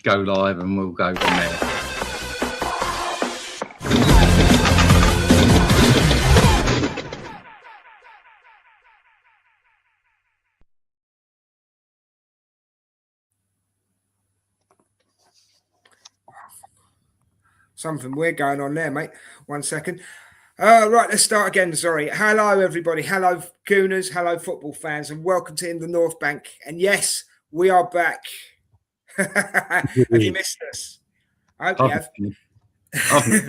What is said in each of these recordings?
go live and we'll go from there. Something weird going on there, mate. 1 second. Right, let's start again. Sorry. Hello, everybody. Hello, Gooners. Hello, football fans. And welcome to In the North Bank. And yes, we are back. Have you missed us? I hope you have.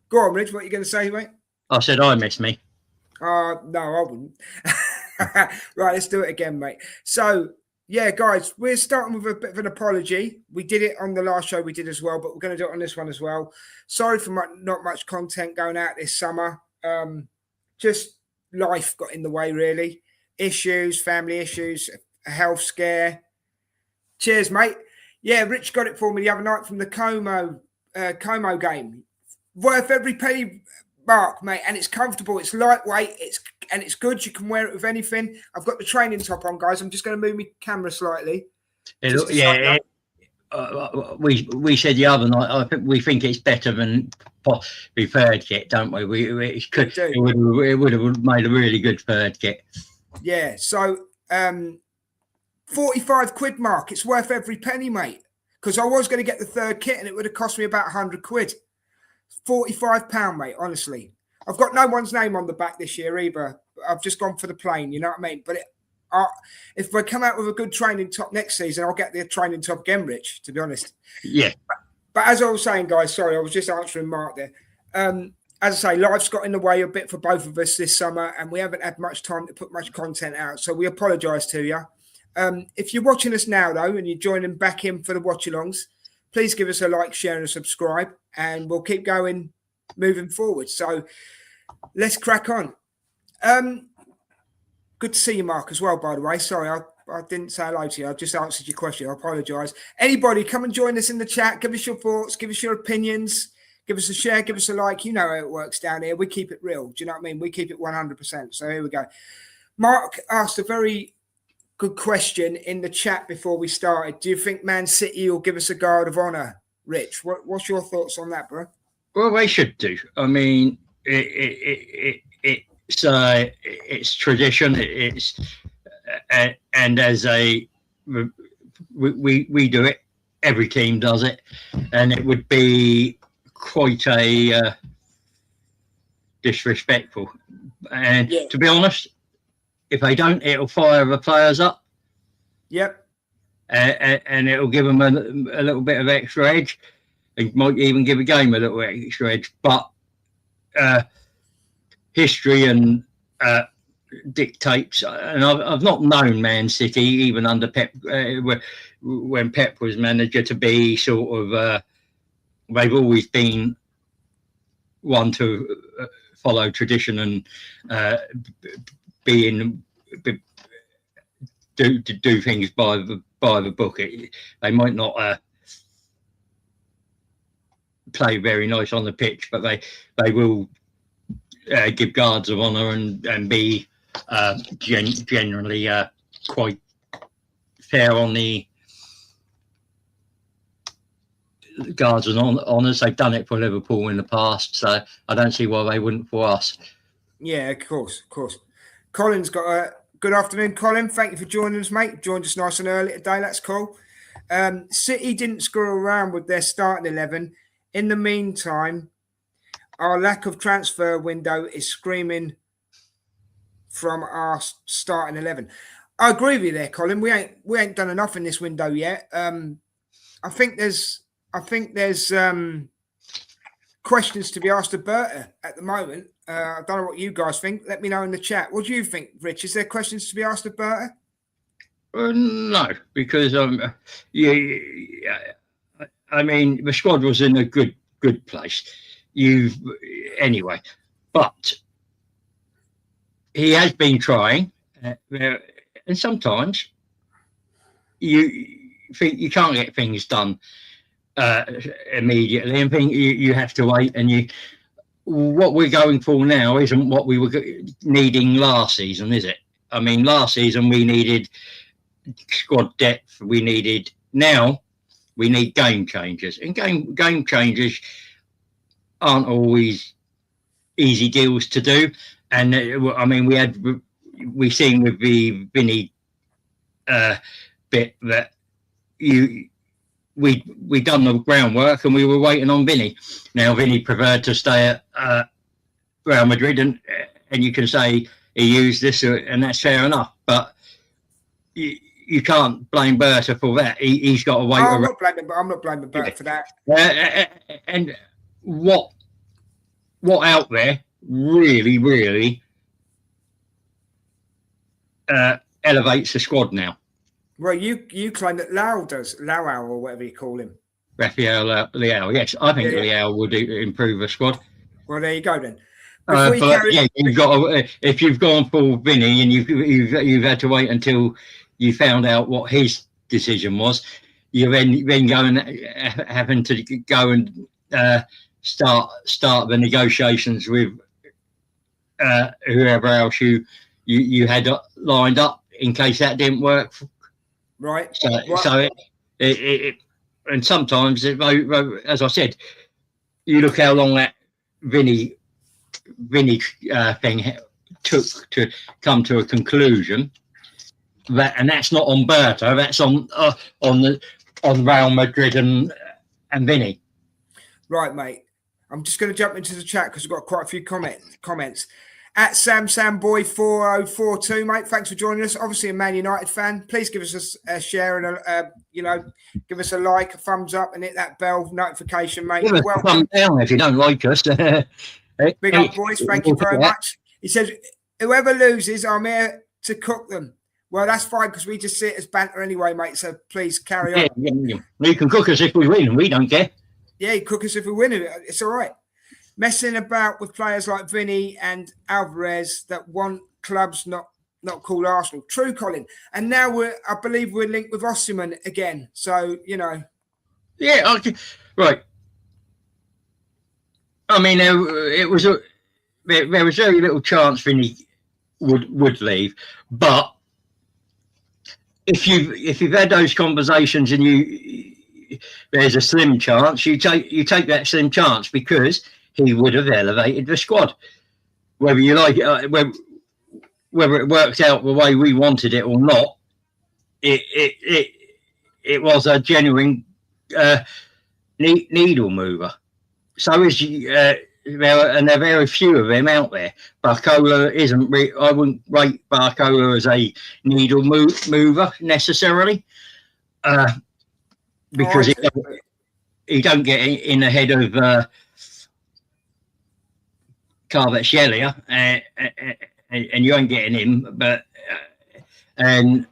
Go on, Rich. What are you going to say, mate? I said I miss me. No, I wouldn't. Right, let's do it again, mate. So, yeah, guys, we're starting with a bit of an apology. We did it on the last show we did as well, but we're going to do it on this one as well. Sorry for not much content going out this summer. Just life got in the way, really. Issues, family issues, a health scare. Cheers, mate. Yeah, Rich got it for me the other night from the Como game. Worth every penny, Mark, mate, and it's comfortable. It's lightweight. It's good. You can wear it with anything. I've got the training top on, guys. I'm just going to move my camera slightly. We said the other night. I think we think it's better than the third kit, don't we? It would have made a really good third kit. Yeah. So, 45 quid, Mark. It's worth every penny, mate. Because I was going to get the third kit, and it would have cost me about 100 quid. £45, mate. Honestly. I've got no one's name on the back this year either. I've just gone for the plain, you know what I mean? But if I come out with a good training top next season, I'll get the training top again, Rich, to be honest. Yeah. But as I was saying, guys, sorry, I was just answering Mark there. As I say, life's got in the way a bit for both of us this summer, and we haven't had much time to put much content out. So we apologise to you. If you're watching us now, though, and you're joining back in for the watch-alongs, please give us a like, share, and a subscribe, and we'll keep going moving forward. So let's crack on. Good to see you, Mark, as well, by the way. Sorry, I didn't say hello to you. I just answered your question. I apologise. Anybody, come and join us in the chat. Give us your thoughts. Give us your opinions. Give us a share. Give us a like. You know how it works down here. We keep it real. Do you know what I mean? We keep it 100%. So here we go. Mark asked a very good question in the chat before we started. Do you think Man City will give us a guard of honour, Rich? What's your thoughts on that, bro? Well, they should do. I mean, it's tradition. And as we do it. Every team does it, and it would be quite a disrespectful. And to be honest, if they don't, it'll fire the players up. Yep. And it'll give them a little bit of extra edge. It might even give a game a little extra edge. But history and dictates, and I've not known Man City, even under Pep, when Pep was manager, to be sort of, they've always been one to follow tradition and do things by the book. They might not play very nice on the pitch, but they will give guards of honour and be generally quite fair on the guards and honours. They've done it for Liverpool in the past, so I don't see why they wouldn't for us. Yeah, of course. Colin's got a good afternoon, Colin. Thank you for joining us, mate. Joined us nice and early today. That's cool. City didn't screw around with their starting 11. In the meantime, our lack of transfer window is screaming from our starting 11. I agree with you there, Colin. We ain't done enough in this window yet. I think there's questions to be asked of Berta at the moment. I don't know what you guys think. Let me know in the chat. What do you think, Rich? Is there questions to be asked of Berta? No, because I mean, the squad was in a good place. Anyway, but he has been trying, and sometimes you think you can't get things done immediately, and think you have to wait. And what we're going for now isn't what we were needing last season, is it? I mean, last season we needed squad depth. Now We need game changers, and game changers aren't always easy deals to do. And I mean, we seen with the Vinny bit that we done the groundwork and we were waiting on Vinny. Now Vinny preferred to stay at Real Madrid, and you can say he used this, and that's fair enough. But you can't blame Berta for that. He's got to wait. I'm not blaming Berta for that. And what out there really elevates the squad now? Well, you claim that Lau or whatever you call him. Rafael Leao. Yes, I think Leao will improve the squad. Well, there you go then. You've got if you've gone for Vinny and you've had to wait until you found out what his decision was, you then go and having to go and start the negotiations with whoever else you had lined up in case that didn't work. Right. So it and sometimes, as I said, you look how long that Vinny thing took to come to a conclusion. That's not on Berta. That's on Real Madrid and Vinny. Right, mate. I'm just going to jump into the chat because we've got quite a few comments. At SamSamBoy4042, mate. Thanks for joining us. Obviously a Man United fan. Please give us a share and give us a like, a thumbs up, and hit that bell notification, mate. Give us a thumb down if you don't like us. Big up, boys. Thank you very much. He says, whoever loses, I'm here to cook them. Well, that's fine because we just see it as banter anyway, mate. So please carry on. Yeah. You can cook us if we win. We don't care. Yeah, you cook us if we win. It's all right. Messing about with players like Vinny and Alvarez that want clubs not called Arsenal. True, Colin. And now I believe we're linked with Osimhen again. So, Yeah, right. I mean, there was very little chance Vinny would leave, but if you've had those conversations and there's a slim chance, you take that slim chance because he would have elevated the squad, whether you like it, whether it worked out the way we wanted it or not. It was a genuine needle mover. So is there are very few of them out there. Barcola isn't. I wouldn't rate Barcola as a needle mover necessarily, because he don't get in ahead of Kvaratskhelia, and you ain't getting him. But as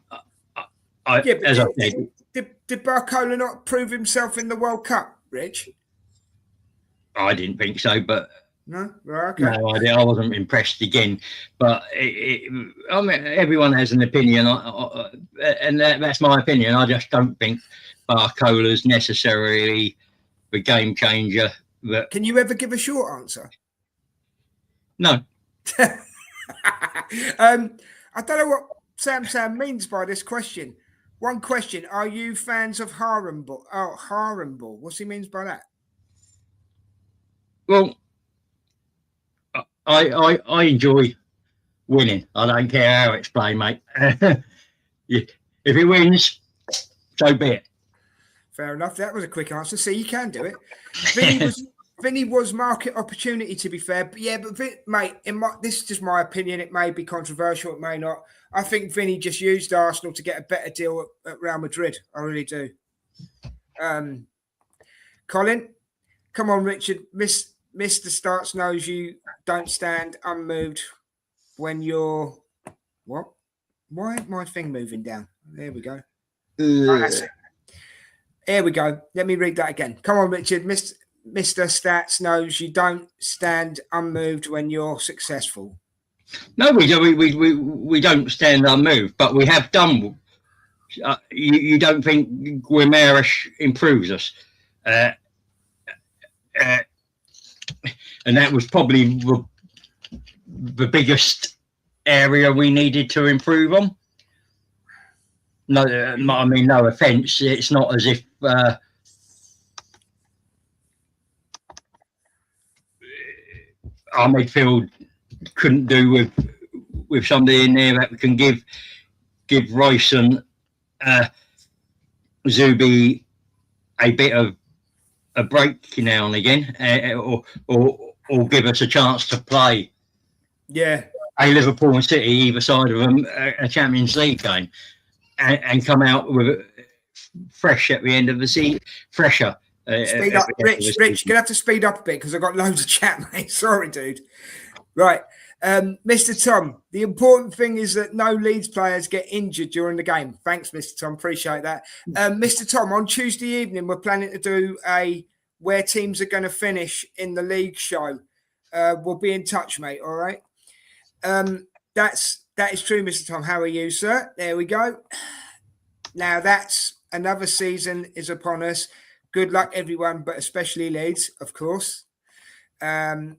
I said, did Barcola not prove himself in the World Cup, Rich? I didn't think so, but no, okay. No, I wasn't impressed again. But I mean, everyone has an opinion, and that's my opinion. I just don't think Barcola's necessarily the game changer. Can you ever give a short answer? No. I don't know what Sam means by this question. One question: are you fans of Haramball? Oh, Haramball. What's he means by that? Well, I enjoy winning. I don't care how it's played, mate. If it wins, so be it. Fair enough. That was a quick answer. See, you can do it. Vinny was market opportunity, to be fair. But yeah, mate, this is just my opinion. It may be controversial. It may not. I think Vinny just used Arsenal to get a better deal at Real Madrid. I really do. Colin, come on, Richard. Mr. Starts knows you don't stand unmoved when you're... What? Why is my thing moving down? There we go. Oh, that's it. Here we go. Let me read that again. Come on, Richard. Mr. Stats knows you don't stand unmoved when you're successful. No, we don't stand unmoved, but we have done. You don't think Guimaraes improves us? And that was probably the biggest area we needed to improve on. No, I mean, no offence. It's not as if our midfield couldn't do with somebody in there that can give Royce and Zubi a bit of a break now and again, or give us a chance to play. Yeah. A Liverpool and City either side of them, a Champions League game, and come out with fresh at the end of the season, fresher. Speed up, Rich. You're gonna have to speed up a bit because I've got loads of chat, mate. Sorry, dude. Right, Mr. Tom. The important thing is that no Leeds players get injured during the game. Thanks, Mr. Tom. Appreciate that. Mr. Tom, on Tuesday evening, we're planning to do a where teams are going to finish in the league show. We'll be in touch, mate. All right. That is true, Mr. Tom. How are you, sir? There we go. Now that's another season is upon us. Good luck, everyone, but especially Leeds, of course. Lol,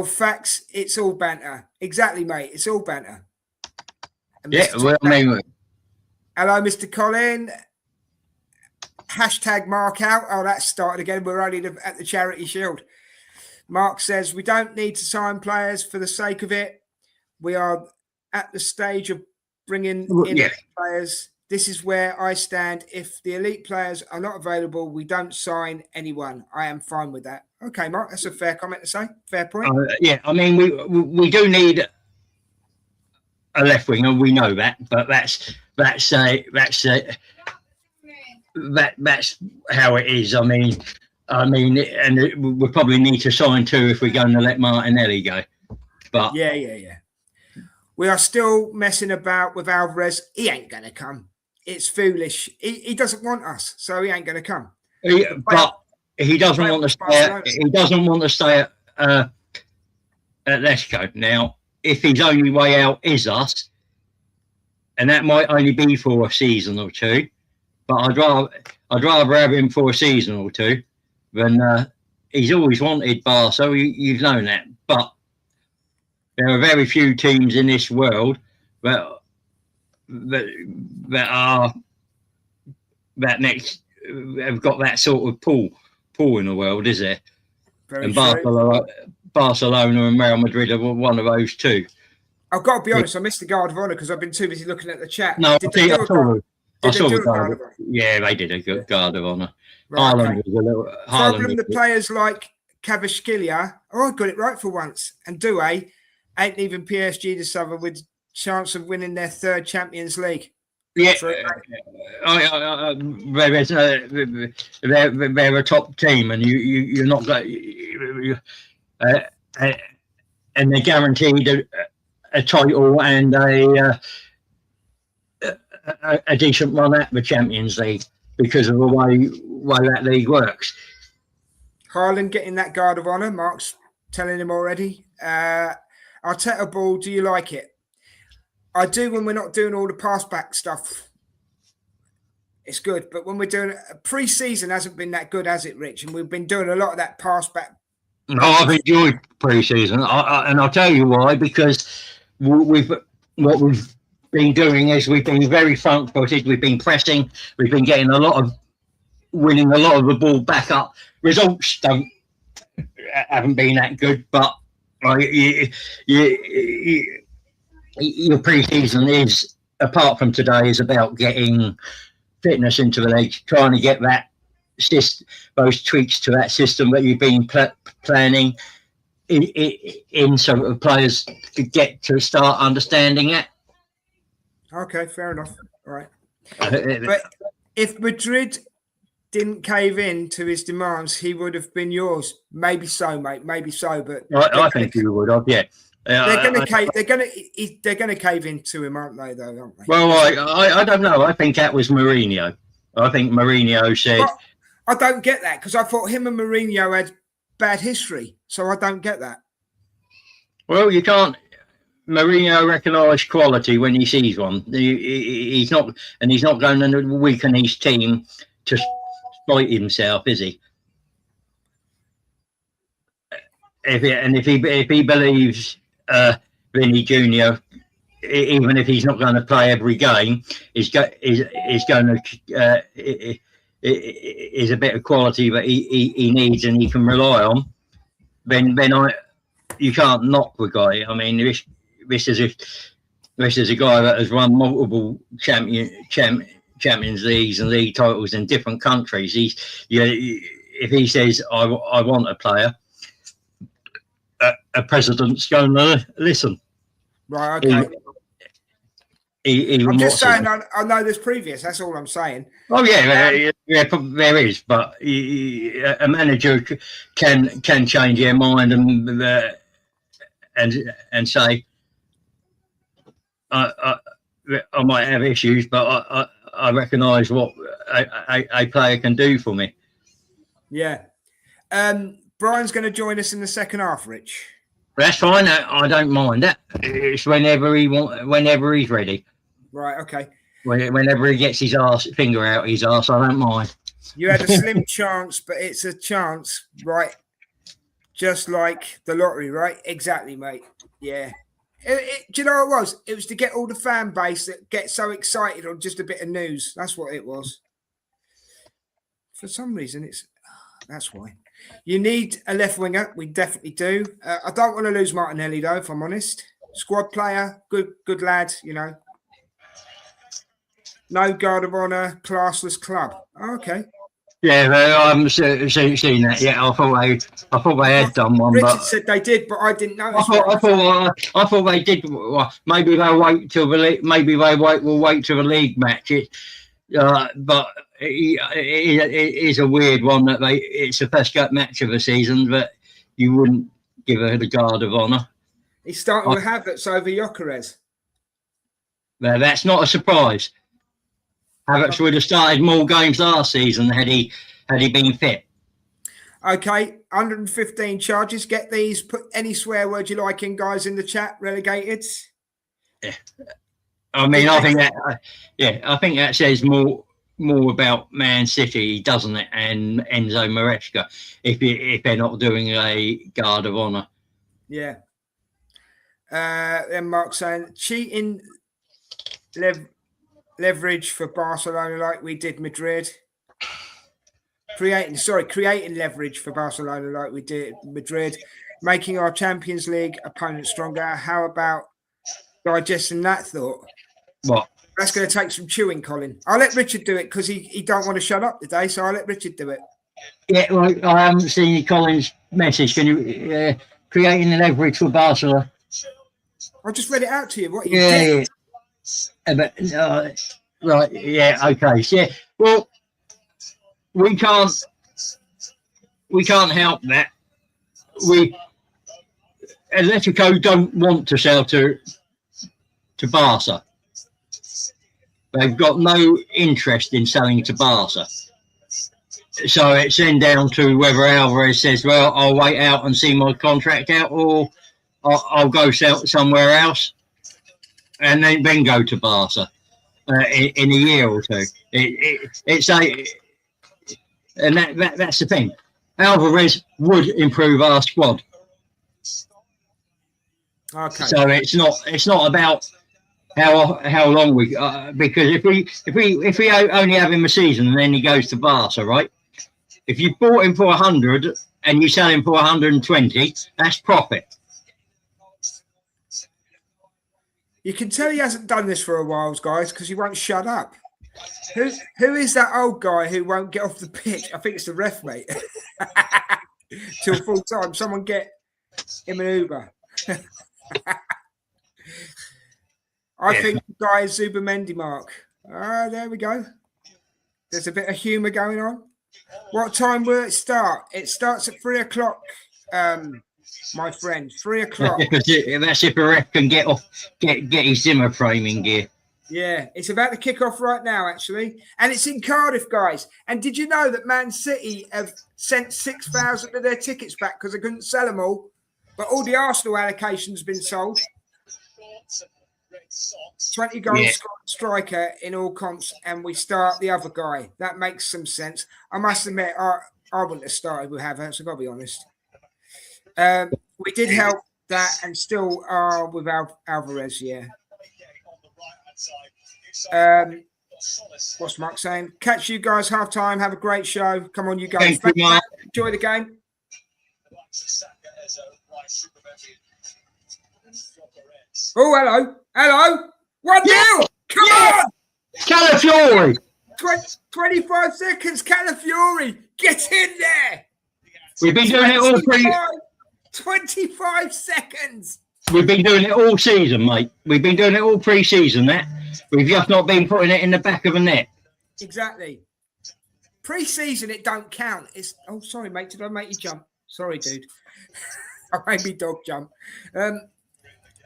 facts. It's all banter. Exactly, mate. It's all banter. Yeah, well, I mean, hello, Mr. Colin. Hashtag Mark out. Oh, that's started again. We're only at the Charity Shield. Mark says, we don't need to sign players for the sake of it. We are at the stage of bringing in players. This is where I stand. If the elite players are not available, we don't sign anyone. I am fine with that. Okay, Mark, that's a fair comment to say. Fair point. Yeah, I mean, we do need a left winger. We know that, but that's how it is. I mean, and we probably need to sign two if we're going to let Martinelli go. But yeah. We are still messing about with Alvarez. He ain't going to come. It's foolish. He doesn't want us, so he ain't going to come. But he doesn't want to stay. He doesn't want to stay at Leicester. Now, if his only way out is us, and that might only be for a season or two, but I'd rather have him for a season or two than he's always wanted Bar. So you've known that, but there are very few teams in this world that have got that sort of pull in the world, is there? And Barcelona and Real Madrid are one of those two. I've got to be honest, I missed the Guard of Honour because I've been too busy looking at the chat. No, I saw the Guard of Honour. Yeah, they did a good Guard of Honour. Haaland was a little... Problem the players like Kvaratskhelia, I got it right for once, and Doué ain't leaving PSG this summer with chance of winning their third Champions League. Yeah, they're a top team, and you're not going. And they're guaranteed a title and a decent run at the Champions League because of the way that league works. Haaland getting that Guard of Honour. Mark's telling him already. Arteta ball, do you like it? I do when we're not doing all the pass back stuff. It's good, but when we're doing pre-season hasn't been that good, has it, Rich? And we've been doing a lot of that pass back. No, I've enjoyed pre-season, and I'll tell you why. Because what we've been doing is we've been very front-footed. We've been pressing. We've been getting winning a lot of the ball back up. Results haven't been that good, but your pre-season is, apart from today, is about getting fitness into the legs, trying to get those tweaks to that system that you've been planning in so that players could get to start understanding it. Okay, fair enough. All right. But if Madrid didn't cave in to his demands, he would have been yours. Maybe so, mate. Maybe so. But I think he would have. Yeah. They're going to cave into him, aren't they? Though, aren't they? Well, I don't know. I think that was Mourinho. I think Mourinho said. But I don't get that because I thought him and Mourinho had bad history, so I don't get that. Well, you can't. Mourinho recognise quality when he sees one. He's not going to weaken his team to spite himself, is he? If he believes Vinny Junior, even if he's not going to play every game, is a bit of quality that he needs and he can rely on, then you can't knock the guy. I mean, this is a guy that has won multiple Champions Leagues and league titles in different countries. If he says I want a player, a president's going to listen. Right. Okay. I'm just saying, I know there's previous. That's all I'm saying. Oh yeah, there is, but a manager can change their mind and say, I might have issues, but I recognise what a player can do for me. Yeah. Brian's going to join us in the second half, Rich. That's fine. I don't mind that. It's whenever he's ready. Right. Okay. Whenever he gets his finger out his arse, I don't mind. You had a slim chance, but it's a chance, right? Just like the lottery, right? Exactly, mate. Yeah. Do you know what it was? It was to get all the fan base that get so excited on just a bit of news. That's what it was. For some reason, that's why. You need a left winger. We definitely do. I don't want to lose Martinelli, though, if I'm honest. Squad player, good lad, you know. No guard of honour, classless club. Oh, okay. Yeah, I haven't seen that yet. I thought they had done one. Richard said they did, but I didn't know. I thought they did. Well, maybe they'll wait till we'll wait till the league match. But it is a weird one that it's the first match of the season, but you wouldn't give her the guard of honour. He's starting with Havertz over Gyökeres. Well, that's not a surprise. Havertz would have started more games last season had he been fit. Okay, 115 charges. Get these. Put any swear word you like in, guys, in the chat. Relegated. Yeah. I mean, I think that says more about Man City, doesn't it, and Enzo Maresca if they're not doing a guard of honour. Yeah. Then Mark saying cheating leverage for Barcelona like we did Madrid. Creating leverage for Barcelona like we did Madrid, making our Champions League opponent stronger. How about digesting that thought? What? That's going to take some chewing, Colin. I'll let Richard do it because he don't want to shut up today, so I'll let Richard do it. Yeah, well, I haven't seen Colin's message. Can you creating leverage for Barcelona? I just read it out to you. What? Yeah. But right. Yeah. Okay. Yeah. Well, we can't help that. Atletico don't want to sell to Barca. They've got no interest in selling to Barca. So it's then down to whether Alvarez says, well, I'll wait out and see my contract out, or I'll go sell somewhere else and then go to Barca in a year or two. That's the thing. Alvarez would improve our squad. Okay. So it's not about how long we because if we only have him a season and then he goes to Barca, right? If you bought him for 100 and you sell him for 120, that's profit. You can tell he hasn't done this for a while, guys, because he won't shut up. Who is that old guy who won't get off the pitch? I think it's the ref, mate. Till full time. Someone get him an Uber. I think the guy is Zubamendi, Mark. There we go. There's a bit of humour going on. What time will it start? It starts at 3 o'clock, my friend. 3 o'clock. That's if a ref can get his Zimmer framing gear. Yeah, it's about to kick off right now, actually. And it's in Cardiff, guys. And did you know that Man City have sent 6,000 of their tickets back because they couldn't sell them all? But all the Arsenal allocations have been sold. 20 goals striker in all comps, and we start the other guy. That makes some sense. I must admit, I wouldn't have started with Havertz, I've got to be honest. We did help that and still are with Alvarez, yeah. What's Mark saying? Catch you guys half time. Have a great show. Come on, you guys. Thank you, Mark. Enjoy the game. Oh, hello. Hello. 1-0. Come on. Calafiori. 25 seconds, Calafiori. Get in there. We've been doing it all 25 seconds. We've been doing it all season, mate. We've been doing it all pre-season, that. We've just not been putting it in the back of a net. Exactly. Pre-season, it don't count. It's sorry, mate. Did I make you jump? Sorry, dude. I made me dog jump.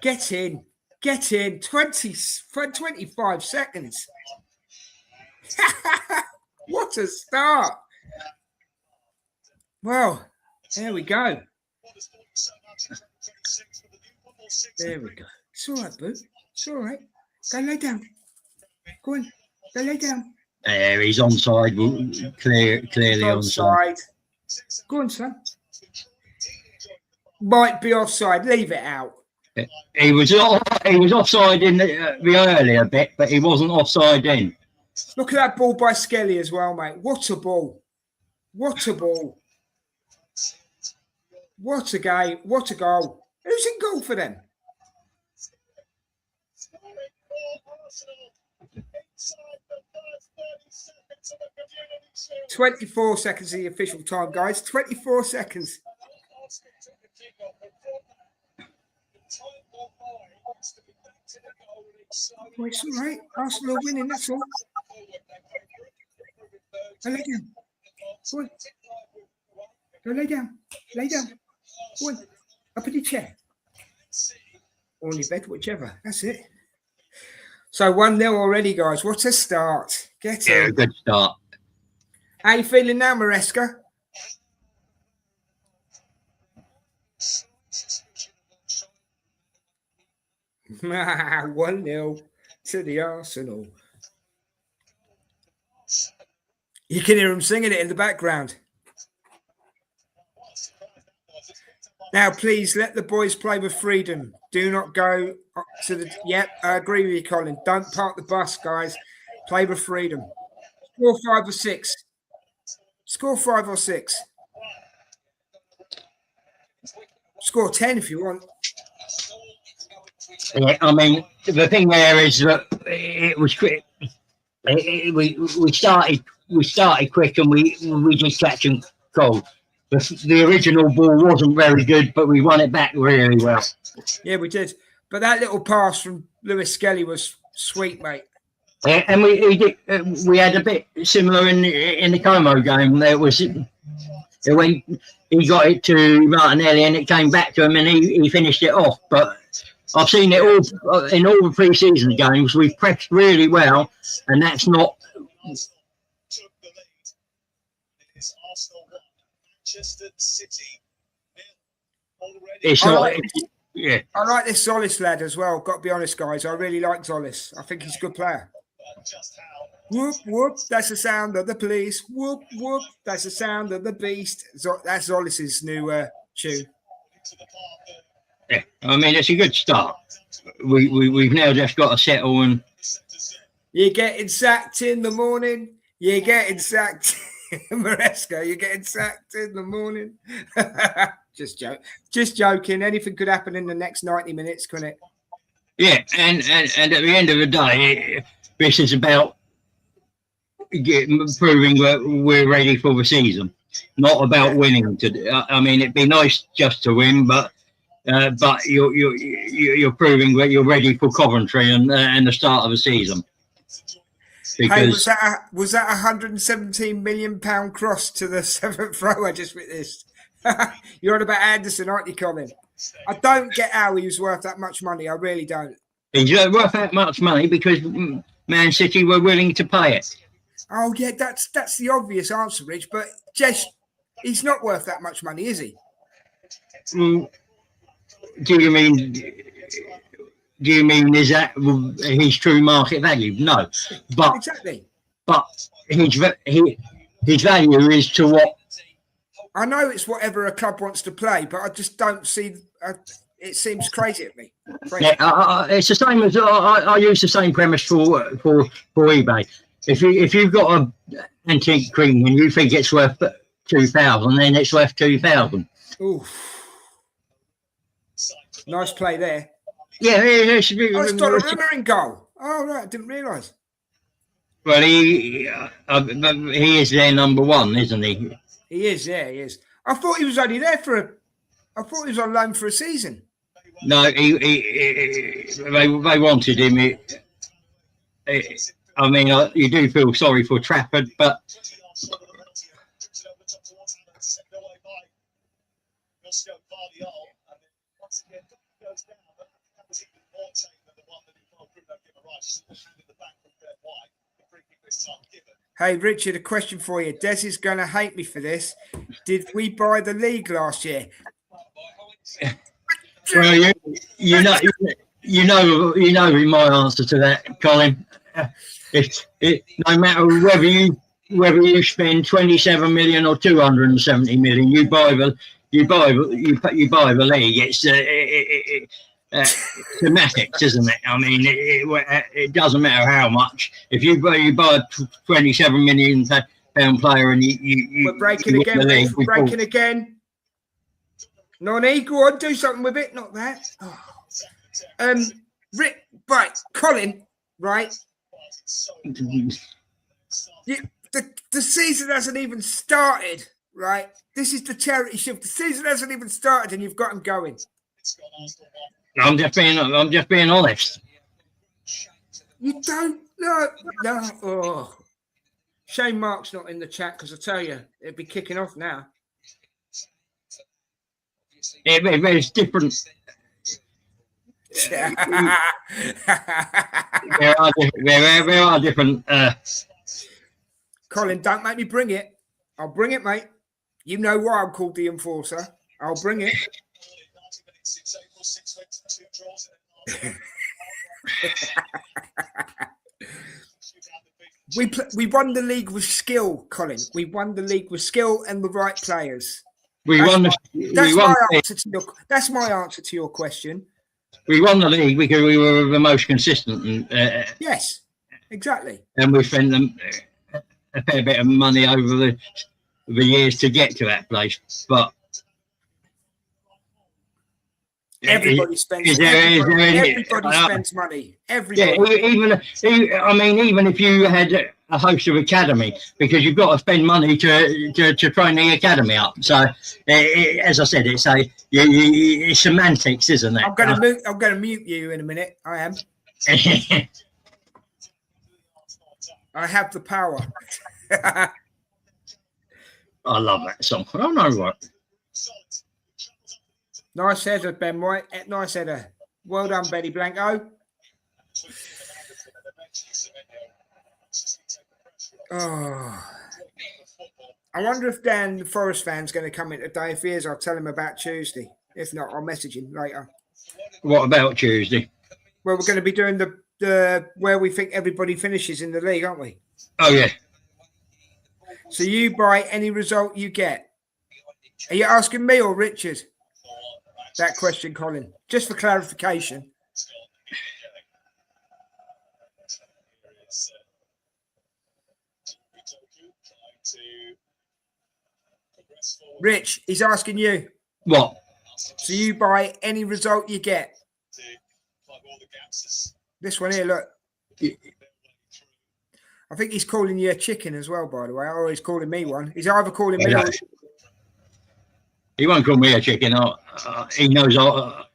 Get in. 25 seconds. What a start. Well, there we go. There we go. It's all right, boo. It's all right. Go lay down. Go on. Go lay down. There, he's onside. Clearly onside. Go on, son. Might be offside. Leave it out. He was offside in the earlier bit, but he wasn't offside then. Look at that ball by Skelly as well, mate. What a ball. What a ball. What a game. What a goal. Who's in goal for them? "24 seconds" is the official time, guys. 24 seconds. Oh, it's all right. Arsenal are winning, that's all. Go lay down. Go on. Go lay down. Lay down. Go on. Up in your chair. Or on your bed, whichever. That's it. So 1-0 already, guys. What a start. Get in. Yeah, good start. How you feeling now, Maresca? Ah, 1-0 to the Arsenal. You can hear them singing it in the background. Now, please let the boys play with freedom. Do not go up to the... Yep, I agree with you, Colin. Don't park the bus, guys. Play with freedom. Score 5 or 6. Score 5 or 6. Score 10 if you want. Yeah, I mean, the thing there is that it was quick. We started quick and we just catching cold. The original ball wasn't very good, but we won it back really well. Yeah, we did. But that little pass from Lewis Skelly was sweet, mate. Yeah, and we had a bit similar in the Como game. He got it to Martinelli and it came back to him and he finished it off. But I've seen it all in all the pre-season games. We've pressed really well, and that's not. It's not. Yeah. I like this Zolis lad as well. Got to be honest, guys. I really like Zolis. I think he's a good player. Whoop, whoop. That's the sound of the police. Whoop, whoop. That's the sound of the beast. That's Zolis's new tune. Yeah, I mean, it's a good start. We've now just got to settle and... You're getting sacked in the morning. You're getting sacked. Maresca, you're getting sacked in the morning. Just joking. Anything could happen in the next 90 minutes, couldn't it? Yeah, and at the end of the day, this is about proving that we're ready for the season, not about winning. I mean, it'd be nice just to win, but you're proving that you're ready for Coventry and the start of the season. Because hey, was that £117 million cross to the 7th row I just witnessed? You're on about Anderson, aren't you, Colin? I don't get how he was worth that much money. I really don't. He's worth that much money because Man City were willing to pay it. Oh yeah, that's the obvious answer, Rich. But Jess, he's not worth that much money, is he? Do you mean is that his true market value? No, but exactly. But his value is to what. I know it's whatever a club wants to play, but I just don't see. It seems crazy at me. Crazy. Yeah, it's the same as I use the same premise for eBay. If you've got an antique cream and you think it's worth 2,000, then it's worth 2,000. Oof. Nice play there. Yeah, Oh, it's Donnarumma in goal. Oh, right. I didn't realise. well, he is their number one, isn't he? He is, yeah, he is. I thought he was only there I thought he was on loan for a season. No, they wanted him. I mean, you do feel sorry for Trafford, but Hey, Richard, a question for you. Des is going to hate me for this. Did we buy the league last year? well, you know my answer to that, Colin. No matter whether you spend 27 million or 270 million, you buy the league. It's semantics, isn't it? I mean, it doesn't matter how much. If you buy a 27 million pound player and we're breaking again. We're breaking again. Nonny, go on, do something with it. Not that. Oh. Rick, right, Colin, right. The season hasn't even started, right? This is the charity shift. The season hasn't even started, and you've got him going. I'm just being honest. You don't know. No. Oh. Shane Mark's not in the chat because I tell you, it'd be kicking off now. It's different. There are different. Colin, don't make me bring it. I'll bring it, mate. You know why I'm called the Enforcer. I'll bring it. We won the league with skill, Colin. We won the league with skill and the right players. That's my answer to your question. We won the league because we were the most consistent. Yes, exactly. And we spent them a fair bit of money over the years to get to that place. But everybody spends money. Everybody. Yeah, even if you had a host of academy, because you've got to spend money to train the academy up. So, as I said, it's semantics, isn't it? I'm going to mute you in a minute. I am. I have the power. I love that song. I don't know what. Nice header, Ben White. Nice header. Well done, Betty Blanco. Oh. I wonder if Dan, the Forest fan's going to come in today. If he is, I'll tell him about Tuesday. If not, I'll message him later. What about Tuesday? Well, we're going to be doing the where we think everybody finishes in the league, aren't we? Oh, yeah. So you buy any result you get. Are you asking me or Richard? That question, Colin, just for clarification. Rich, he's asking you. What? So you buy any result you get. This one here, look. I think he's calling you a chicken as well, by the way. Or he's calling me one. He's either calling me or... He won't call me a chicken. He knows I'll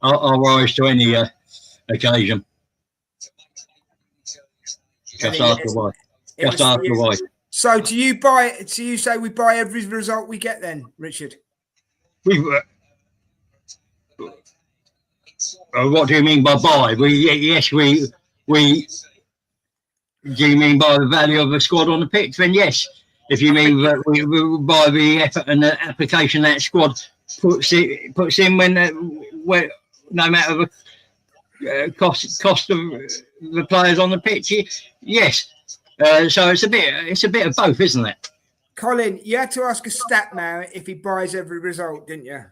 rise to any occasion. Just ask the why. Just ask the why. So do you buy? Do you say we buy every result we get then, Richard? What do you mean by buy? Yes. Do you mean by the value of the squad on the pitch? Then yes. If you mean that we by the effort and the application that squad puts in when no matter the cost of the players on the pitch, yes. So it's a bit of both, isn't it? Colin, you had to ask a stat man if he buys every result, didn't you?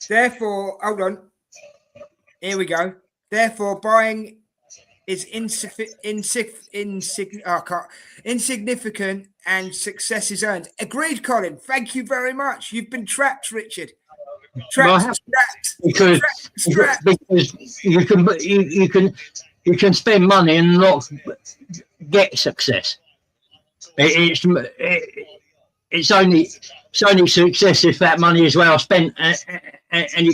Therefore, hold on. Here we go. Therefore, buying is insignificant and success is earned. Agreed, Colin. Thank you very much. You've been trapped, Richard. Trapped. Because you can spend money and not get success. It's only success if that money is well spent, and you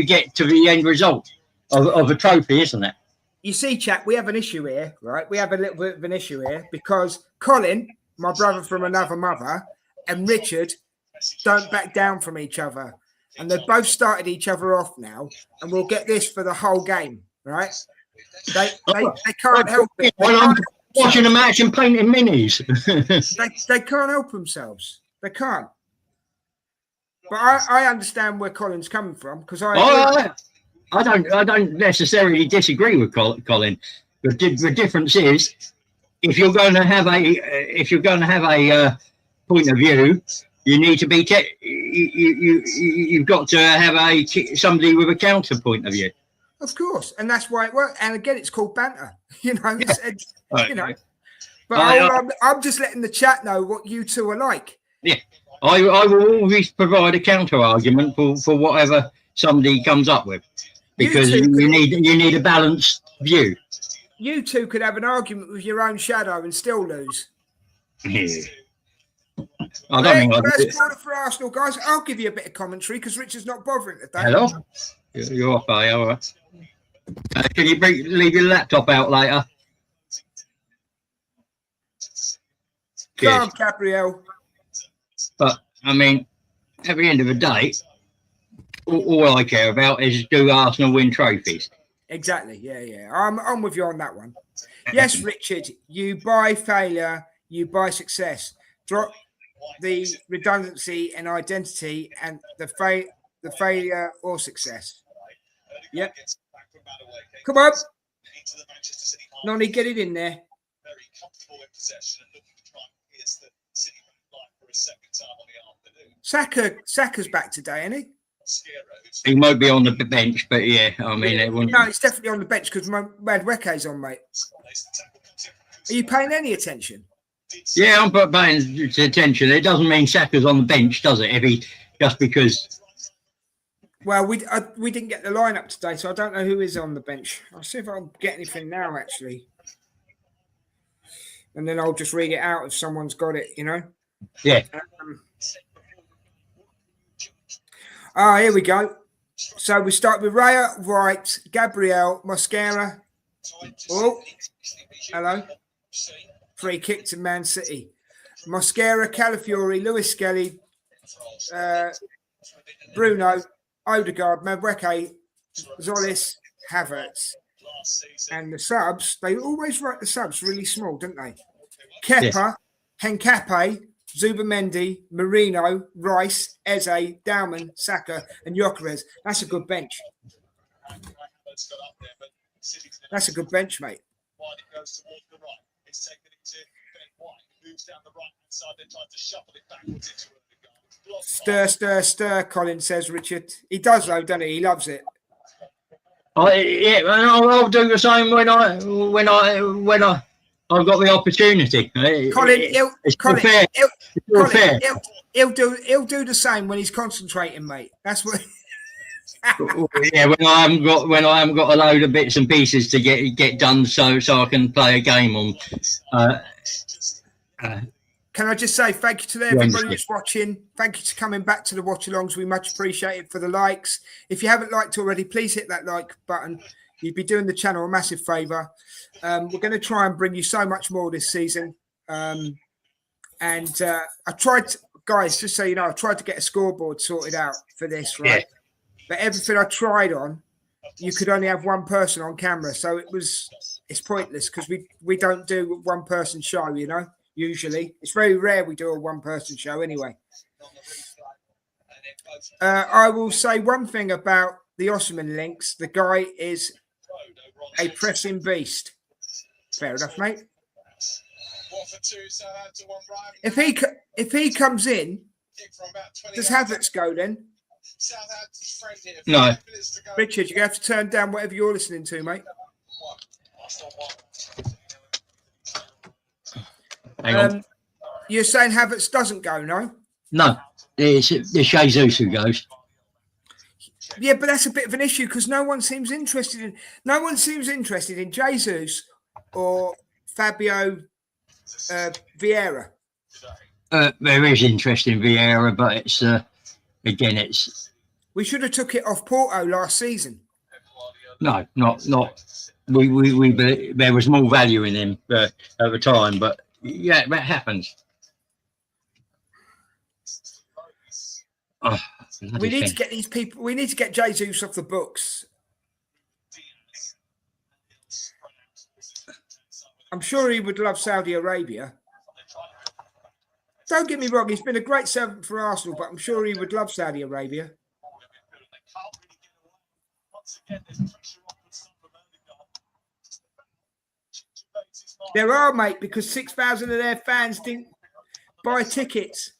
get to the end result of a trophy, isn't it? You see, chap, we have an issue here, right? We have a little bit of an issue here because Colin, my brother from another mother, and Richard don't back down from each other. And they've both started each other off now, and we'll get this for the whole game, right? They can't help it. I'm watching a match and painting minis. they can't help themselves. They can't. But I understand where Colin's coming from because I don't necessarily disagree with Colin. The difference is if you're going to have a point of view, you need to be you've got to have somebody with a counter point of view. Of course, and that's why it works. And again, it's called banter. You know, you know. But I'm just letting the chat know what you two are like. Yeah, I will always provide a counter argument for whatever somebody comes up with, because you need a balanced view. You two could have an argument with your own shadow and still lose. Yeah. I don't think first quarter for Arsenal, guys. I'll give you a bit of commentary because Richard's not bothering today. Hello, you're off, are you? All right. Can you leave your laptop out later? Come on, Gabriel. But I mean, at the end of the day, all I care about is do Arsenal win trophies. Exactly. Yeah. I'm with you on that one. Yes, Richard. You buy failure, you buy success. Drop the redundancy and identity and the failure or success. Yep. Come on. Nonny, get it in there. Very comfortable in possession and looking to try and pierce the City line for a second time on the afternoon. Saka's back today, isn't he? He might be on the bench, but yeah, I mean, no, he's definitely on the bench because Madueke's on, mate. Are you paying any attention? Yeah, I'm paying attention. It doesn't mean Saka's on the bench, does it? Just because. Well, we didn't get the lineup today, so I don't know who is on the bench. I'll see if I can get anything now, actually, and then I'll just read it out if someone's got it. You know. Yeah. Here we go. So we start with Raya, Wright, Gabriel, Mosquera. Oh, hello. Free kick to Man City. Mosquera, Calafiori, Lewis Skelly, Bruno, Odegaard, Madueke, Zolis, Havertz. And the subs, they always write the subs really small, don't they? Kepa, Henkape, Zubamendi, Marino, Rice, Eze, Dauman, Saka, and Gyökeres. That's a good bench. That's a good bench, mate. Stir, Colin says, Richard. He does, though, doesn't he? He loves it. Yeah, and I'll do the same when I've got the opportunity. He'll do the same when he's concentrating, mate. That's what. Yeah, when I haven't got a load of bits and pieces to get done, so I can play a game on. Can I just say thank you to everybody who's watching. Thank you for coming back to the watch-alongs. We much appreciate it for the likes. If you haven't liked already, please hit that like button. You'd be doing the channel a massive favour. We're going to try and bring you so much more this season. I tried to, guys, just so you know, I tried to get a scoreboard sorted out for this, right? Yeah. But everything I tried on, you could only have one person on camera. So it's pointless because we don't do a one-person show, you know, usually. It's very rare we do a one-person show anyway. I will say one thing about the Osimhen links. The guy is a pressing beast. Fair enough, mate. If he comes in, does Havertz go then? No. Richard, you have to turn down whatever you're listening to, mate. Hang on. You're saying Havertz doesn't go, no? No, it's Jesus who goes. Yeah, but that's a bit of an issue because no one seems interested in Jesus or Fabio Vieira. There is interest in Vieira, but it's again, it's. We should have took it off Porto last season. No, not. We there was more value in him at the time, but yeah, that happens. Oh, we need to get these people. We need to get Jesus off the books. I'm sure he would love Saudi Arabia. Don't get me wrong, he's been a great servant for Arsenal, but I'm sure he would love Saudi Arabia. There are, mate, because 6,000 of their fans didn't buy tickets.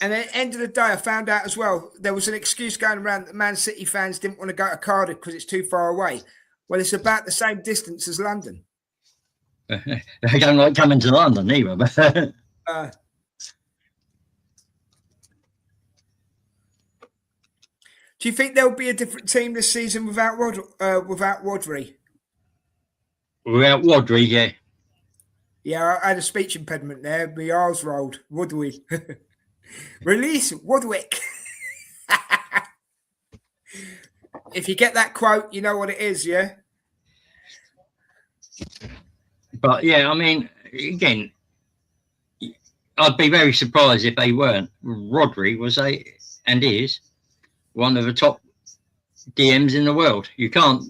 And at the end of the day, I found out as well, there was an excuse going around that Man City fans didn't want to go to Cardiff because it's too far away. Well, it's about the same distance as London. They don't like coming to London either. But do you think there'll be a different team this season without Rodri? Without Rodri, yeah. Yeah, I had a speech impediment there. My R's rolled. Rodri. Release Woodwick. If you get that quote, you know what it is, yeah? But yeah, I mean, again, I'd be very surprised if they weren't. Rodri was is one of the top DMs in the world. You can't.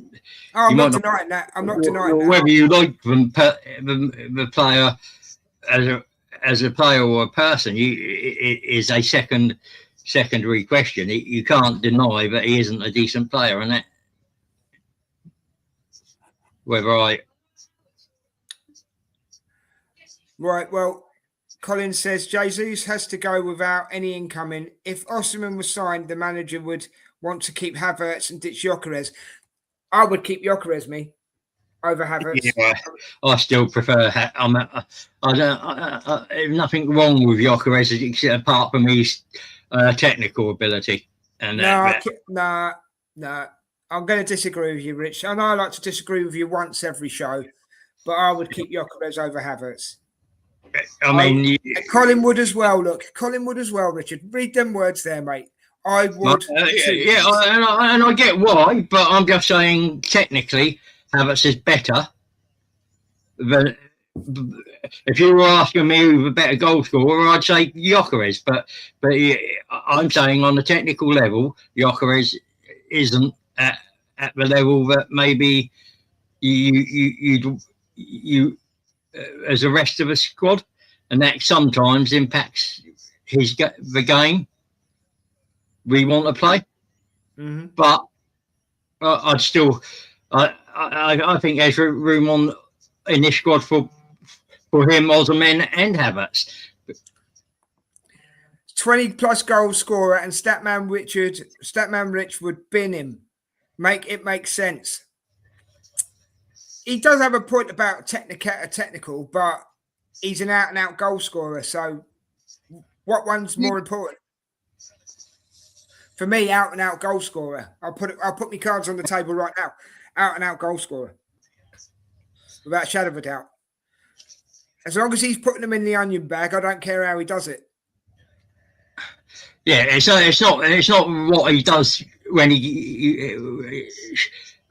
Oh, I'm not denying that. I'm not denying that. Whether you like them, the player as a player or a person, it is a secondary question. You can't deny that he isn't a decent player, and that Right, well, Colin says Jesus has to go without any incoming. If Osimhen was signed, the manager would want to keep Havertz and ditch Gyökeres. I would keep Gyökeres, over Havertz. Yeah, I still prefer. Nothing wrong with Gyökeres apart from his technical ability. And no. I'm going to disagree with you, Rich. I know I like to disagree with you once every show, but I would keep Gyökeres over Havertz. I mean, Colin would as well. Look, Colin would as well, Richard. Read them words there, mate. I would. And I get why, but I'm just saying technically, Havertz is better. Than, if you were asking me who's a better goal scorer, I'd say Gyökeres. But I'm saying on the technical level, Gyökeres isn't at the level that maybe you as the rest of the squad, and that sometimes impacts the game we want to play. Mm-hmm. But I'd still, I think there's room in this squad for him, Osimhen, and Havertz. 20+ goal scorer and Statman Rich would bin him. Make sense. He does have a point about technical, but he's an out-and-out goal scorer. So, what one's more important? For me, out-and-out goal scorer. I'll put my cards on the table right now. Out-and-out goal scorer, without a shadow of a doubt. As long as he's putting them in the onion bag, I don't care how he does it. Yeah, it's not what he does when he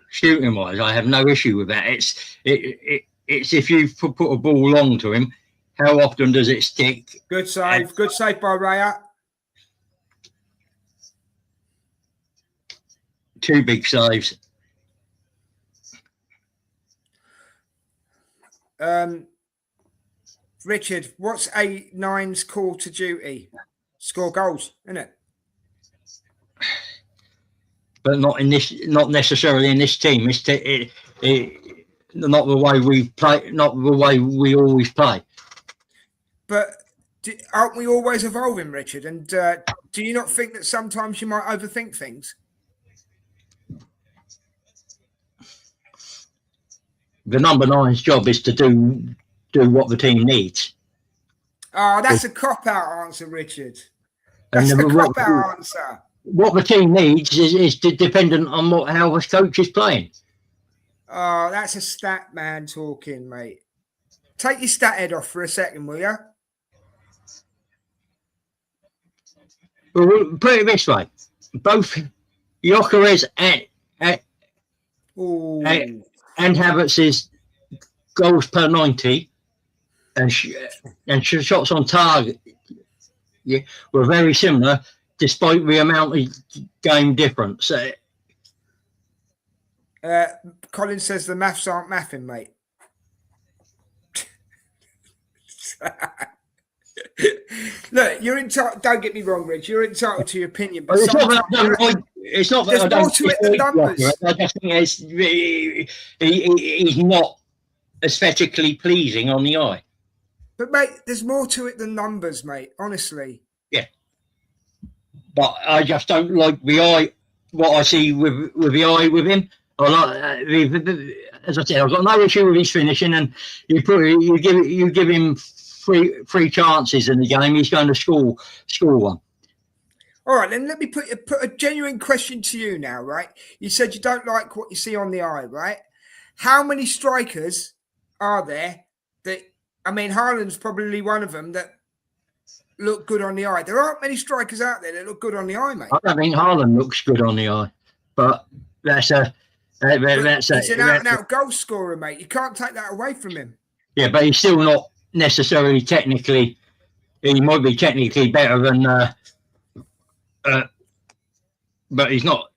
shooting wise. I have no issue with that. It's if you put a ball long to him, how often does it stick? Good save by Raya. 2 big saves. Richard, what's A9's call to duty? Score goals, isn't it? But not necessarily in this team. Not the way we play. Not the way we always play. But aren't we always evolving, Richard? And do you not think that sometimes you might overthink things? the number 9's job is to do what the team needs. Oh, that's a cop-out answer, Richard. And That's a cop-out answer. What the team needs is dependent on how the coach is playing. Oh, that's a stat man talking, mate. Take your stat head off for a second, will you? Well, we'll put it this way: both Gyökeres and Havertz's goals per 90 and shots on target were very similar, despite the amount of game difference. Colin says the maths aren't mathing, mate. Look, you're entitled. Don't get me wrong, Rich. You're entitled to your opinion, but it's not that I don't to it than numbers. I just think he's not aesthetically pleasing on the eye. But mate, there's more to it than numbers, mate. Honestly. Yeah. But I just don't like the eye. What I see with the eye with him. I like, as I said, I've got no issue with his finishing, and you give him three chances in the game, he's going to score one. All right, then let me put a genuine question to you now, right? You said you don't like what you see on the eye, right? How many strikers are there that, I mean, Haaland's probably one of them that look good on the eye. There aren't many strikers out there that look good on the eye, mate. I don't think Haaland looks good on the eye, but he's an out-and-out goal scorer, mate. You can't take that away from him. Yeah, but he's still not necessarily technically. He might be technically better than, but he's not.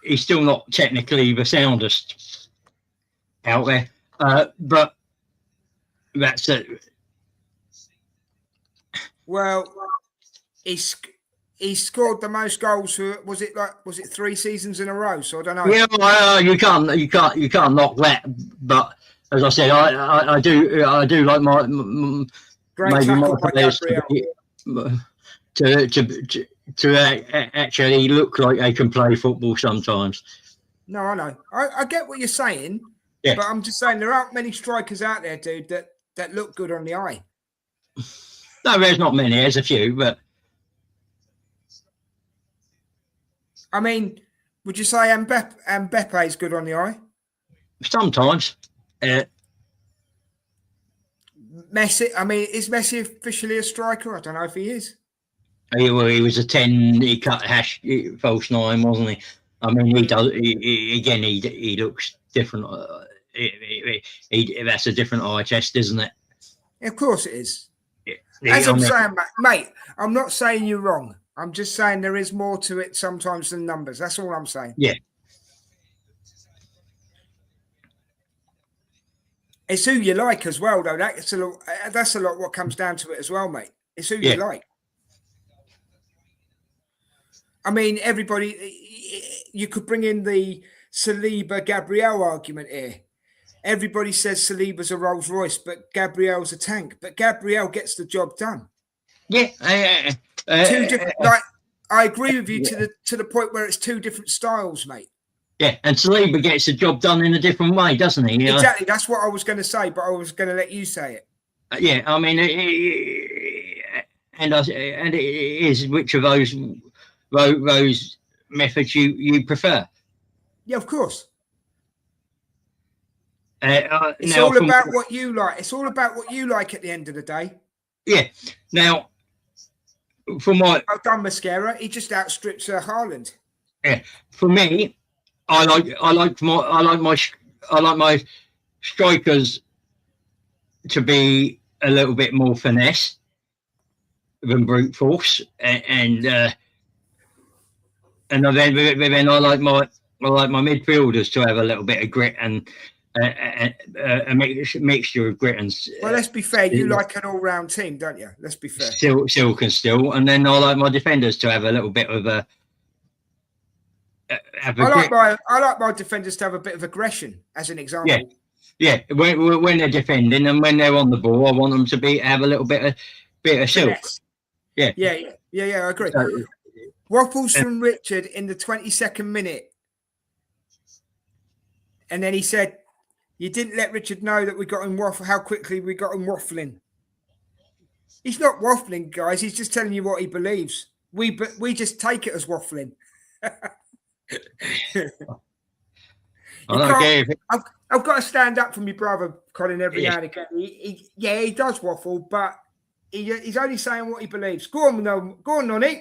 He's still not technically the soundest out there. But that's it. Well, he scored the most goals for, was it 3 seasons in a row? So I don't know. Yeah, you can't knock that. But as I said, I do like my great tackle by Gabriel to actually look like they can play football sometimes. No, I know. I get what you're saying. Yeah. But I'm just saying there aren't many strikers out there, dude, that look good on the eye. No, there's not many. There's a few, but I mean, would you say Mbappe is good on the eye? Sometimes. Messi, I mean, is Messi officially a striker? I don't know if he is. He was a 10. He cut false 9, wasn't he? I mean, he does. He looks different. That's a different eye test, isn't it? Yeah, of course it is. As I'm saying, mate, I'm not saying you're wrong. I'm just saying there is more to it sometimes than numbers. That's all I'm saying. Yeah. It's who you like as well, though. That's a lot what comes down to it as well, mate. It's who you like. I mean, everybody, you could bring in the Saliba-Gabriel argument here. Everybody says Saliba's a Rolls Royce, but Gabriel's a tank. But Gabriel gets the job done. Yeah. Two different. I agree with you to the point where it's two different styles, mate. Yeah, and Saliba gets the job done in a different way, doesn't he? Exactly. That's what I was going to say, but I was going to let you say it. Yeah, I mean, and it is which of those methods you prefer? Yeah, of course. It's now, all about what you like. It's all about what you like at the end of the day. Yeah. Now, for my well done, Mascara. He just outstrips Haaland. Yeah. For me, I like my strikers to be a little bit more finesse than brute force, and then I like my midfielders to have a little bit of grit and a mixture of grit and. Well, let's be fair. You like an all-round team, don't you? Let's be fair. Silk and still, and then I like my defenders to have a little bit of a. I like my defenders to have a bit of aggression, as an example. Yeah. When they're defending and when they're on the ball, I want them to have a little bit of silk. Yeah. I agree. Waffles from Richard in the 22nd minute, and then he said, You didn't let Richard know that we got him how quickly we got him waffling. He's not waffling, guys. He's just telling you what he believes. We just take it as waffling. I've got to stand up for my brother, Colin, every now and again. He does waffle, but he's only saying what he believes. Go on, Nonny.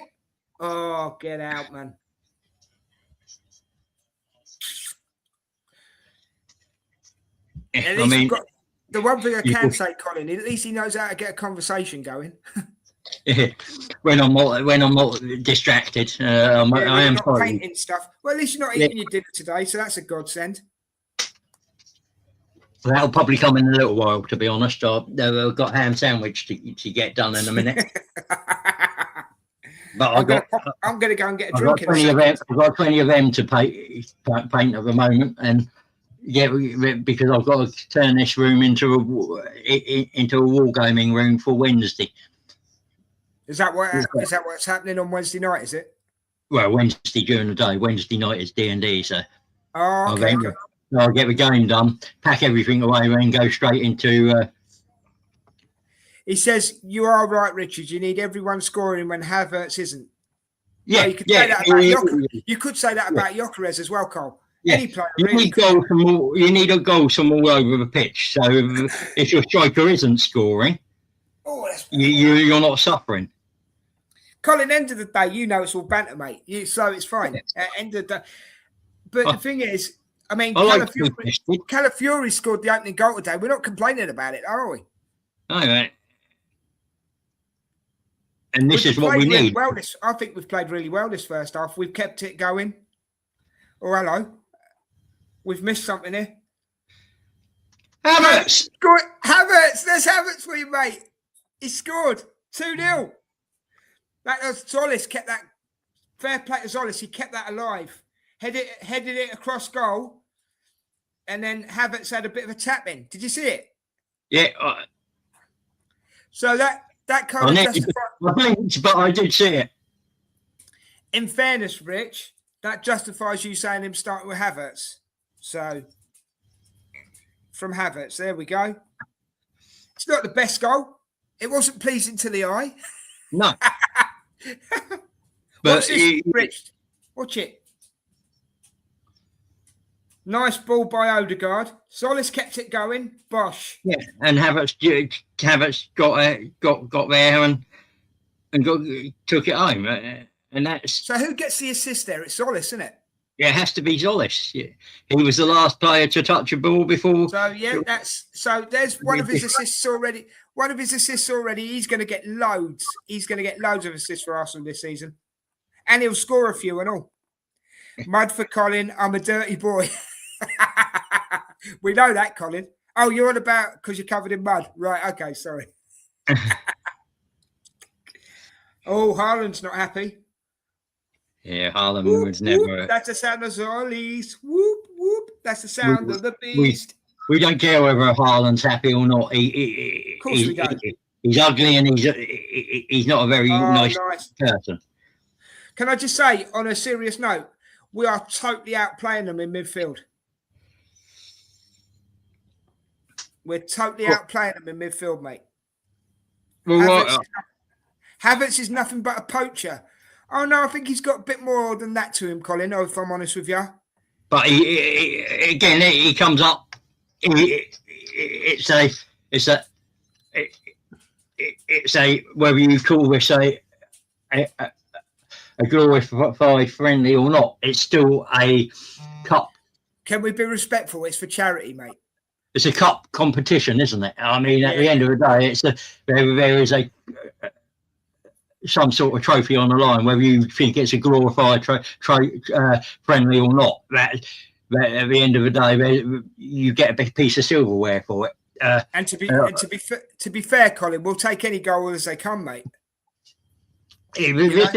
Oh, get out, man. At least the one thing I can say, Colin, at least he knows how to get a conversation going. when I'm not distracted, I am not painting stuff. Well, at least you're not eating your dinner today, so that's a godsend. That'll probably come in a little while, to be honest. I've got ham sandwich to get done in a minute. But I'm going to go and get a drink. I've got 20 of them to paint at the moment, and because I've got to turn this room into a wargaming room for Wednesday. Is that what's happening on Wednesday night? Is it? Well, Wednesday during the day. Wednesday night is D&D, so okay. I'll get the game done, pack everything away, and go straight into. He says you are right, Richard. You need everyone scoring when Havertz isn't. Yeah, you could say that about Gyökeres as well, Cole. Yeah. Any player you need goals from all over the pitch. So if your striker isn't scoring, you're not suffering. Colin, end of the day, it's all banter, mate. So it's fine. End of the day. But the thing is, I mean, Calafiori scored the opening goal today. We're not complaining about it, are we? No, mate. And this is what we need. I think we've played really well this first half. We've kept it going. Oh, hello. We've missed something here. Havertz! Havertz! There's Havertz for you, mate. He scored 2-0. That was Zolis kept that. Fair play to Zolis. He kept that alive. Headed it across goal. And then Havertz had a bit of a tap in. Did you see it? Yeah. So that kind of justifies. But I did see it. In fairness, Rich, that justifies you saying him starting with Havertz. So from Havertz, there we go. It's not the best goal. It wasn't pleasing to the eye. No. Watch this, Rich. Watch it. Nice ball by Odegaard. Solis kept it going. Bosh. Yeah, and Havertz got there and took it home, and that's. So who gets the assist there? It's Solis, isn't it? Yeah, it has to be Zolis. Yeah. He was the last player to touch a ball before. So there's one of his assists already. One of his assists already. He's going to get loads. He's going to get loads of assists for Arsenal this season, and he'll score a few and all. Mud for Colin. I'm a dirty boy. We know that, Colin. Oh, you're on about because you're covered in mud, right? Okay, sorry. Oh, Haaland's not happy. Yeah, Haaland was never. Whoop. That's the sound of Zollies. Whoop whoop. That's the sound of the beast. We don't care whether Haaland's happy or not. Of course we don't. He's ugly and he's not a very nice person. Can I just say, on a serious note, we are totally outplaying them in midfield. We're totally outplaying them in midfield, mate. Well, Havertz is nothing but a poacher. Oh, no, I think he's got a bit more than that to him, Colin, if I'm honest with you. But he comes up. It's a whether you call this a glorified friendly or not, it's still a cup. Can we be respectful? It's for charity, mate. It's a cup competition, isn't it? I mean, at the end of the day, there is some sort of trophy on the line, whether you think it's a glorified friendly or not. That at the end of the day, you get a big piece of silverware for it. And to be fair, Colin, we'll take any goal as they come, mate. This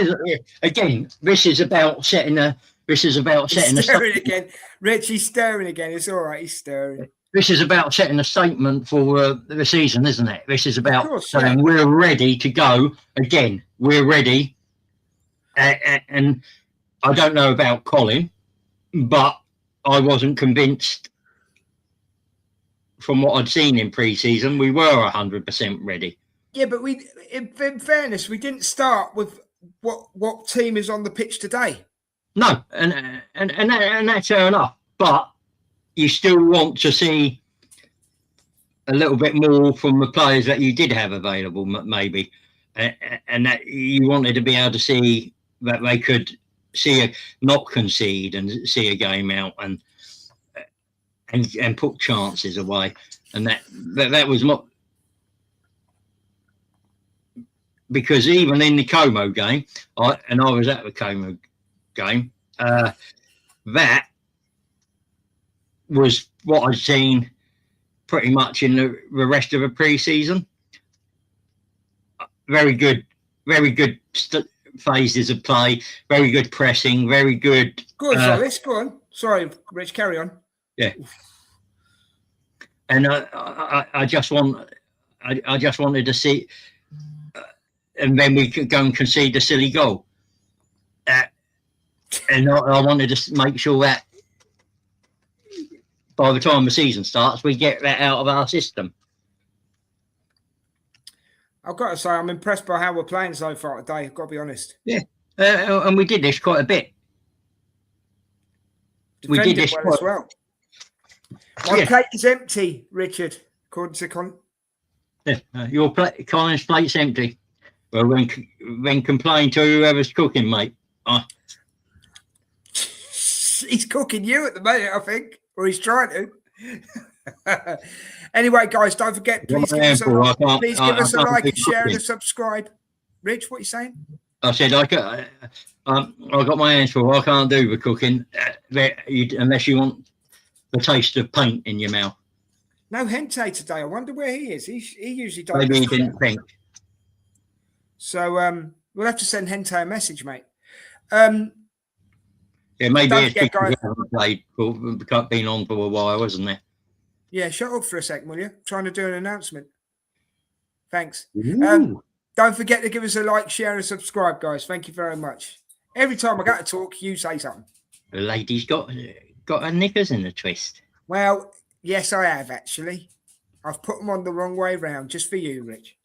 is about setting a. Stirring again. Richie's stirring again. It's all right. He's stirring. This is about setting a statement for the season, isn't it? This is about saying we're ready to go again. We're ready. And I don't know about Colin, but I wasn't convinced from what I'd seen in pre-season, we were 100% ready. Yeah, but in fairness, we didn't start with what team is on the pitch today. No, and that's fair enough. But you still want to see a little bit more from the players that you did have available, maybe, and that you wanted to be able to see that they could not concede and see a game out and put chances away, and that was not because even in the Como game, I was at the Como game, that was what I'd seen pretty much in the rest of the pre-season. Very good phases of play, very good pressing, very good. Good, Alice. Go on. Sorry, Rich. Carry on. Yeah. And I just wanted to see, and then we could go and concede a silly goal. And I wanted to make sure that by the time the season starts, we get that out of our system. I've got to say, I'm impressed by how we're playing so far today. I've got to be honest. Yeah, and we did this quite a bit. We did this well as well. My plate is empty, Richard. According to your Colin's plate's empty. Well, then complain to whoever's cooking, mate. He's cooking you at the minute, I think, or he's trying to. Anyway, guys, don't forget, please give us a like, and share, and a subscribe. Rich, what are you saying? I said I got my hands full. I can't do the cooking unless you want the taste of paint in your mouth. No Hente today. I wonder where he is. He usually does. Maybe he didn't think. So we'll have to send Hente a message, mate. Yeah, maybe it's because we haven't played, been on for a while, wasn't it? Yeah, shut up for a second, will you? I'm trying to do an announcement. Thanks. Don't forget to give us a like, share, and subscribe, guys. Thank you very much. Every time I go to talk, you say something. The lady's got her knickers in a twist. Well, yes, I have, actually. I've put them on the wrong way round, just for you, Rich.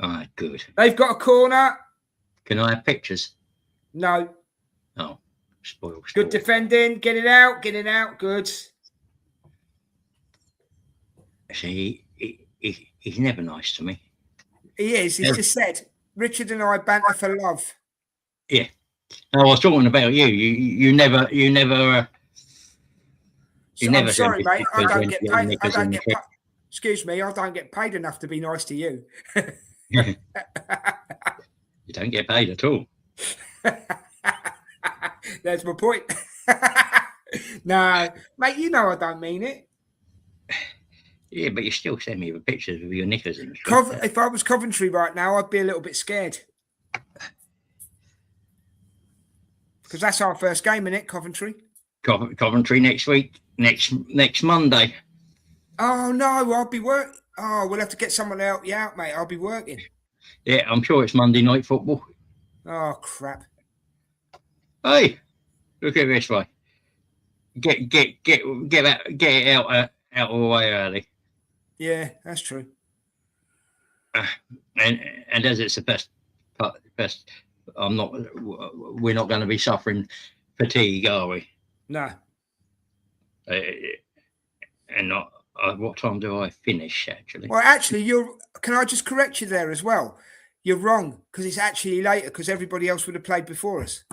All right, good. They've got a corner. Can I have pictures? No. Oh, spoil. Good defending. Get it out. Good. See, he's never nice to me. He is. He's just said, Richard and I banter for love. Yeah. No, I was talking about you. You never. I'm sorry, mate. I don't get paid. Excuse me. I don't get paid enough to be nice to you. You don't get paid at all. That's my point. No, mate. You know I don't mean it. Yeah, but you still send me the pictures of your knickers in. If I was Coventry right now, I'd be a little bit scared. Because that's our first game, innit, Coventry? Coventry next week, next Monday. Oh, no, I'll be working. Oh, we'll have to get someone to help you out, mate. I'll be working. Yeah, I'm sure it's Monday night football. Oh, crap. Hey, look at this way. Get it out of the way early. Yeah, that's true. And as it's the best, we're not going to be suffering fatigue, are we? No. And not. What time do I finish? Actually, well, actually, can I just correct you there as well? You're wrong because it's actually later because everybody else would have played before us.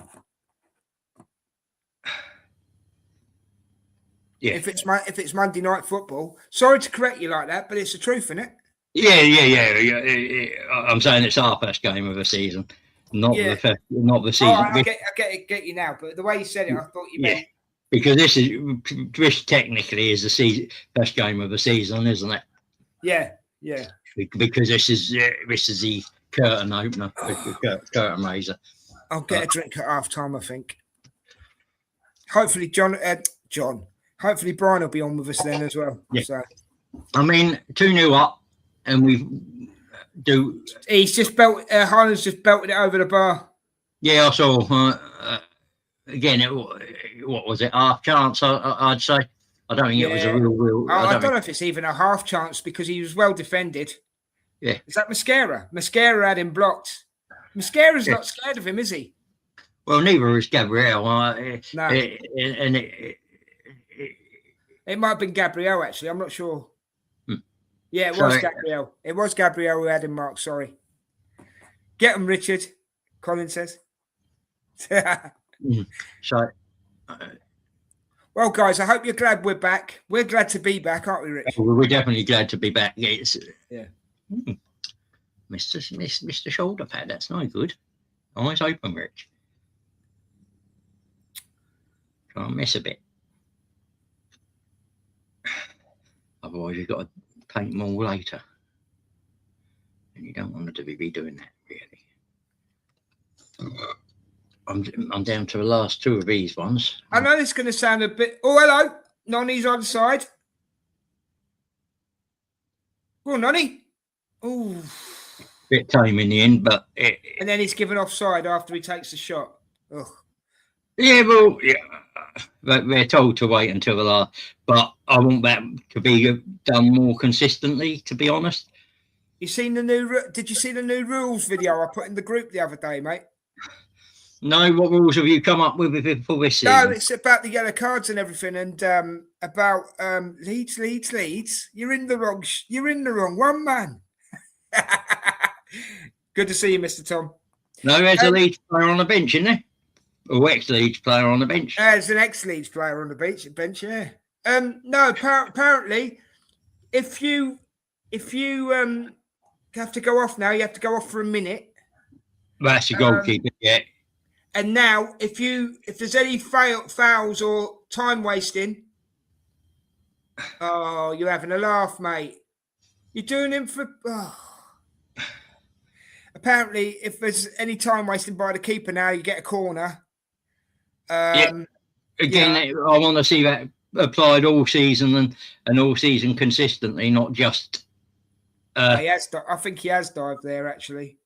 Yeah. If it's Monday night football, sorry to correct you like that, but it's the truth, isn't it? Yeah. I'm saying it's our first game of the season, not the season. Oh, I get you now, but the way you said it, I thought you meant. Because this technically is the first game of the season, isn't it? Yeah. Because this is the curtain opener, the curtain raiser. I'll get a drink at half time, I think. Hopefully, John. Hopefully, Brian will be on with us then as well. Yeah. So. I mean, 2-0 up, and we do. He's just Harlan's just belted it over the bar. Yeah, I saw. Again, what was it? Half chance, I'd say. I don't think it was a real. I don't know if it's even a half chance because he was well defended. Yeah. Is that Mascara? Mascara had him blocked. Mascara's not scared of him, is he? Well, neither is Gabriel. No. It might have been Gabriel, actually. I'm not sure. Yeah, it was Gabriel. It was Gabriel who had him marked. Sorry. Get him, Richard, Colin says. Well, guys, I hope you're glad we're back. We're glad to be back, aren't we, Rich? We're definitely glad to be back. It's, yeah. Mr. Shoulder pad, that's no good. Eyes open, Rich. Try and miss a bit. Otherwise, you've got to paint them all later. And you don't want to be doing that, really. I'm down to the last two of these ones. I know it's going to sound a bit... Oh, hello. Nonny's on side. Go on, Nonny. Oh. Bit tame in the end, but... And then he's given offside after he takes the shot. Ugh. Yeah, well, yeah. They're told to wait until the last... But I want that to be done more consistently, to be honest. You seen the new... Did you see the new rules video I put in the group the other day, mate? No, what rules have you come up with for this season? No, it's about the yellow cards and everything, and about Leeds. You're in the wrong one, man. Good to see you, Mr. Tom. No, there's a Leeds player on the bench, isn't there? Or ex-Leeds player on the bench. There's an ex-Leeds player on the bench, yeah. No, apparently, if you have to go off now, you have to go off for a minute. That's the goalkeeper, yeah. And now, if there's any fouls or time wasting, oh, you're having a laugh, mate. You're doing him for. Oh. Apparently, if there's any time wasting by the keeper now, you get a corner. Again, I want to see that applied all season and all season consistently, not just. I think he has dived there, actually.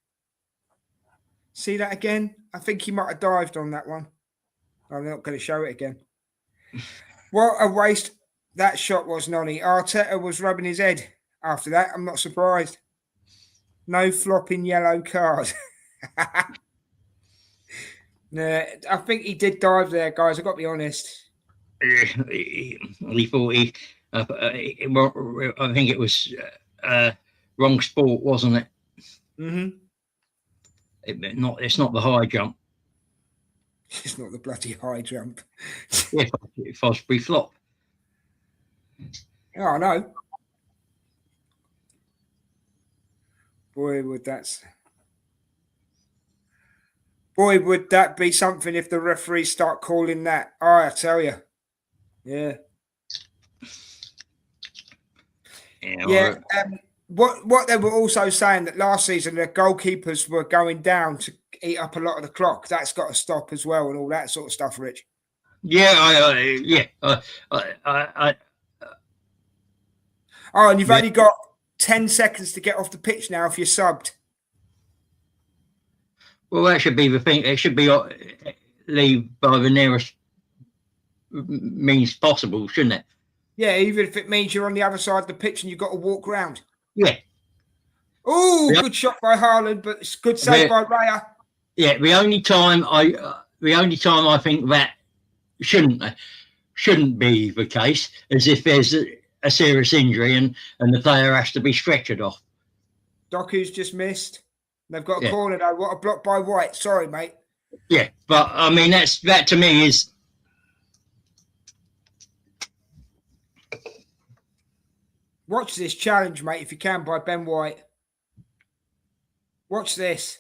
See that again? I think he might have dived on that one. I'm not going to show it again. What a waste that shot was, Nonny. Arteta was rubbing his head after that. I'm not surprised. No flopping yellow card. Nah, I think he did dive there, guys. I've got to be honest. He thought I think it was wrong sport, wasn't it? Mm-hmm. It's not the high jump. It's not the bloody high jump. Yeah, Fosbury flop. Oh, I know. Boy, would that be something if the referees start calling that. Oh, I tell you. Yeah. Yeah. What they were also saying that last season the goalkeepers were going down to eat up a lot of the clock. That's got to stop as well, and all that sort of stuff, Rich. Yeah, Oh, and you've only got 10 seconds to get off the pitch now if you're subbed. Well, that should be the thing. It should be leave by the nearest means possible, shouldn't it? Yeah, even if it means you're on the other side of the pitch and you've got to walk round. Yeah. Oh, good shot by Haaland, but it's good save by Raya. Yeah, the only time I think that shouldn't be the case is if there's a serious injury and the player has to be stretchered off. Doku's just missed. They've got a corner though. What a block by White. Sorry, mate. Yeah, but I mean that to me is. Watch this challenge, mate, if you can, by Ben White. Watch this.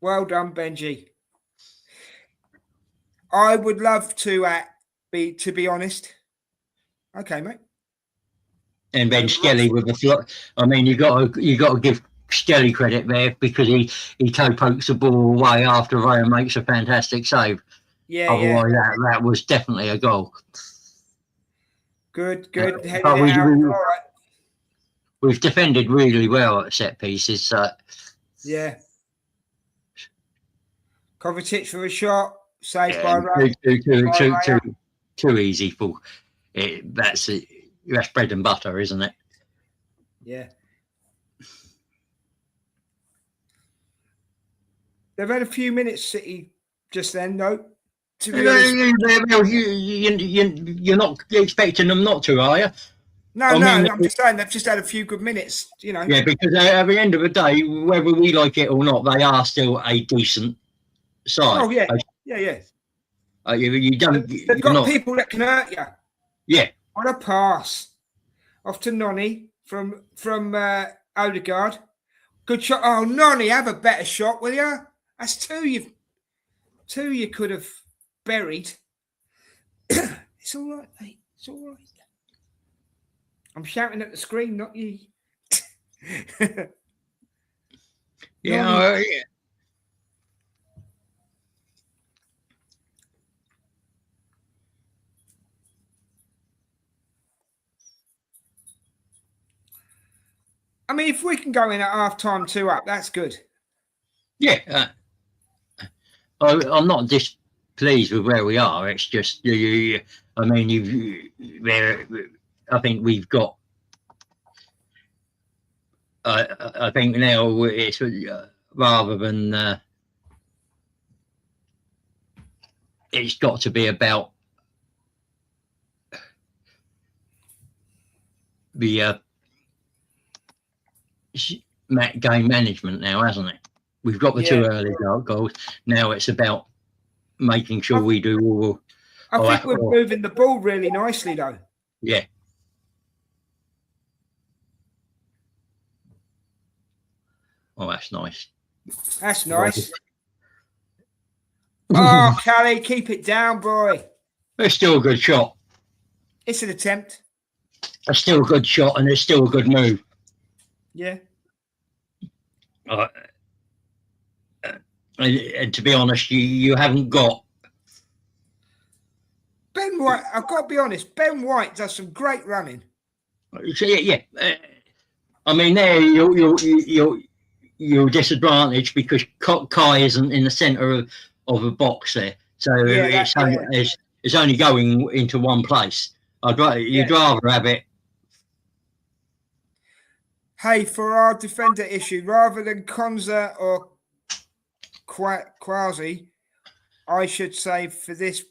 Well done, Benji. I would love to be honest. Okay, mate. And then Skelly with the flop. I mean, you got to give Skelly credit there because he toe pokes the ball away after Raya makes a fantastic save. Yeah, otherwise, that was definitely a goal. Good. We've defended really well at set pieces. So. Yeah. Kovacic for a shot, saved by Raya. Too easy for That's bread and butter, isn't it? Yeah. They've had a few minutes, City, just then, though. To be honest, You're not expecting them not to, are you? no, I'm just saying they've just had a few good minutes, you know. Yeah, because at the end of the day, whether we like it or not, they are still a decent side. Oh, yeah. Yeah. You don't. They've got people that can hurt you. Yeah. On a pass off to Nonny from Odegaard. Good shot. Oh, Nonny, have a better shot, will you? That's two you could have buried. It's all right, mate. It's all right. I'm shouting at the screen, not you. Yeah. I mean, if we can go in at half time 2 up, that's good. Yeah. I'm not displeased with where we are. It's just, I mean, I think we've got. I think now it's rather than it's got to be about the game management now, hasn't it? We've got the 2 early goals. Now it's about making sure we do all. I think we're moving the ball really nicely, though. Yeah. Oh, that's nice. That's nice. Oh, Callie, keep it down, boy. It's still a good shot. It's an attempt. It's still a good shot, and it's still a good move. Yeah. And to be honest, you haven't got Ben White. I've got to be honest. Ben White does some great running. Yeah. I mean, there you're disadvantaged because Kai isn't in the centre of a box there, so it's only going into one place. You'd rather have it. Hey, for our defender issue, rather than Konza or Quasi, I should save this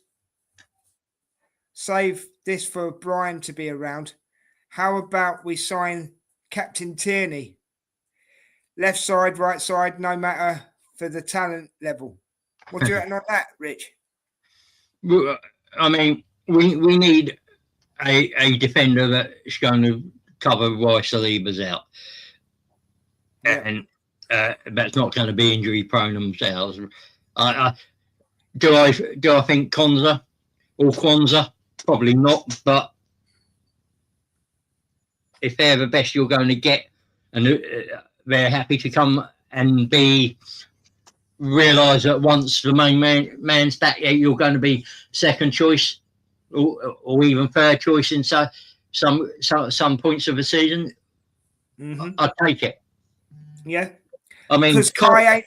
for Brian to be around. How about we sign Captain Tierney? Left side, right side, no matter for the talent level. What do you reckon on that, Rich? I mean, we need a defender that's going to cover why Saliba's out. Yeah. And that's not going to be injury prone themselves. Do I think Konza or Kwanzaa? Probably not, but if they're the best you're going to get and they're happy to come and realise that once the main man's back, you're going to be second choice or even third choice in some points of the season, I'd take it. Yeah. I mean, because Kai ain't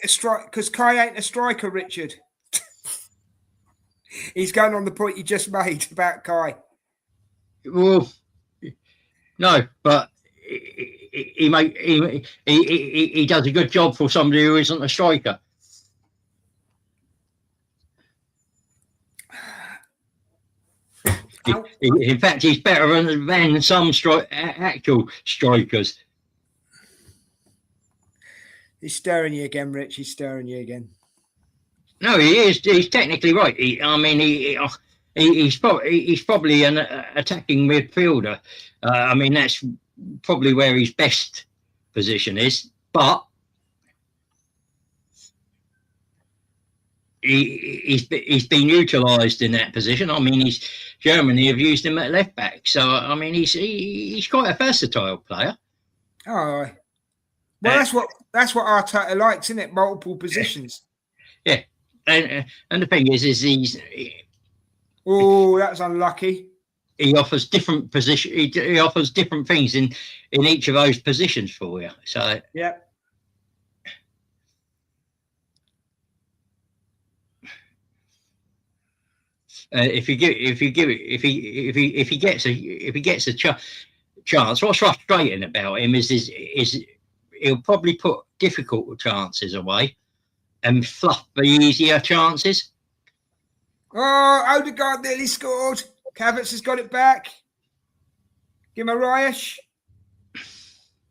a striker, Richard. He's going on the point you just made about Kai. Well, no, but he does a good job for somebody who isn't a striker. In fact, he's better than some actual strikers. He's staring you again, Rich. He's staring you again. No, he is. He's technically right. He's probably an attacking midfielder. I mean, that's probably where his best position is. But he's been utilised in that position. I mean, Germany have used him at left back. So I mean, he's quite a versatile player. Oh, well, that's what Arteta likes, isn't it? Multiple positions. Yeah. And the thing is he's. Oh, that's unlucky. He offers different position. He offers different things in each of those positions for you. So yeah. If he gets a chance, what's frustrating about him is he'll probably put difficult chances away and fluff the easier chances. Oh, Odegaard nearly scored. Havertz has got it back. Guimaraes.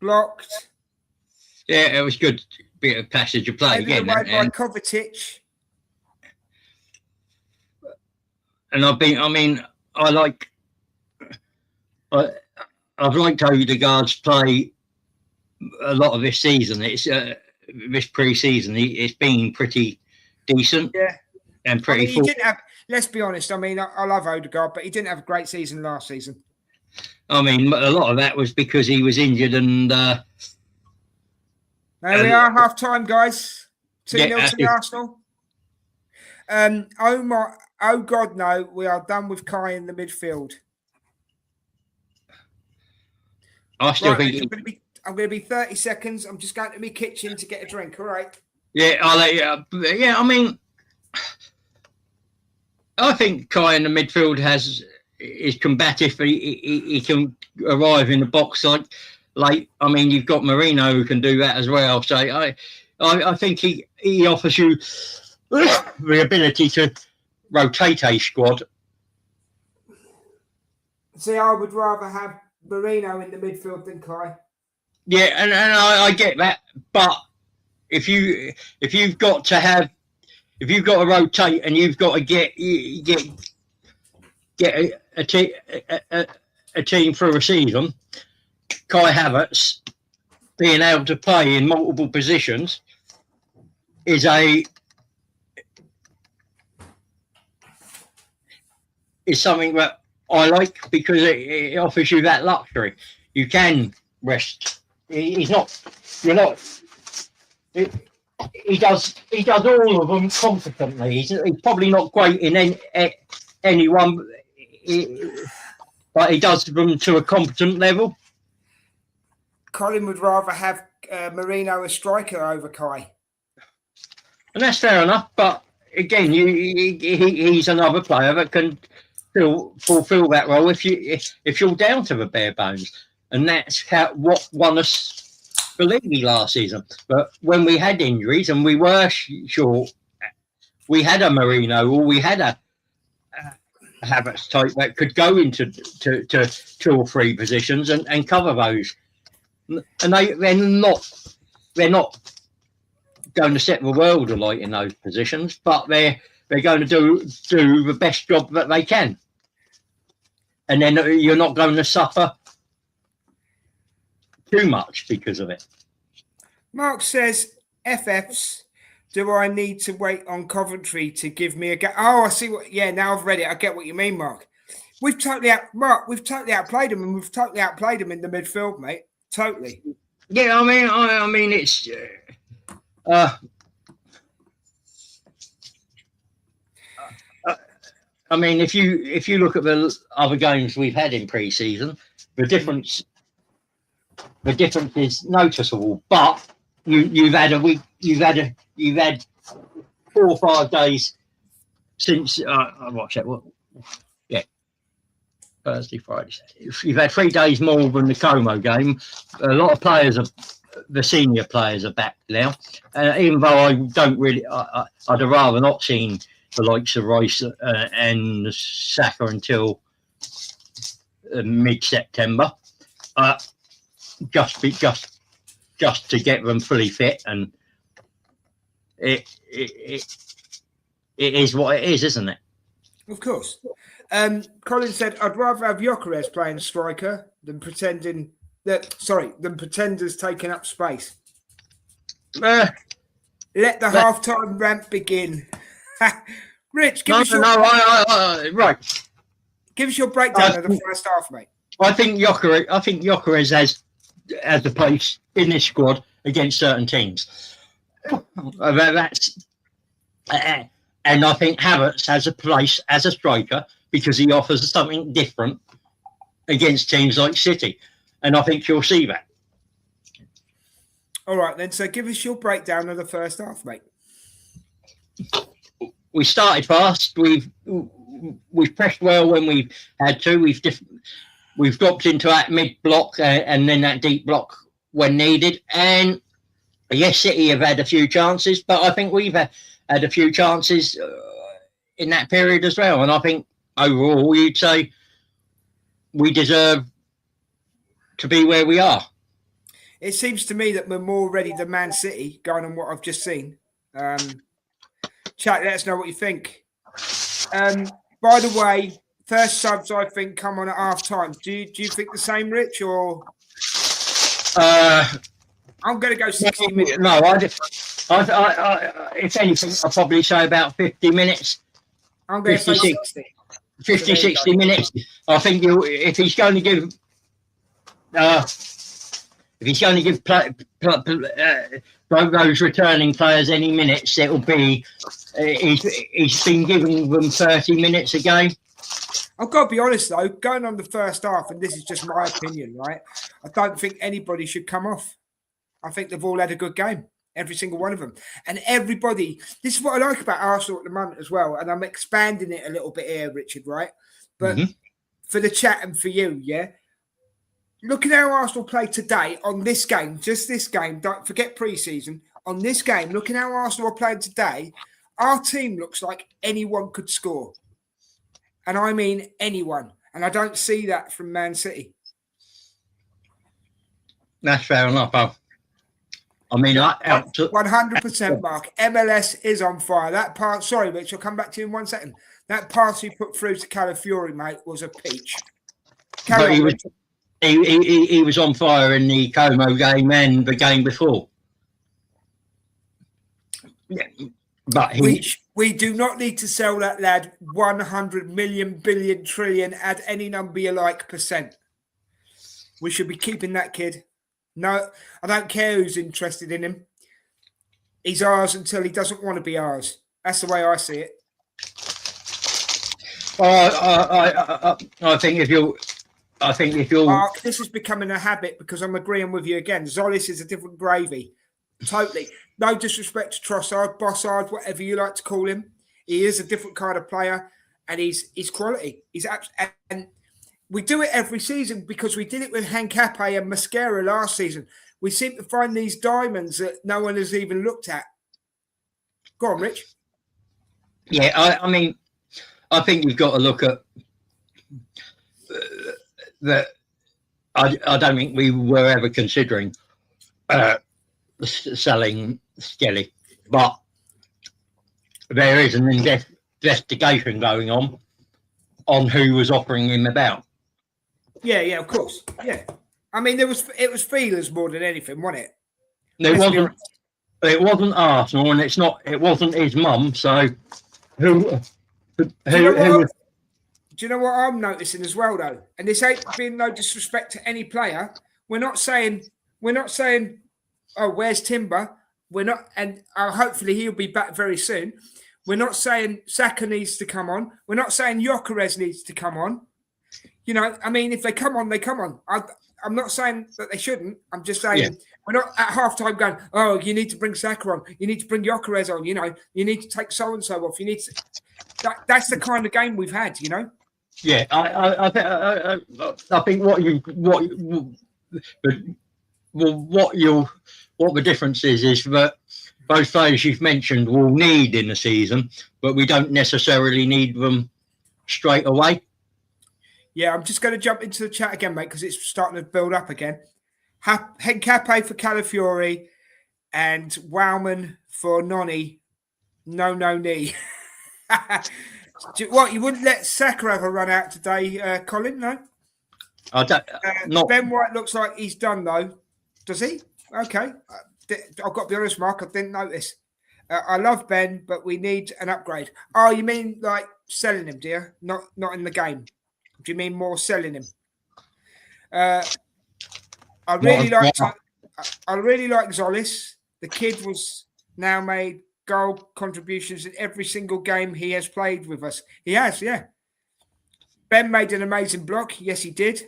Blocked. Yeah, it was good bit of passage of play again. By Kovacic. And I've liked Odegaard's play a lot of this season. It's this pre-season. It's been pretty decent. Yeah. And pretty. He didn't have. Let's be honest. I love Odegaard, but he didn't have a great season last season. A lot of that was because he was injured and. There we are, half time, guys. 2-0 to the Arsenal. Oh God, no! We are done with Kai in the midfield. I still think I'm going to be 30 seconds. I'm just going to my kitchen to get a drink. All right. Yeah, I'll let you. Yeah, I think Kai in the midfield is combative. He can arrive in the box late. You've got Marino who can do that as well. So I think he offers you the ability to rotate a squad. See, I would rather have Marino in the midfield than Kai. Yeah, and I get that, but if you've got to rotate and you've got to get a team through a season, Kai Havertz being able to play in multiple positions is something that I like because it offers you that luxury. You can rest. He does all of them competently. He's probably not great in any one, but he does them to a competent level. Colin would rather have Marino as striker over Kai. And that's fair enough, but again, he's another player that can fulfill that role if you're down to the bare bones. And that's what won us the league last season. But when we had injuries and we were short, we had a Marino or we had a Havertz type that could go into to 2 or 3 positions and cover those. And they're not going to set the world alight in those positions, but they're going to do the best job that they can. And then you're not going to suffer too much because of it. Mark says, FFs, do I need to wait on Coventry to give me a go? Oh, I see what. Yeah, now I've read it. I get what you mean, Mark. We've totally outplayed them, and we've totally outplayed them in the midfield, mate. Totally. Yeah, I mean, it's. If you look at the other games we've had in pre-season, the difference is noticeable. But you've had 4 or 5 days since I watched that. Thursday, Friday, Saturday. You've had 3 days more than the Como game. A lot of players the senior players are back now. Even though I don't really, I'd have rather not seen the likes of Rice and Saka until mid-September, just to get them fully fit, and it is what it is, isn't it? Of course. Colin said, "I'd rather have Gyökeres playing striker than pretenders taking up space." Let the half-time rant begin. Rich, give us your right. Give us your breakdown of the first half, mate. I think Gyökeres has a place in this squad against certain teams. And I think Havertz has a place as a striker because he offers something different against teams like City. And I think you'll see that. All right, then. So give us your breakdown of the first half, mate. We started fast. we've pressed well when we've had to. We've dropped into that mid block and then that deep block when needed. And yes, City have had a few chances, but I think we've had a few chances in that period as well. And I think overall, you'd say we deserve to be where we are. It seems to me that we're more ready than Man City, going on what I've just seen. Chat, let us know what you think. By the way, first subs, I think, come on at half time. Do you think the same, Rich? Or I'm going to go 60 minutes. No, if anything, I'll probably say about 50 minutes. I'm going to say 60. 50, 60 minutes. I think if he's going to give those returning players any minutes, it'll be he's been giving them 30 minutes a game. I've got to be honest though, going on the first half, and this is just my opinion, right? I don't think anybody should come off. I think they've all had a good game, every single one of them, and everybody. This is what I like about Arsenal at the moment as well, and I'm expanding it a little bit here, Richard. Right, but for the chat and for you, yeah. Look at how Arsenal played today on this game, just this game. Don't forget pre-season. On this game, looking how Arsenal are playing today, our team looks like anyone could score. And I mean anyone. And I don't see that from Man City. That's fair enough. I mean, 100%, Mark. MLS is on fire. That part, sorry, Rich, I'll come back to you in 1 second. That pass he put through to Calafiori, mate, was a peach. He was on fire in the Como game and the game before. Yeah, but we do not need to sell that lad 100 million, billion, trillion, add any number you like percent. We should be keeping that kid. No, I don't care who's interested in him. He's ours until he doesn't want to be ours. That's the way I see it. I think if you're Mark, this is becoming a habit because I'm agreeing with you again. Zolis is a different gravy. Totally. No disrespect to Trossard, Bossard, whatever you like to call him. He is a different kind of player and he's quality. And we do it every season because we did it with Hancape and Mascara last season. We seem to find these diamonds that no one has even looked at. Go on, Rich. Yeah, I mean, I think you've got to look at that. I don't think we were ever considering selling Skelly, but there is an investigation going on who was offering him about. Yeah, of course. Yeah. I mean, it was feelers more than anything, wasn't it? It wasn't Arsenal, and it wasn't his mum, so who do you know what I'm noticing as well, though? And this ain't being no disrespect to any player. We're not saying, oh, where's Timber? We're not, and hopefully he'll be back very soon. We're not saying Saka needs to come on. We're not saying Gyökeres needs to come on. You know, I mean, if they come on, they come on. I'm not saying that they shouldn't. I'm just saying we're not at halftime going, oh, you need to bring Saka on. You need to bring Gyökeres on. You know, you need to take so-and-so off. You need to. That's the kind of game we've had, you know? Yeah, I think what the difference is that both players you've mentioned will need in the season, but we don't necessarily need them straight away. Yeah, I'm just going to jump into the chat again, mate, because it's starting to build up again. Hencape for Calafiori and Wowman for Noni. No knee. What, you wouldn't let Saka have a run out today, Colin? No? I don't. Ben White looks like he's done, though. Does he? Okay. I've got to be honest, Mark, I didn't notice. I love Ben, but we need an upgrade. Oh, you mean like selling him, dear? Not in the game. Do you mean more selling him? I really like Zolis. The kid was now made goal contributions in every single game he has played with us. He has, yeah. Ben made an amazing block. Yes, he did.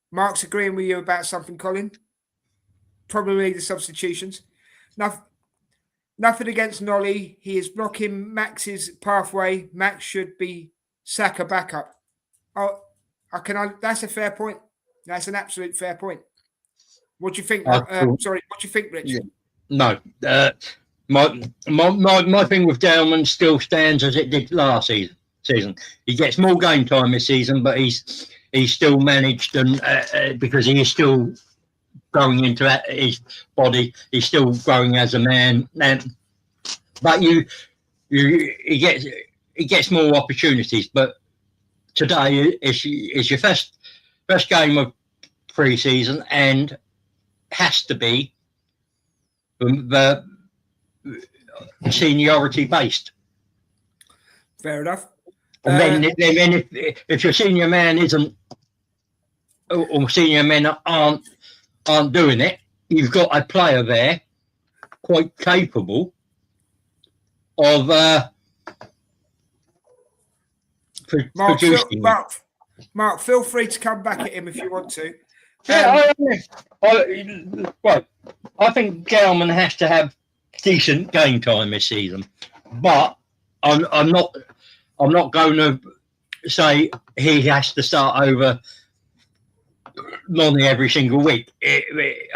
Mark's agreeing with you about something, Colin. Probably the substitutions. Now, Nothing against Nolly. He is blocking Max's pathway. Max should be Saka backup. Oh, that's a fair point. That's an absolute fair point. What do you think? Sorry, what do you think, Rich? Yeah. No. My thing with Dowman still stands as it did last season. He gets more game time this season, but he's still managed, and because he is still growing into his body, he's still growing as a man. But he gets more opportunities. But today is your first game of pre-season, and has to be the seniority based. Fair enough. And then if your senior man isn't, or senior men aren't doing it, you've got a player there quite capable of producing. Mark, feel free to come back at him if you want to. I think Gelman has to have decent game time this season, but I'm not going to say he has to start over Lonnie every single week.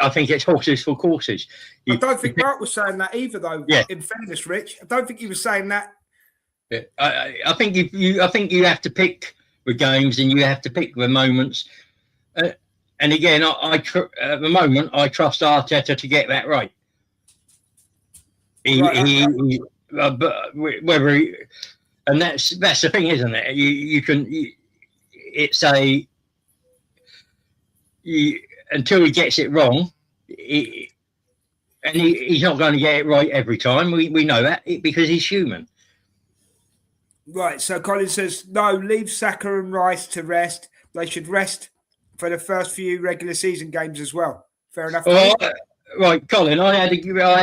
I think it's horses for courses. I don't think Mark was saying that either, though. Yeah. In fairness, Rich, I don't think he was saying that. I think you have to pick the games, and you have to pick the moments. And again, at the moment, I trust Arteta to get that right. But whether and that's the thing, isn't it? Until he gets it wrong, he's not going to get it right every time. We know that because he's human. Right. So Colin says no. Leave Saka and Rice to rest. They should rest for the first few regular season games as well. Fair enough. Right, Colin. I had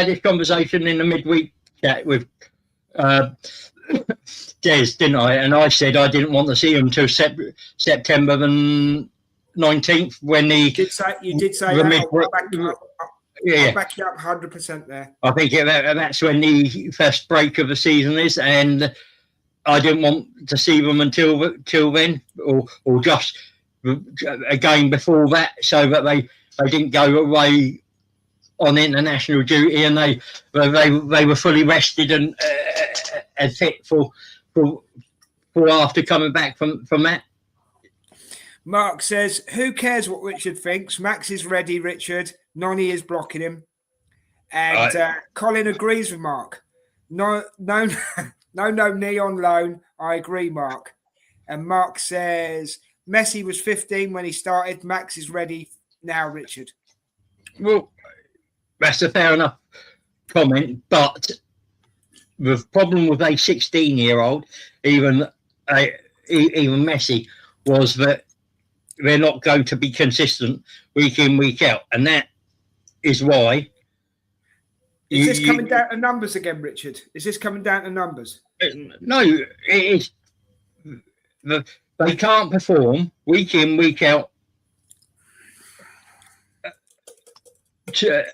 this conversation in the midweek chat with Des, didn't I? And I said I didn't want to see him until September the 19th when he. You did say that. I'll back you up 100% there. I think that's when the first break of the season is, and I didn't want to see them until then, or just a game before that, so that they didn't go away on international duty, and they were fully rested and fit for after coming back from that. Mark says, who cares what Richard thinks? Max is ready, Richard. Nonny is blocking him. And Colin agrees with Mark. No, knee on loan. I agree, Mark. And Mark says, Messi was 15 when he started. Max is ready now, Richard. Well, that's a fair enough comment, but the problem with a 16-year-old, even Messi, was that they're not going to be consistent week in, week out, and that is why. Is this coming down to numbers again, Richard? Is this coming down to numbers? No, it is. They can't perform week in, week out at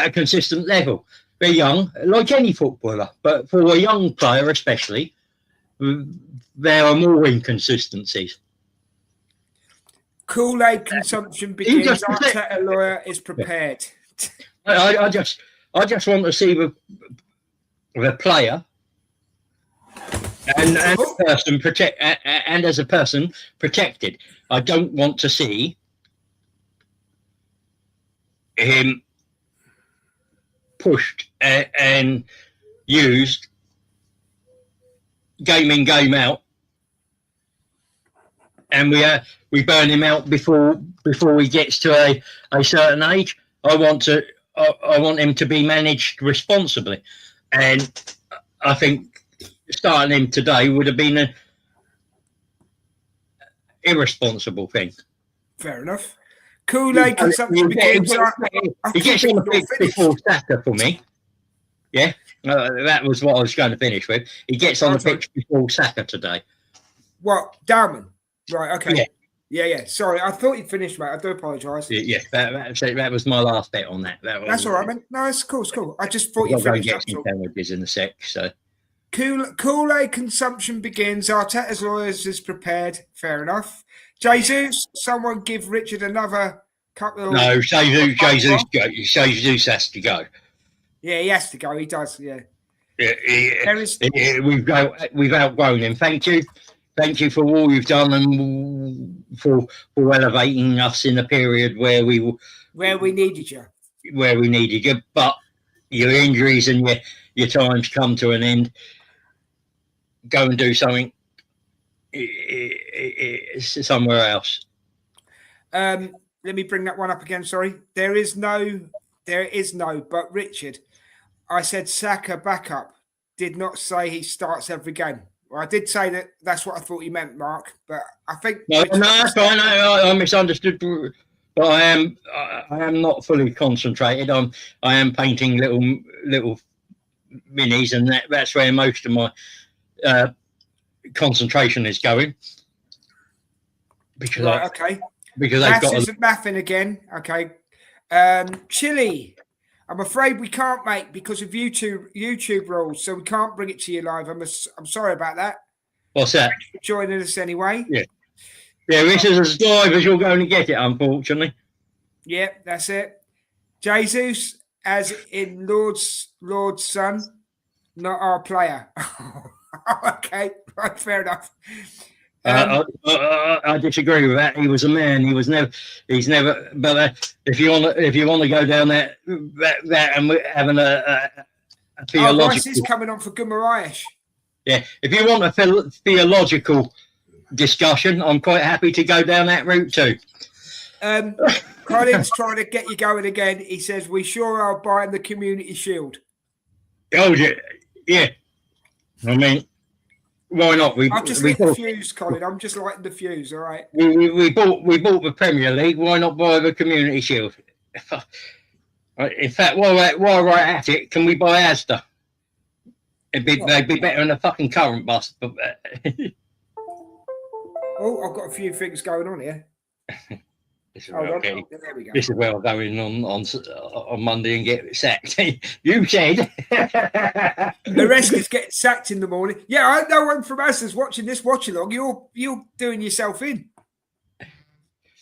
a consistent level. They're young, like any footballer, but for a young player especially, there are more inconsistencies. Kool-Aid consumption begins. Arteta lawyer is prepared. I just want to see the player and as a person as a person protected. I don't want to see him pushed and used game in, game out, and we burn him out before he gets to a certain age. I want him to be managed responsibly, and I think starting him today would have been an irresponsible thing. Fair enough. Kool-Aid consumption begins. He gets on the pitch before Saka for me. Yeah, that was what I was going to finish with. He gets on the pitch before Saka today. What, Dowman? Right, okay. Yeah. Sorry, I thought you'd finished, mate. I do apologise. Yeah, that was my last bet on that. That's all right, man. No, it's cool. It's cool. I just thought I'll you go and finished. get some sandwiches in a sec. So Kool-Aid consumption begins. Arteta's lawyers is prepared. Fair enough. Jesus, someone give Richard another couple of... No, Jesus has to go. Yeah, he has to go. He does, yeah. We've outgrown him. Thank you for all you've done and for elevating us in a period where we needed you. But your injuries and your times come to an end. Go and do something somewhere else. Let me bring that one up again. Sorry, there is no. But Richard, I said Saka backup. Did not say he starts every game. Well, I did say that's what I thought he meant, Mark. But I think no, that's fine. I misunderstood. But I am not fully concentrated. I am painting little minis, and that's where most of my concentration is going. Because Maths isn't mathing again. Okay. Chile. I'm afraid we can't, mate, because of YouTube rules, so we can't bring it to you live. I'm sorry about that. What's that? Thanks for joining us anyway. Yeah, this is as live as you're going to get it, unfortunately. Yeah, that's it. Jesus, as in Lord's son, not our player. Okay, right, fair enough. I disagree with that. He was a man. He's never. But if you want to go down that and we're having a theological. This is coming on for Gumaraish. Yeah, if you want a theological discussion, I'm quite happy to go down that route too. Colin's trying to get you going again. He says we sure are buying the Community Shield. Oh yeah. I mean, why not? I've just lit the fuse, Colin. I'm just lighting the fuse. All right. We bought the Premier League. Why not buy the Community Shield? In fact, while we're at it, can we buy Asda? They'd be better than a fucking current bus. Oh, I've got a few things going on here. This is where I'll go in on Monday and get sacked. You said. The rest is getting sacked in the morning. Yeah, I know one from us is watching this watch along. You're doing yourself in.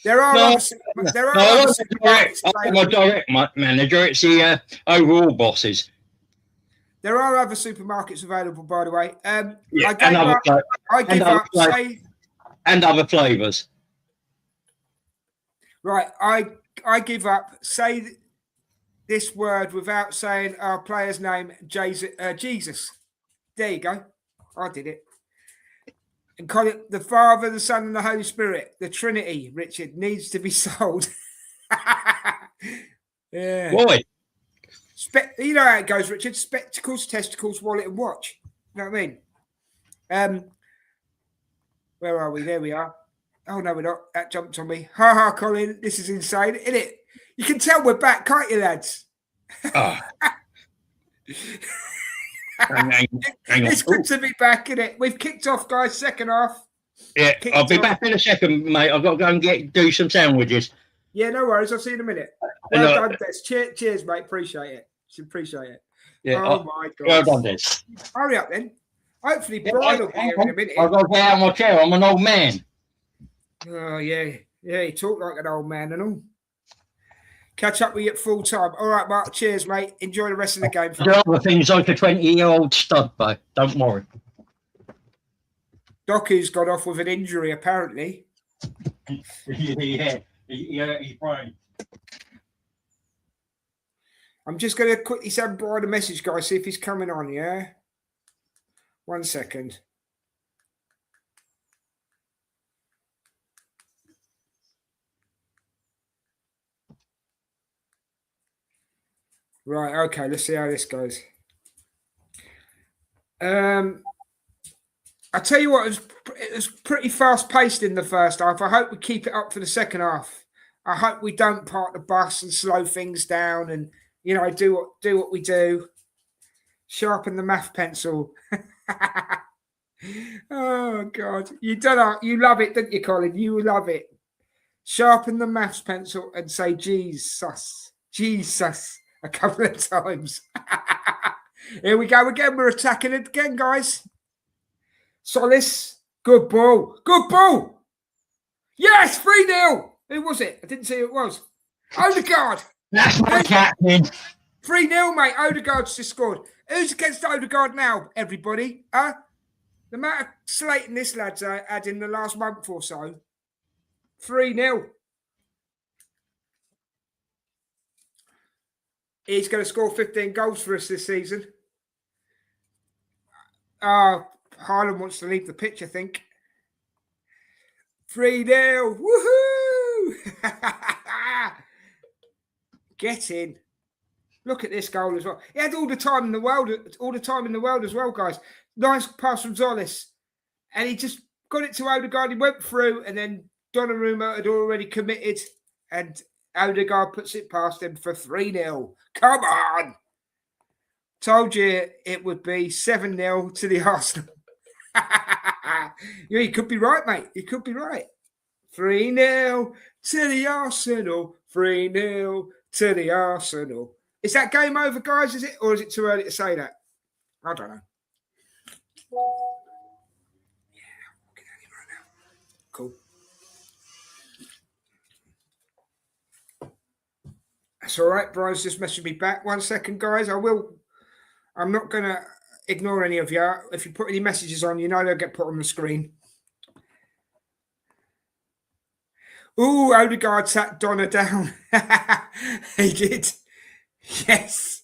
There are other supermarkets. I'm my direct manager. It's the overall bosses. There are other supermarkets available, by the way. And other flavours. Right, I give up. Say this word without saying our player's name, Jesus. There you go. I did it. And call it the Father, the Son, and the Holy Spirit. The Trinity, Richard, needs to be sold. Yeah. Why? You know how it goes, Richard. Spectacles, testicles, wallet, and watch. You know what I mean? Where are we? There we are. Oh, no, we're not. That jumped on me. Ha ha, Colin. This is insane, isn't it? You can tell we're back, can't you, lads? Oh. It's good to be back, isn't it? We've kicked off, guys. Second half. Yeah, I'll be back in a second, mate. I've got to go and do some sandwiches. Yeah, no worries. I'll see you in a minute. Well done, Des. Cheers, mate. Appreciate it. Yeah, oh, my God. Well done, Des. Hurry up, then. Hopefully, Brian will be here in a minute. I've got to get out of my chair. I'm an old man. Oh, yeah. Yeah, you talk like an old man and all. Catch up with you at full time. All right, Mark. Cheers, mate. Enjoy the rest of the game. There are other things like a 20-year-old stud, though. Don't worry. Doku's got off with an injury, apparently. Yeah, he's fine. I'm just going to quickly send Brian a message, guys, see if he's coming on, yeah? 1 second. Right, okay, let's see how this goes. I tell you what, it was pretty fast-paced in the first half. I hope we keep it up for the second half. I hope we don't park the bus and slow things down and, you know, do what we do. Sharpen the math pencil. Oh, God. You love it, don't you, Colin? You love it. Sharpen the maths pencil and say Jesus a couple of times. Here we go again. We're attacking it again, guys. Solis, good ball. Good ball. Yes, 3-0. Who was it? I didn't see who it was. Odegaard. That's my captain. 3-0, mate. Odegaard's just scored. Who's against Odegaard now, everybody? The amount of slating this lad's had in the last month or so. 3-0. He's going to score 15 goals for us this season. Haaland wants to leave the pitch, I think. 3-0. Woohoo! Get in. Look at this goal as well. He had all the time in the world as well, guys. Nice pass from Zolis. And he just got it to Odegaard. He went through, and then Donnarumma had already committed, and Odegaard puts it past him for 3-0. Come on. Told you it would be 7-0 to the Arsenal. Yeah, you could be right, mate. You could be right. 3-0 to the Arsenal. 3-0 to the Arsenal. Is that game over, guys? Is it? Or is it too early to say that? I don't know. Yeah, I'm walking out here right now. Cool. That's all right. Brian's just messaged me back. 1 second, guys. I'm not going to ignore any of you. If you put any messages on, you know they'll get put on the screen. Ooh, Odegaard sat Donna down. He did. Yes.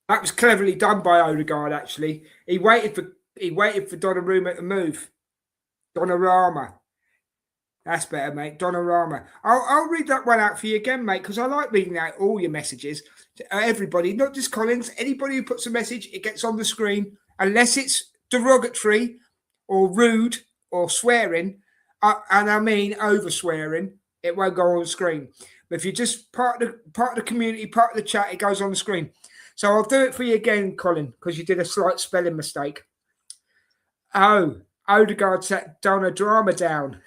That was cleverly done by Odegaard, actually. He waited for Donnarumma to move. Donnarumma. That's better, mate. Donnarumma. I'll read that one out for you again, mate, because I like reading out all your messages. Everybody, not just Collins. Anybody who puts a message, it gets on the screen. Unless it's derogatory or rude or swearing, and I mean over swearing, it won't go on the screen. But if you're just part of the community, part of the chat, it goes on the screen. So I'll do it for you again, Colin, because you did a slight spelling mistake. Oh, Odegaard set Donnarumma down.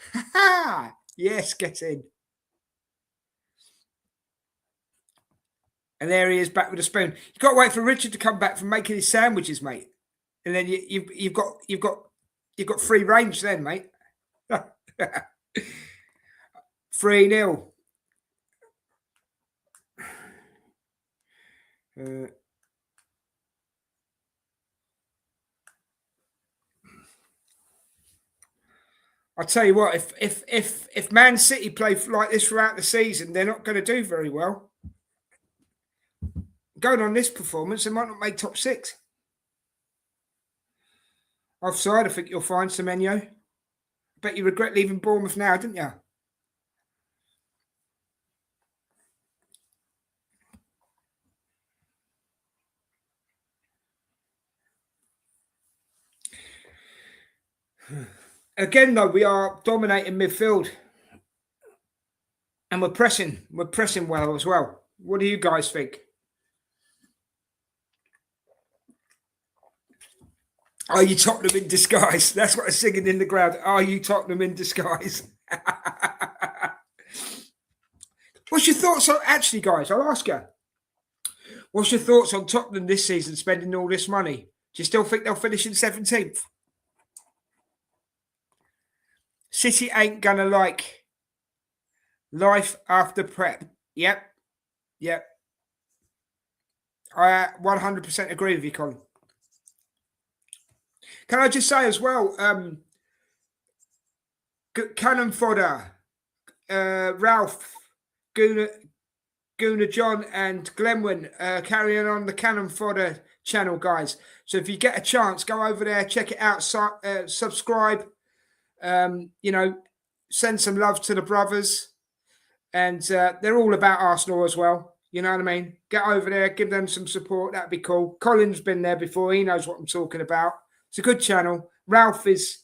Yes, get in. And there he is, back with a spoon. You've got to wait for Richard to come back from making his sandwiches, mate. And then you've got free range then, mate. 3-0. I'll tell you what, if Man City play like this throughout the season, they're not going to do very well. Going on this performance, they might not make top 6. Offside, I think you'll find, Semenyo. Bet you regret leaving Bournemouth now, didn't you? Again, though, we are dominating midfield. And we're pressing well as well. What do you guys think? Are you Tottenham in disguise? That's what I'm singing in the crowd. Are you Tottenham in disguise? What's your thoughts on, actually, guys, I'll ask you. What's your thoughts on Tottenham this season spending all this money? Do you still think they'll finish in 17th? City ain't going to like life after prep. Yep. I 100% agree with you, Colin. Can I just say as well, Cannon Fodder, Ralph, Guna John and Glenwyn carrying on the Cannon Fodder channel, guys. So if you get a chance, go over there, check it out, subscribe, send some love to the brothers. And they're all about Arsenal as well. You know what I mean? Get over there, give them some support. That'd be cool. Colin's been there before. He knows what I'm talking about. It's a good channel. Ralph is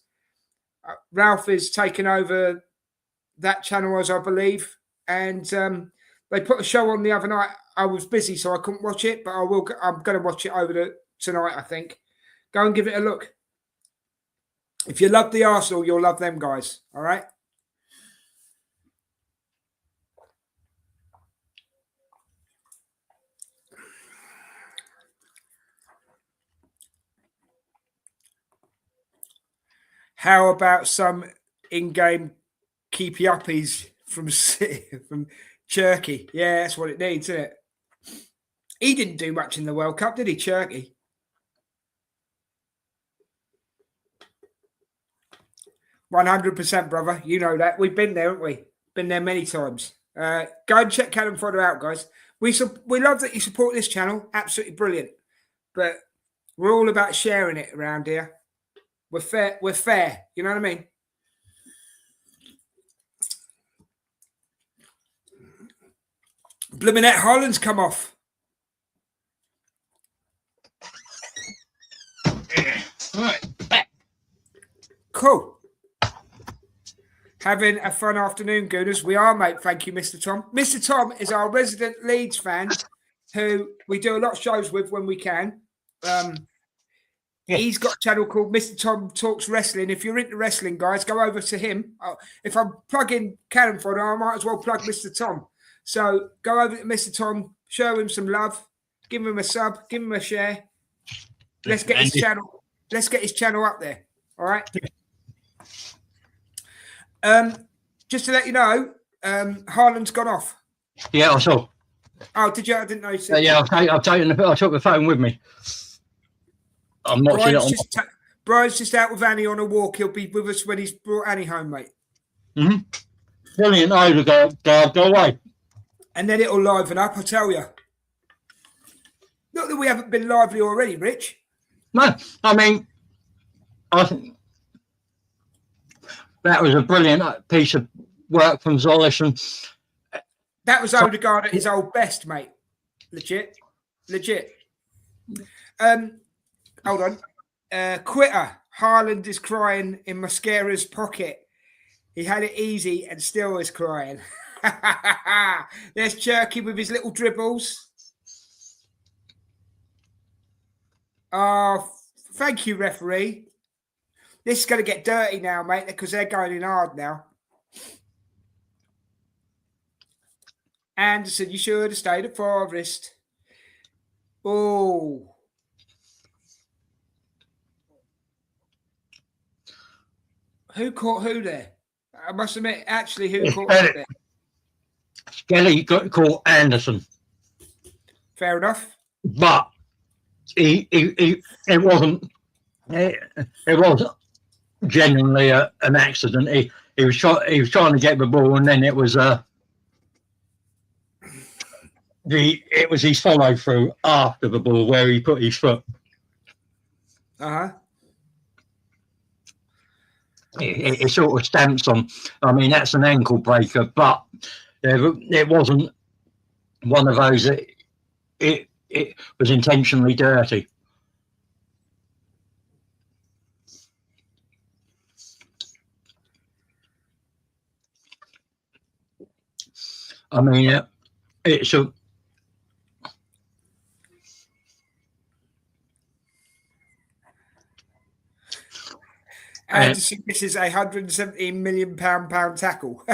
taking over that channel, as I believe. And they put a show on the other night. I was busy, so I couldn't watch it, but I will. I'm going to watch it over tonight, I think, Go and give it a look. If you love the Arsenal, you'll love them guys. All right. How about some in-game keepy uppies from Turkey? Yeah, that's what it needs, isn't it? He didn't do much in the World Cup, did he, Turkey? 100%, brother. You know that. We've been there, haven't we? Been there many times. Go and check Callum Fodder out, guys. We love that you support this channel. Absolutely brilliant. But we're all about sharing it around here. We're fair. We're fair. You know what I mean? Bluminette Holland's come off. Right, back. Cool. Having a fun afternoon, Gooners. We are, mate. Thank you, Mr. Tom. Mr. Tom is our resident Leeds fan who we do a lot of shows with when we can. He's got a channel called Mr. Tom Talks Wrestling. If you're into wrestling, guys, go over to him. If I'm plugging Callum Fodder, I might as well plug Mr. Tom. So go over to Mr. Tom, show him some love, give him a sub, give him a share. Let's get his channel. Let's get his channel up there. All right. Just to let you know, Haaland's gone off. Yeah, I saw. Oh, did you? I didn't know you said. Yeah, I took the phone with me. I'm not sure. Brian's just out with Annie on a walk. He'll be with us when he's brought Annie home, mate. Mm-hmm. Brilliant. Oh, go away. And then it'll liven up, I tell you. Not that we haven't been lively already, Rich. No, I mean, I think that was a brilliant piece of work from Zolish. And that was Odegaard at his old best, mate. Legit. Hold on. Quitter. Haaland is crying in Mascara's pocket. He had it easy and still is crying. There's Cherky with his little dribbles. Oh, thank you, referee. This is going to get dirty now, mate, because they're going in hard now. Anderson, you should have stayed at Forest. Oh. Who caught who there? I must admit, actually, who caught who there? Skelly got caught Anderson. Fair enough. But it wasn't genuinely an accident. He was trying to get the ball, and then it was his follow through after the ball where he put his foot. It sort of stamps on. I mean, that's an ankle breaker, but it wasn't one of those. It was intentionally dirty. I mean, it's a. And this is a £117 million tackle.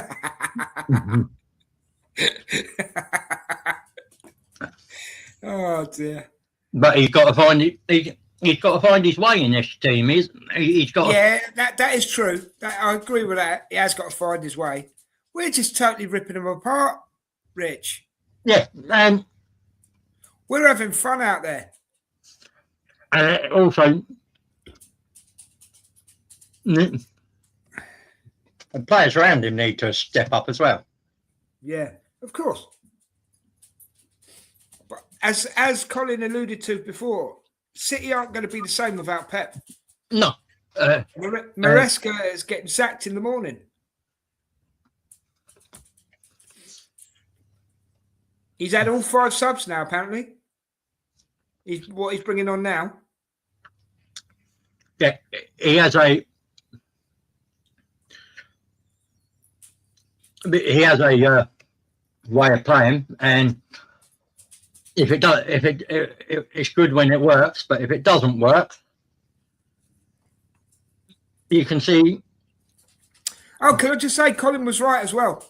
Oh dear! But he's got to find it. He's got to find his way in this team. He's got. Yeah, that is true. I agree with that. He has got to find his way. We're just totally ripping him apart, Rich. Yeah, and we're having fun out there. Also, the players around him need to step up as well. Yeah, of course. But as Colin alluded to before, City aren't going to be the same without Pep. No. Maresca is getting sacked in the morning. He's had all 5 subs now, apparently. What he's bringing on now. Yeah, he has a way of playing, and if it's good when it works, but if it doesn't work, you can see. Oh, can I just say, Colin was right as well.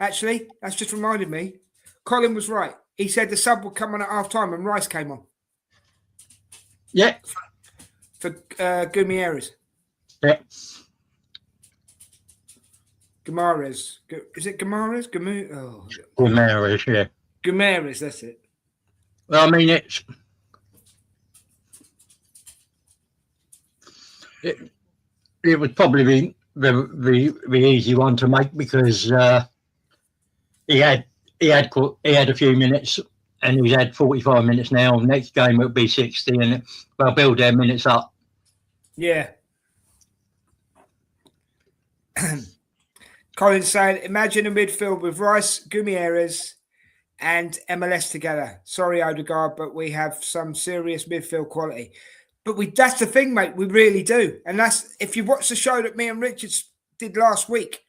Actually, that's just reminded me. Colin was right. He said the sub would come on at half time and Rice came on. Yeah. For Gumieres. Yeah. Guimaraes. Is it Guimaraes? Guimaraes, yeah. Guimaraes, that's it. Well, I mean, it would probably be the easy one to make because he had a few minutes and he's had 45 minutes now. Next game it'll be 60 and they'll build their minutes up. Yeah. Colin's saying, imagine a midfield with Rice, Gumieres, and MLS together. Sorry, Odegaard, but we have some serious midfield quality. But that's the thing, mate. We really do. And that's, if you watch the show that me and Richards did last week,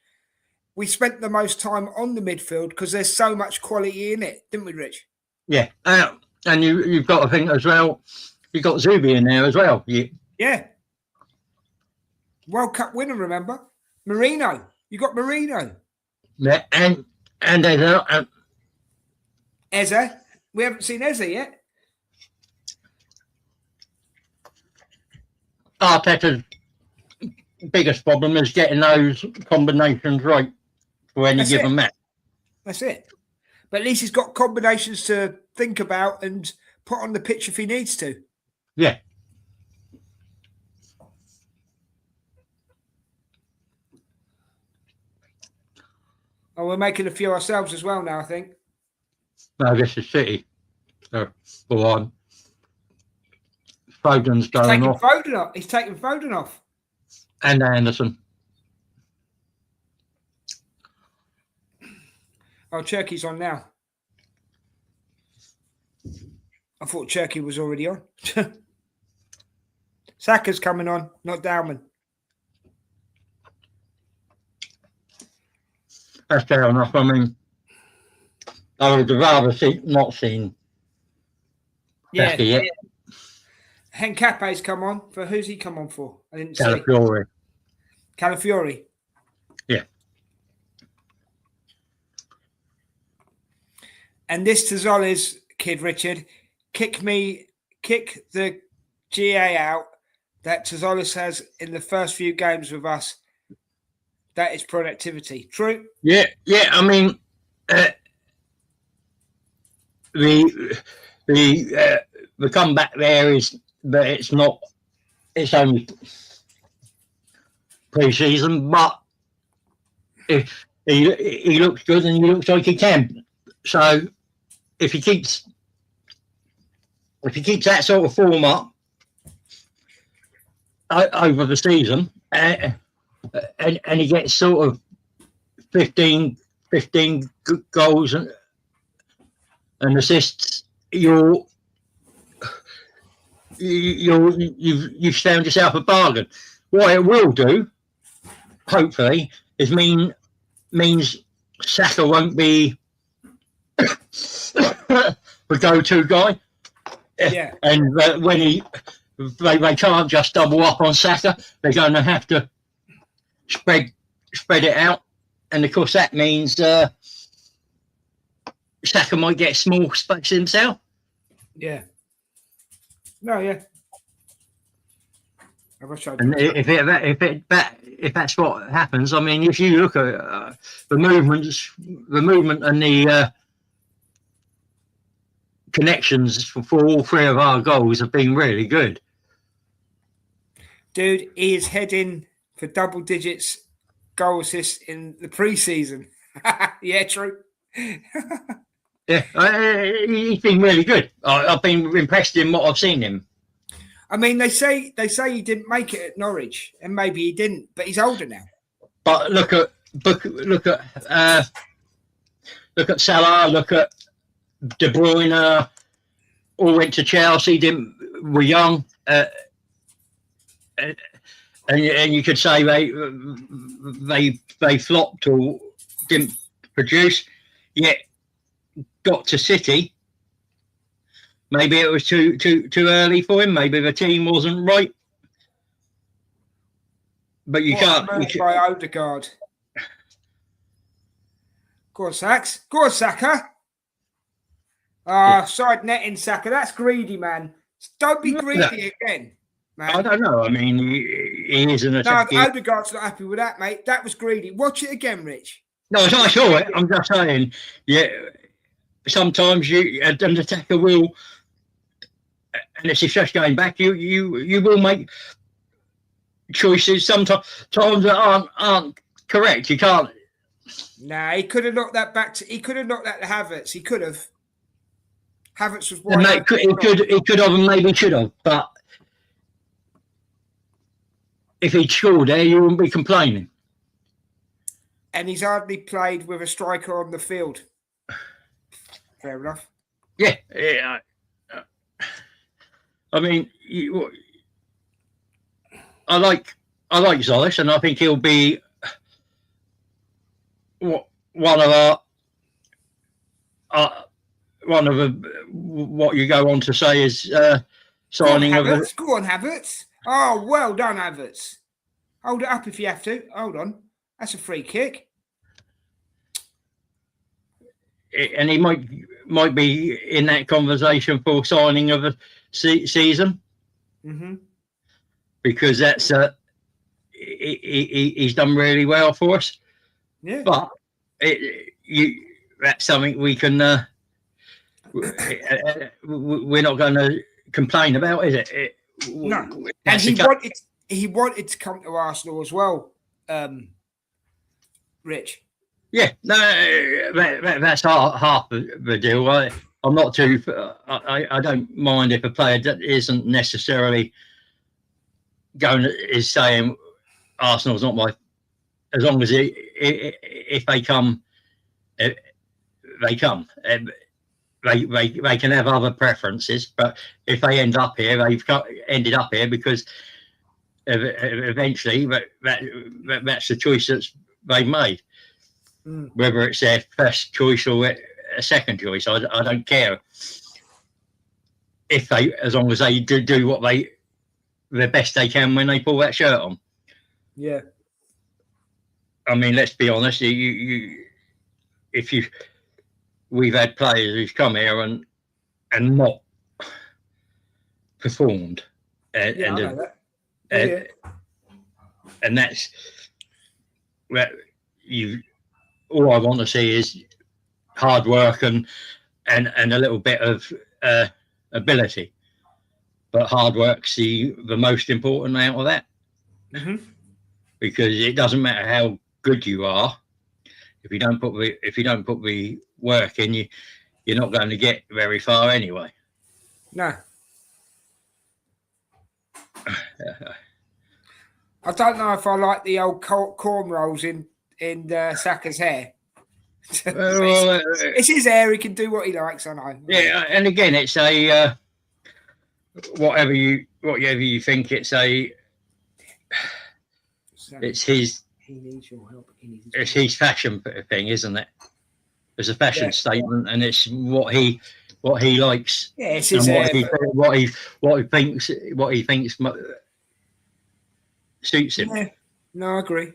we spent the most time on the midfield because there's so much quality in it, didn't we, Rich? Yeah. And you've got to think as well, you've got Zubi in there as well. Yeah. World Cup winner, remember? Marino. You got Marino. Yeah, and Eze. We haven't seen Eze yet. Arteta's biggest problem is getting those combinations right for any given match. That's it. But at least he's got combinations to think about and put on the pitch if he needs to. Yeah. Oh, we're making a few ourselves as well now, I think. No, this is City. So, go on. Foden's going off. He's taking Foden off. And Anderson. Oh, Cherky's on now. I thought Cherky was already on. Saka's coming on, not Dowman. That's fair enough. I mean, I would rather not seen. Yeah. Hencape's come on. For who's he come on for? I didn't see. Calafiori. Yeah. And this Tazoli's kid, Richard, kick the GA out that Tazolis has in the first few games with us. That is productivity. True? Yeah. I mean, the comeback there is, but it's not. It's only pre-season, but if he looks good and he looks like he can, so if he keeps that sort of form up over the season, and he gets sort of 15 goals and assists, you've found yourself a bargain. What it will do, hopefully, is means Saka won't be the go-to guy. Yeah. And when they can't just double up on Saka, they're going to have to spread it out, and of course that means Saka might get small space himself. Yeah. No, yeah. And if that's what happens, I mean, if you look at the movement and the connections for all three of our goals have been really good. Dude, he is heading for double digits goal assists in the pre-season. Yeah, true. Yeah, he's been really good. I've been impressed in what I've seen him. I mean, they say he didn't make it at Norwich, and maybe he didn't, but he's older now. But look at Salah, look at De Bruyne. All went to Chelsea. Were young, and you could say they flopped or didn't produce. Yet got to City. Maybe it was too early for him. Maybe the team wasn't right. but you can't. By Odegaard. Go on, Sacks. Go on, Saka. Side netting, Saka. That's greedy, man. Don't be greedy again, man. I don't know. I mean, he is an attacking. No, Odegaard's not happy with that, mate. That was greedy. Watch it again, Rich. No, I saw it. I'm just saying, yeah, sometimes an attacker will, and it's just going back, you will make choices sometimes that aren't correct. You can't. Nah, he could have knocked that back he could have knocked that to Havertz. He could have. Havertz was wide. He could have and maybe should have, but if he'd scored there, you wouldn't be complaining. And he's hardly played with a striker on the field. Fair enough. Yeah. I mean, I like Zolis, and I think he'll be one of what you go on to say is signing of a. Go on, Havertz. Oh, well done, Havertz. Hold it up if you have to. Hold on. That's a free kick. And he might be in that conversation for signing of a season. Mm-hmm. Because that's he's done really well for us. Yeah. But that's something we can we're not going to complain about, is it? No. And he wanted to come to Arsenal as well, Rich. Yeah, no, that's half the deal. I'm not too. I don't mind if a player that isn't necessarily is saying Arsenal's not my. As long as if they come, they come. They can have other preferences, but if they end up here, ended up here because eventually that's the choice that's they made. Mm. Whether it's their first choice or a second choice, I don't care. If as long as they do what the best they can when they pull that shirt on. Yeah. I mean, let's be honest. We've had players who've come here and not performed, and I know that. And that's all I want to see is hard work and a little bit of ability, but hard work's the most important out of that. Mm-hmm. Because it doesn't matter how good you are, if you don't put the work in, you're not going to get very far anyway. No. I don't know if I like the old cornrows in Saka's hair. It's his hair. He can do what he likes. I know. Yeah, and again, it's a whatever you think. It's his. He needs your help. It's his fashion thing, isn't it? It's a fashion statement, and it's what he likes. Yeah, it's his hair. What he thinks suits him. Yeah. No, I agree.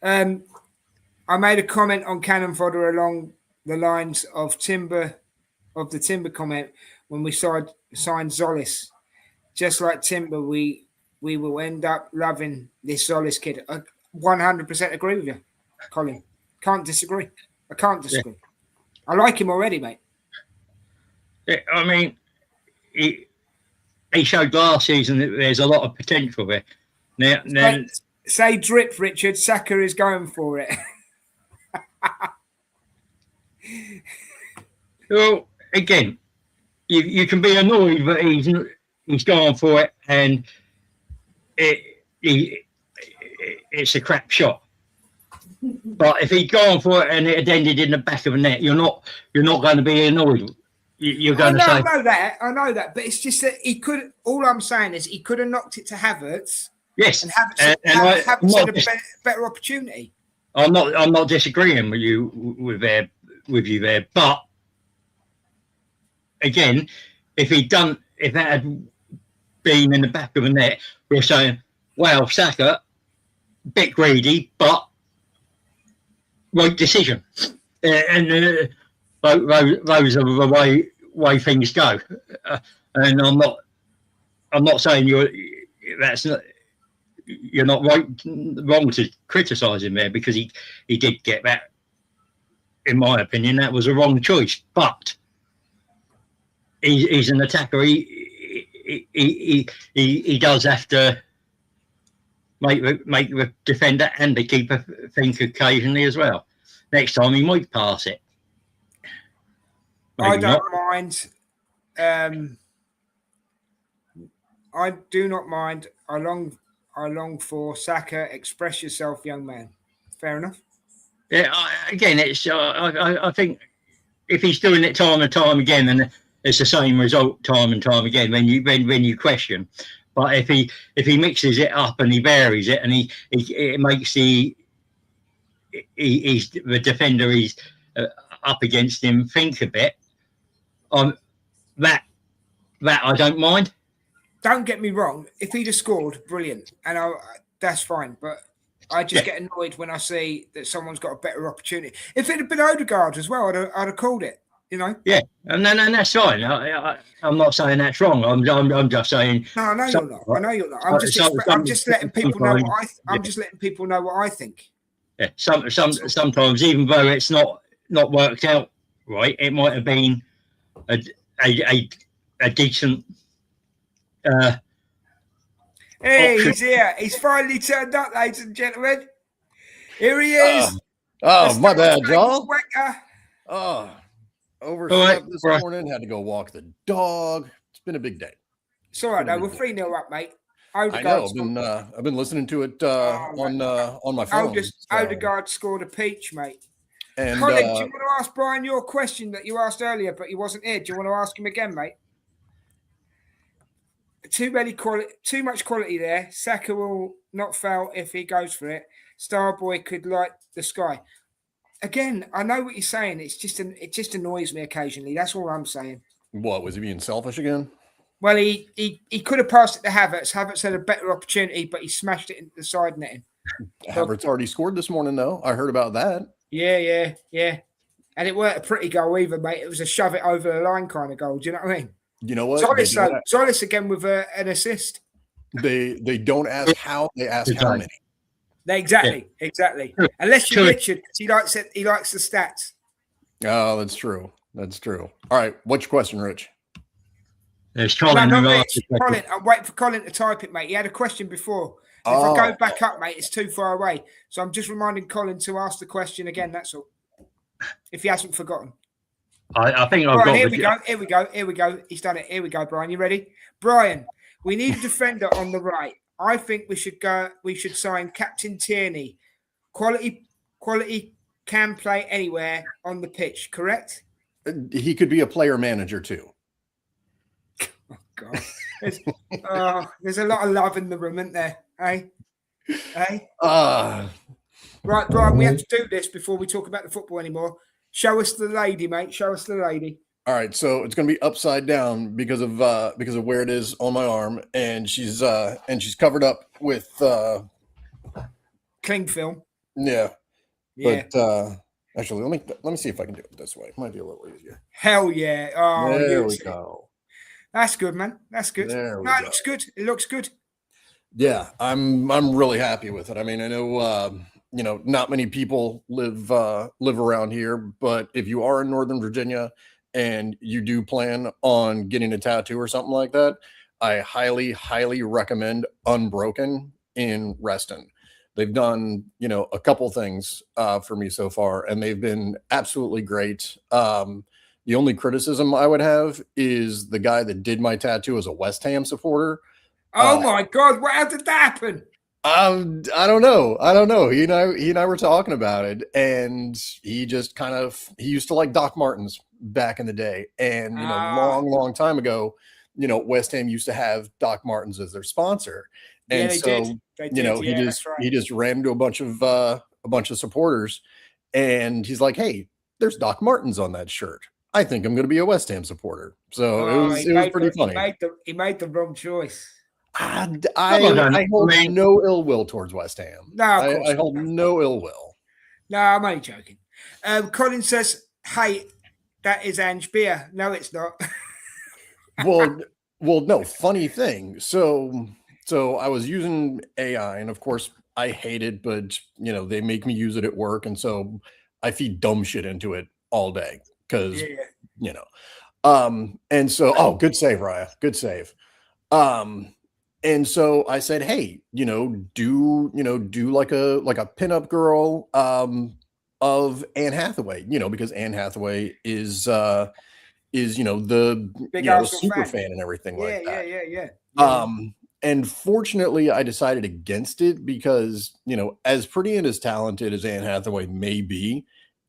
I made a comment on Cannon Fodder along the lines of the Timber comment when we signed Zolis. Just like Timber, we will end up loving this Zolis kid. I 100% agree with you, Colin. Can't disagree. I can't disagree. Yeah. I like him already, mate. Yeah, I mean, he showed last season that there's a lot of potential there. Now, say drip, Richard. Saka is going for it. Well, again, you can be annoyed that he's going for it, and it's a crap shot. But if he'd gone for it and it had ended in the back of the net, you're not going to be annoyed. You're going to say, I know that, but it's just that he could. All I'm saying is he could have knocked it to Havertz. Yes, and Havertz had a better opportunity. I'm not disagreeing with you there, but again, if that had been in the back of the net, we're saying, well, Saka, bit greedy, but right decision. And those are the way things go. And I'm not saying you're not wrong to criticise him there, because he did get that. In my opinion, that was a wrong choice. But he's an attacker. He does have to make the defender and the keeper think occasionally as well. Next time he might pass it. Maybe I don't not. mind. I do not mind. I long for Saka. Express yourself, young man. Fair enough. Yeah. Again, it's. I think if he's doing it time and time again, then it's the same result time and time again. When you question, but if he mixes it up and he varies it, and it makes the defender he's up against him think a bit. That I don't mind. Don't get me wrong. If he'd have scored, brilliant, and that's fine. But I just get annoyed when I see that someone's got a better opportunity. If it had been Odegaard as well, I'd have called it. You know. Yeah, and that's fine. I'm not saying that's wrong. I'm just saying. No, I know you're not. I know you're not. I'm just letting people know what I'm just letting people know what I think. Yeah. Sometimes, even though it's not worked out right, it might have been a decent. Hey, option. he's here. He's finally turned up, ladies and gentlemen. Here he is. My bad, y'all. Overslept this morning. Had to go walk the dog. It's been a big day. It's all right, though. We're 3-0 up, mate. Odegaard, I know. I've been listening to it on my phone. Odegaard scored a peach, mate. And Colin, do you want to ask Brian your question that you asked earlier, but he wasn't here? Do you want to ask him again, mate? Too much quality there. Saka will not fail if he goes for it. Starboy could light the sky. Again, I know what you're saying. It just annoys me occasionally. That's all I'm saying. What, was he being selfish again? Well, he could have passed it to Havertz. Havertz had a better opportunity, but he smashed it into the side netting. Havertz already scored this morning, though. I heard about that. Yeah. And it weren't a pretty goal either, mate. It was a shove it over the line kind of goal. Do you know what I mean? You know what? Zolis again with an assist. They don't ask how, they ask how many. Exactly. Unless you're Richard, he likes it. He likes the stats. Oh, that's true. All right, what's your question, Rich? There's Colin. No, not Rich. Colin. I'm waiting for Colin to type it, mate. He had a question before. If I go back up, mate, it's too far away. So I'm just reminding Colin to ask the question again. That's all. If he hasn't forgotten. I think I've got. Here we go. He's done it. Here we go, Brian. You ready? Brian, we need a defender on the right. I think we should sign Captain Tierney. Quality can play anywhere on the pitch, correct? He could be a player manager too. Oh God. There's a lot of love in the room, isn't there? Hey? Right, Brian, we have to do this before we talk about the football anymore. Show us the lady, mate. Show us the lady. All right, so it's going to be upside down because of where it is on my arm, and she's covered up with cling film. Yeah. But actually, let me see if I can do it this way. It might be a little easier. Hell yeah! Oh, there we go. That's good, man. That's good. It looks good. It looks good. Yeah, I'm really happy with it. I mean, I know not many people live around here, but if you are in Northern Virginia and you do plan on getting a tattoo or something like that, I highly, highly recommend Unbroken in Reston. They've done, a couple things for me so far, and they've been absolutely great. The only criticism I would have is the guy that did my tattoo is a West Ham supporter. Oh my God! How did that happen? I don't know. He and I were talking about it, and he used to like Doc Martens back in the day, and long time ago, West Ham used to have Doc Martens as their sponsor, and he just ran into a bunch of supporters, and he's like, "Hey, there's Doc Martens on that shirt. I think I'm going to be a West Ham supporter." So it was pretty funny. He made the wrong choice. I hold no ill will towards West Ham. No, of course I hold no ill will. No, I'm only joking. Colin says, "Hey, that is Ange beer." No, it's not. well, no. Funny thing. So I was using AI, and of course, I hate it, but they make me use it at work, and so I feed dumb shit into it all day because And so, good save, Raya. Good save. And so I said, hey, do like a pinup girl of Anne Hathaway, because Anne Hathaway is the Big the Arsenal super fan. fan and everything like that. Yeah. And fortunately I decided against it because, as pretty and as talented as Anne Hathaway may be,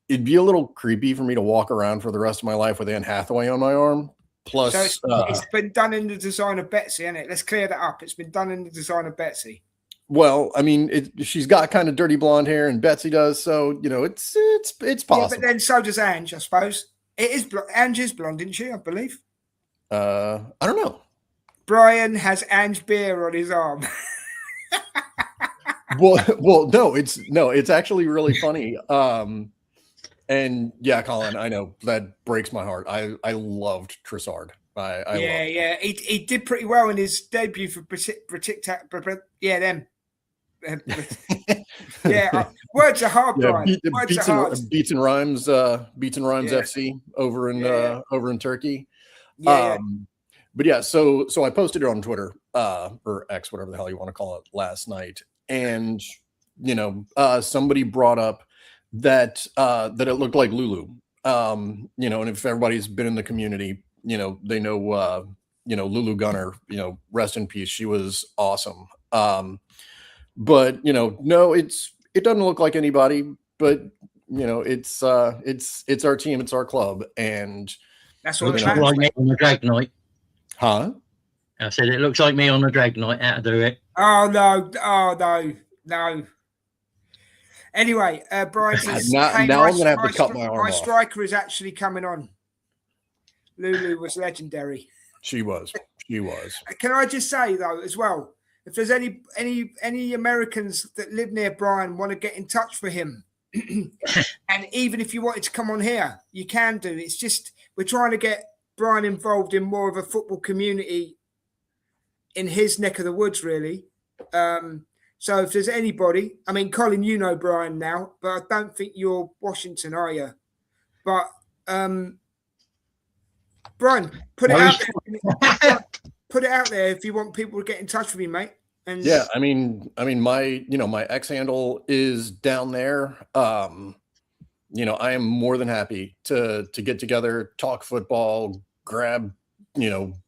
it'd be a little creepy for me to walk around for the rest of my life with Anne Hathaway on my arm. Plus, so it's been done in the design of Betsy, isn't it? Let's clear that up. It's been done in the design of Betsy. Well, I mean, she's got kind of dirty blonde hair, and Betsy does, so it's possible. Yeah, but then so does Ange, I suppose. It is Ange is blonde, isn't she? I believe. I don't know. Brian has Ange beer on his arm. well, no, it's actually really funny. And yeah, Colin, I know that breaks my heart. I loved Trossard. He did pretty well in his debut for words are hard, Brian. Beats and Rhymes FC over in Turkey. But yeah, so I posted it on Twitter or X, whatever the hell you want to call it, last night, and somebody brought up that it looked like Lulu, and if everybody's been in the community, they know Lulu Gunner, rest in peace, she was awesome. But no, it doesn't look like anybody, but it's our team, it's our club, and that's what looks like me on the drag night. Huh? I said it looks like me on the drag night. How to do it? Oh no. Anyway, Brian says, now I'm gonna have to cut my arm off. My striker is actually coming on. Lulu was legendary. She was. Can I just say though, as well, if there's any Americans that live near Brian want to get in touch with him, and even if you wanted to come on here, you can do. It's just we're trying to get Brian involved in more of a football community in his neck of the woods, really. So if there's anybody, I mean, Colin, you know Brian now, but I don't think you're Washington, are you? But Brian, put it out there. Put it out there if you want people to get in touch with you, mate. And yeah, I mean, my my X handle is down there. I am more than happy to get together, talk football, grab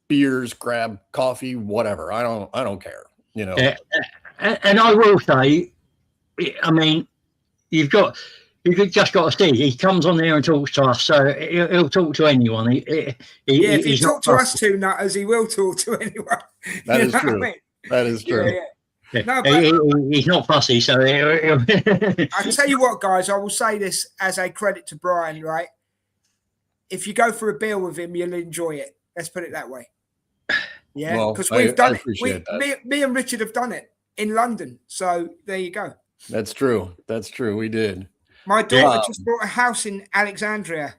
beers, grab coffee, whatever. I don't care. Yeah. And I will say, I mean, you've just got to see. He comes on there and talks to us, so he'll talk to anyone. If he talks to us two nutters, he will talk to anyone. That is true. I mean? That is true. Yeah. No, but he's not fussy, so I tell you what, guys, I will say this as a credit to Brian, right? If you go for a beer with him, you'll enjoy it. Let's put it that way. Yeah, because we've done it. Me and Richard have done it in London. So there you go. That's true. We did. My daughter just bought a house in Alexandria.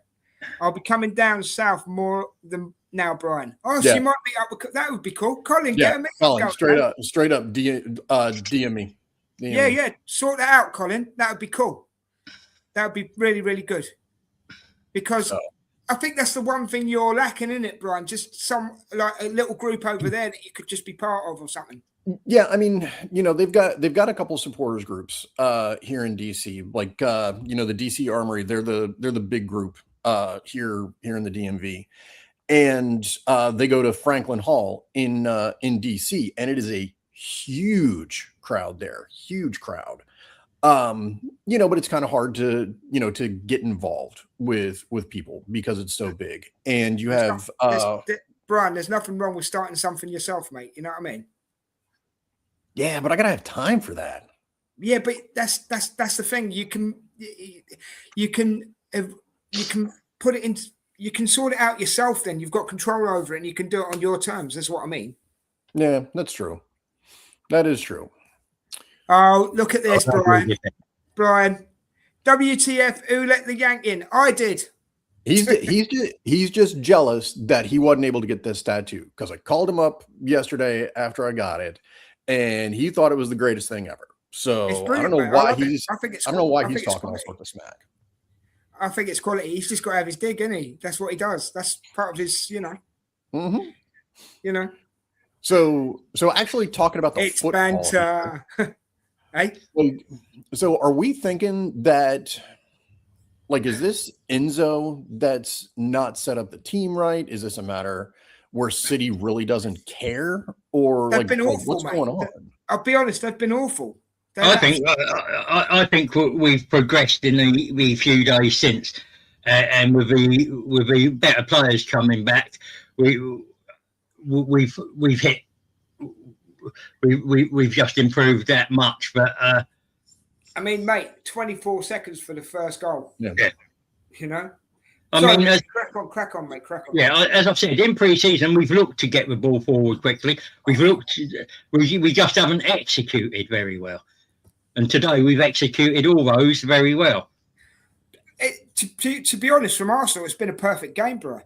I'll be coming down south more than now, Brian. Oh, she might be up. That would be cool. Colin, get him. Colin, straight up, DM me. Yeah. Sort that out, Colin. That would be cool. That would be really, really good. Because I think that's the one thing you're lacking, isn't it, Brian? Just like a little group over there that you could just be part of or something. Yeah, I mean, they've got a couple supporters groups here in DC, like the DC Armory. They're the big group here in the DMV, and they go to Franklin Hall in DC, and it is a huge crowd there, but it's kind of hard to get involved with people because it's so big, and you have Brian. There's nothing wrong with starting something yourself, mate. You know what I mean? Yeah, but I gotta have time for that. Yeah, but that's the thing. You can put it in. You can sort it out yourself. Then you've got control over it, and you can do it on your terms. That's what I mean. Yeah, that's true. That is true. Oh, look at this, I agree Brian. with you. Brian, WTF? Who let the yank in? I did. He's just jealous that he wasn't able to get this tattoo because I called him up yesterday after I got it, and he thought it was the greatest thing ever. So I don't know why he's talking all sorts of smack. I think it's quality. He's just got to have his dig, isn't he? That's what he does. That's part of his, Mm-hmm. So actually talking about the it's football. banter. Hey? So are we thinking that, like, is this Enzo that's not set up the team right? Is this a matter where City really doesn't care? Or They've been awful, what's mate. going on? I'll be honest, they've been awful. I think we've progressed in the few days since, and with the better players coming back, we've just improved that much. But I mean, mate, 24 seconds for the first goal. Yeah. Crack on, mate. Crack on. Yeah, as I've said, in pre-season, we've looked to get the ball forward quickly. We just haven't executed very well. And today we've executed all those very well. To be honest, from Arsenal, it's been a perfect game, bro.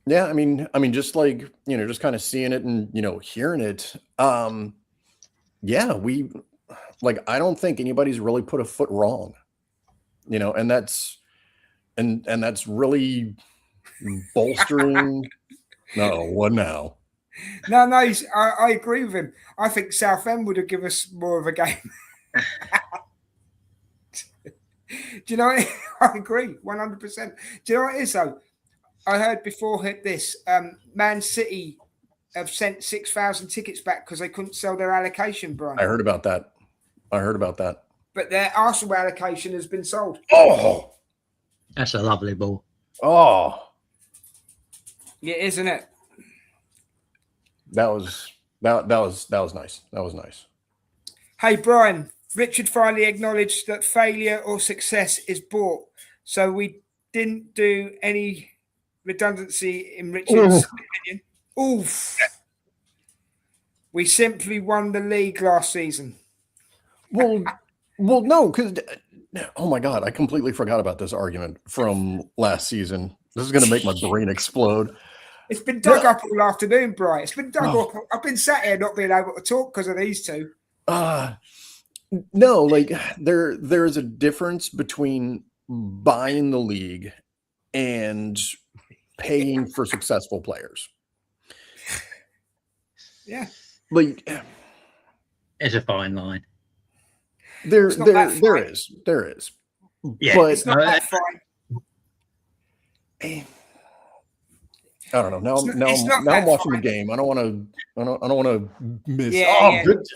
Yeah, I mean, just like, just kind of seeing it and, hearing it. Yeah, I don't think anybody's really put a foot wrong, and that's really bolstering. No, what now? No, I agree with him. I think Southend would have given us more of a game. Do you know what I agree 100%. Do you know what it is, though? I heard before this, Man City have sent 6,000 tickets back because they couldn't sell their allocation, Brian. I heard about that. But their Arsenal allocation has been sold. Oh, that's a lovely ball. Oh, yeah, isn't it? That was nice. That was nice. Hey, Brian, Richard finally acknowledged that failure or success is bought. So we didn't do any redundancy in Richard's opinion. Oof. We simply won the league last season. Well, no, because oh my God, I completely forgot about this argument from last season. This is going to make my brain explode. It's been dug up all afternoon, Brian. It's been dug up. I've been sat here not being able to talk because of these two. No, like there is a difference between buying the league and paying for successful players. Yeah. Like, it's a fine line. There is. Yeah, but it's not that fine. I don't know. Now I'm watching the game. I don't want to miss. Yeah. Good.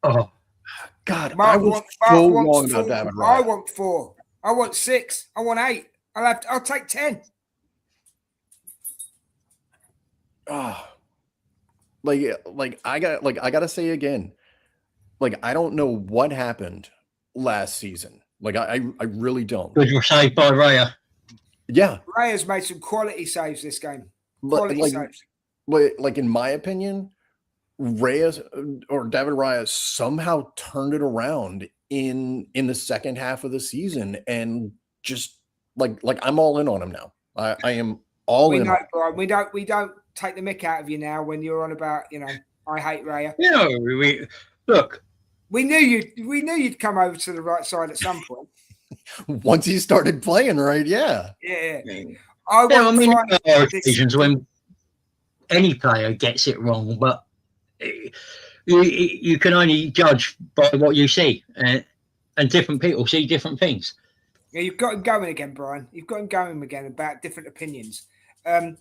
Oh God, I was so wrong about David Raya. I want 4. I want 6. I want 8. I'll take 10. I gotta say again, I don't know what happened last season. I really don't. Good, you're saved by Raya. Yeah, Raya's made some quality saves this game. Saves. In my opinion, David Raya somehow turned it around in the second half of the season, and just I'm all in on him now. I am all in. Brian, we don't take the mick out of you now when you're on about I hate Raya. We knew you'd come over to the right side at some point. Once he started playing right, yeah. There are occasions when any player gets it wrong, but you can only judge by what you see, and different people see different things. Yeah, you've got him going again, Brian. You've got him going again about different opinions. I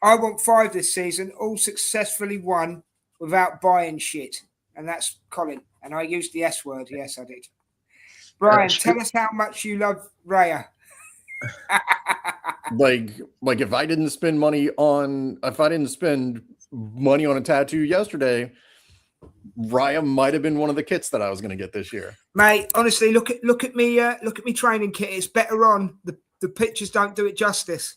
want 5 this season, all successfully won without buying shit. And that's Colin. And I used the S word. Yes, I did. Brian, tell us how much you love Raya. If I didn't spend money on a tattoo yesterday, Raya might have been one of the kits that I was going to get this year. Mate, honestly, look at me training kit. It's better on. The pictures don't do it justice.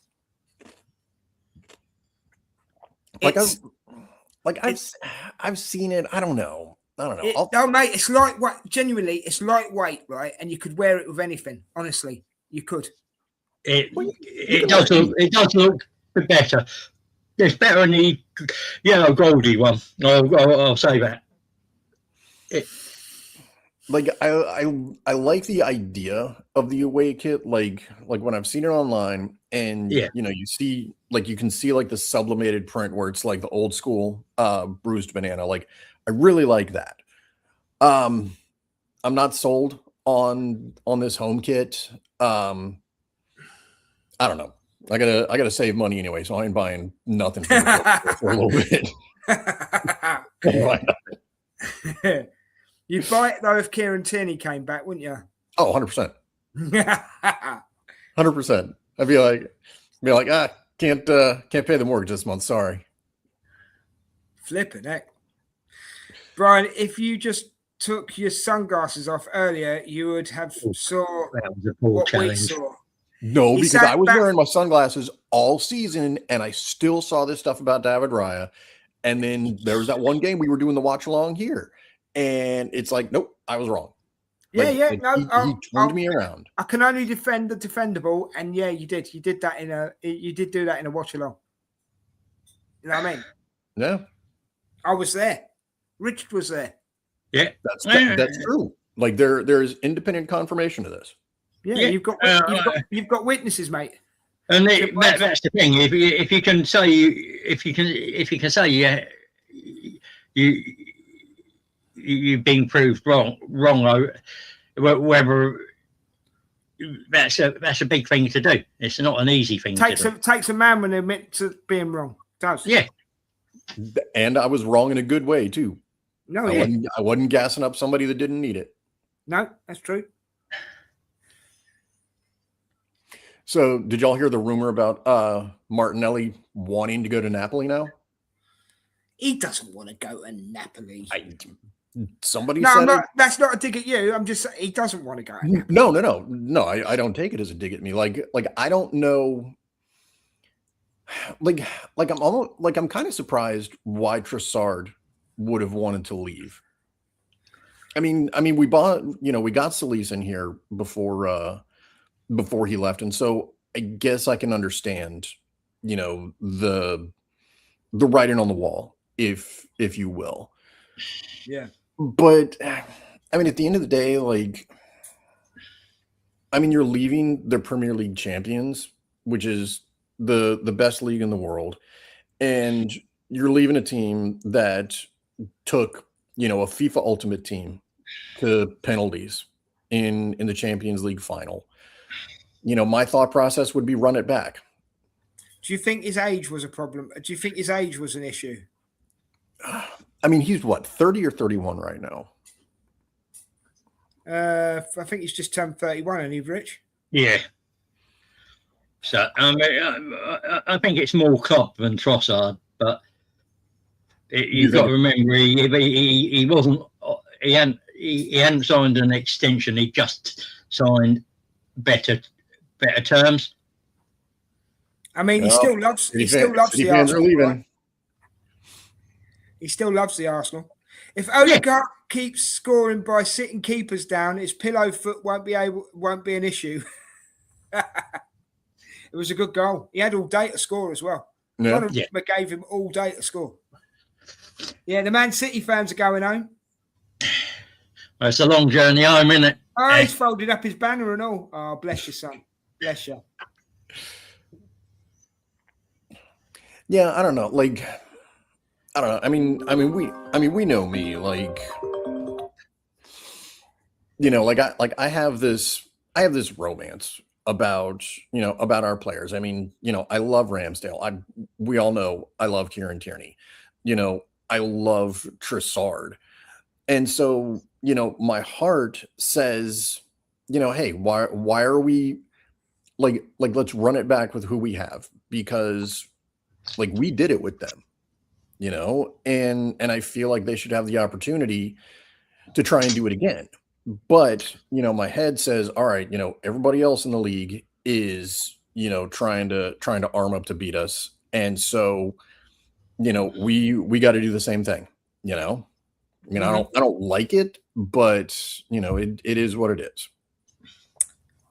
Like I've seen it. I don't know. No, mate, it's lightweight. Genuinely, it's lightweight, right? And you could wear it with anything. Honestly, you could. It does look better. It's better than the yellow Goldie one. I'll say that. Like I like the idea of the away kit. Like when I've seen it online, and you know, you can see like the sublimated print where it's like the old school bruised banana. Like I really like that. I'm not sold on this home kit. I don't know. I gotta save money anyway, so I ain't buying nothing for a little bit. You'd buy it though if Kieran Tierney came back, wouldn't you? Oh, 100%. 100%. I'd be like, can't pay the mortgage this month. Sorry. Flipping heck. Brian, if you just took your sunglasses off earlier, you would have saw what we saw. No, because I was wearing my sunglasses all season, and I still saw this stuff about David Raya. And then there was that one game we were doing the watch along here, and it's like, nope, I was wrong. Yeah, like, yeah. He No, turned me around. I can only defend the defendable, and yeah, you did. You did that you did do that in a watch along. You know what I mean? Yeah, I was there. Richard was there. Yeah, that's true. Like there's independent confirmation of this. Yeah, you've got witnesses, mate. And that's the thing. If you can say you've been proved wrong, whether that's a big thing to do. It's not an easy thing. Takes a man when they admit to being wrong. It does. Yeah. And I was wrong in a good way too. No, I wasn't gassing up somebody that didn't need it. No, that's true. So, did y'all hear the rumor about Martinelli wanting to go to Napoli now? He doesn't want to go to Napoli. Somebody no, said that's not a dig at you. I'm just saying he doesn't want to go. No. I don't take it as a dig at me. Like I don't know. Like I'm kind of surprised why Trossard would have wanted to leave. I mean, we got Solis in here before he left, and so I guess I can understand, the writing on the wall, if you will. Yeah. But I mean, at the end of the day, you're leaving the Premier League champions, which is the best league in the world, and you're leaving a team that took, a FIFA Ultimate Team to penalties in the Champions League final. My thought process would be run it back. Do you think his age was a problem? Do you think his age was an issue? I mean, he's what, 30 or 31 right now? I think he's just turned 31, and he's Rich. Yeah. So I think it's more Klopp than Trossard, but you've got to remember he wasn't. He hadn't signed an extension. He just signed better terms. I mean, he still loves the Arsenal. Right? He still loves the Arsenal. If Odegaard keeps scoring by sitting keepers down, his pillow foot won't be an issue. It was a good goal. He had all day to score as well. Yeah. Gave him all day to score. Yeah, the Man City fans are going home. Well, it's a long journey home, isn't it? Oh, he's folded up his banner and all. Oh, bless you, son. Bless you. Yeah, I don't know. I don't know. I mean, we know me. I have this romance about our players. I mean, I love Ramsdale. We all know I love Kieran Tierney. I love Trossard. And so, my heart says, hey, why are we let's run it back with who we have, because we did it with them, and I feel like they should have the opportunity to try and do it again. But, my head says, all right, everybody else in the league is, trying to arm up to beat us. And so we got to do the same thing. I mean, I don't like it, but it is what it is.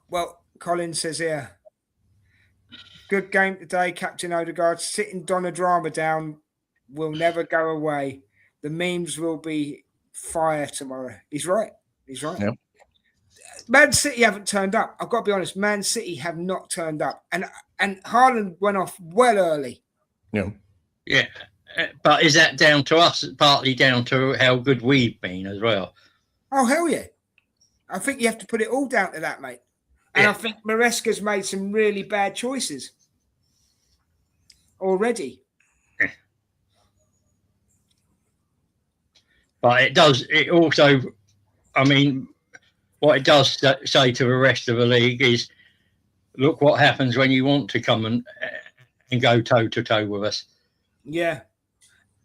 Well, Colin says here, good game today, Captain Odegaard. Sitting Donna Drama down will never go away. The memes will be fire tomorrow. He's right. Yeah. Man City haven't turned up. I've got to be honest. Man City have not turned up, and Haaland went off well early. Yeah. Yeah. But is that down to us? Partly down to how good we've been as well. Oh, hell yeah. I think you have to put it all down to that, mate. And Yeah. I think Maresca's made some really bad choices already. But it also, I mean, what it does say to the rest of the league is, look what happens when you want to come and go toe-to-toe with us. Yeah.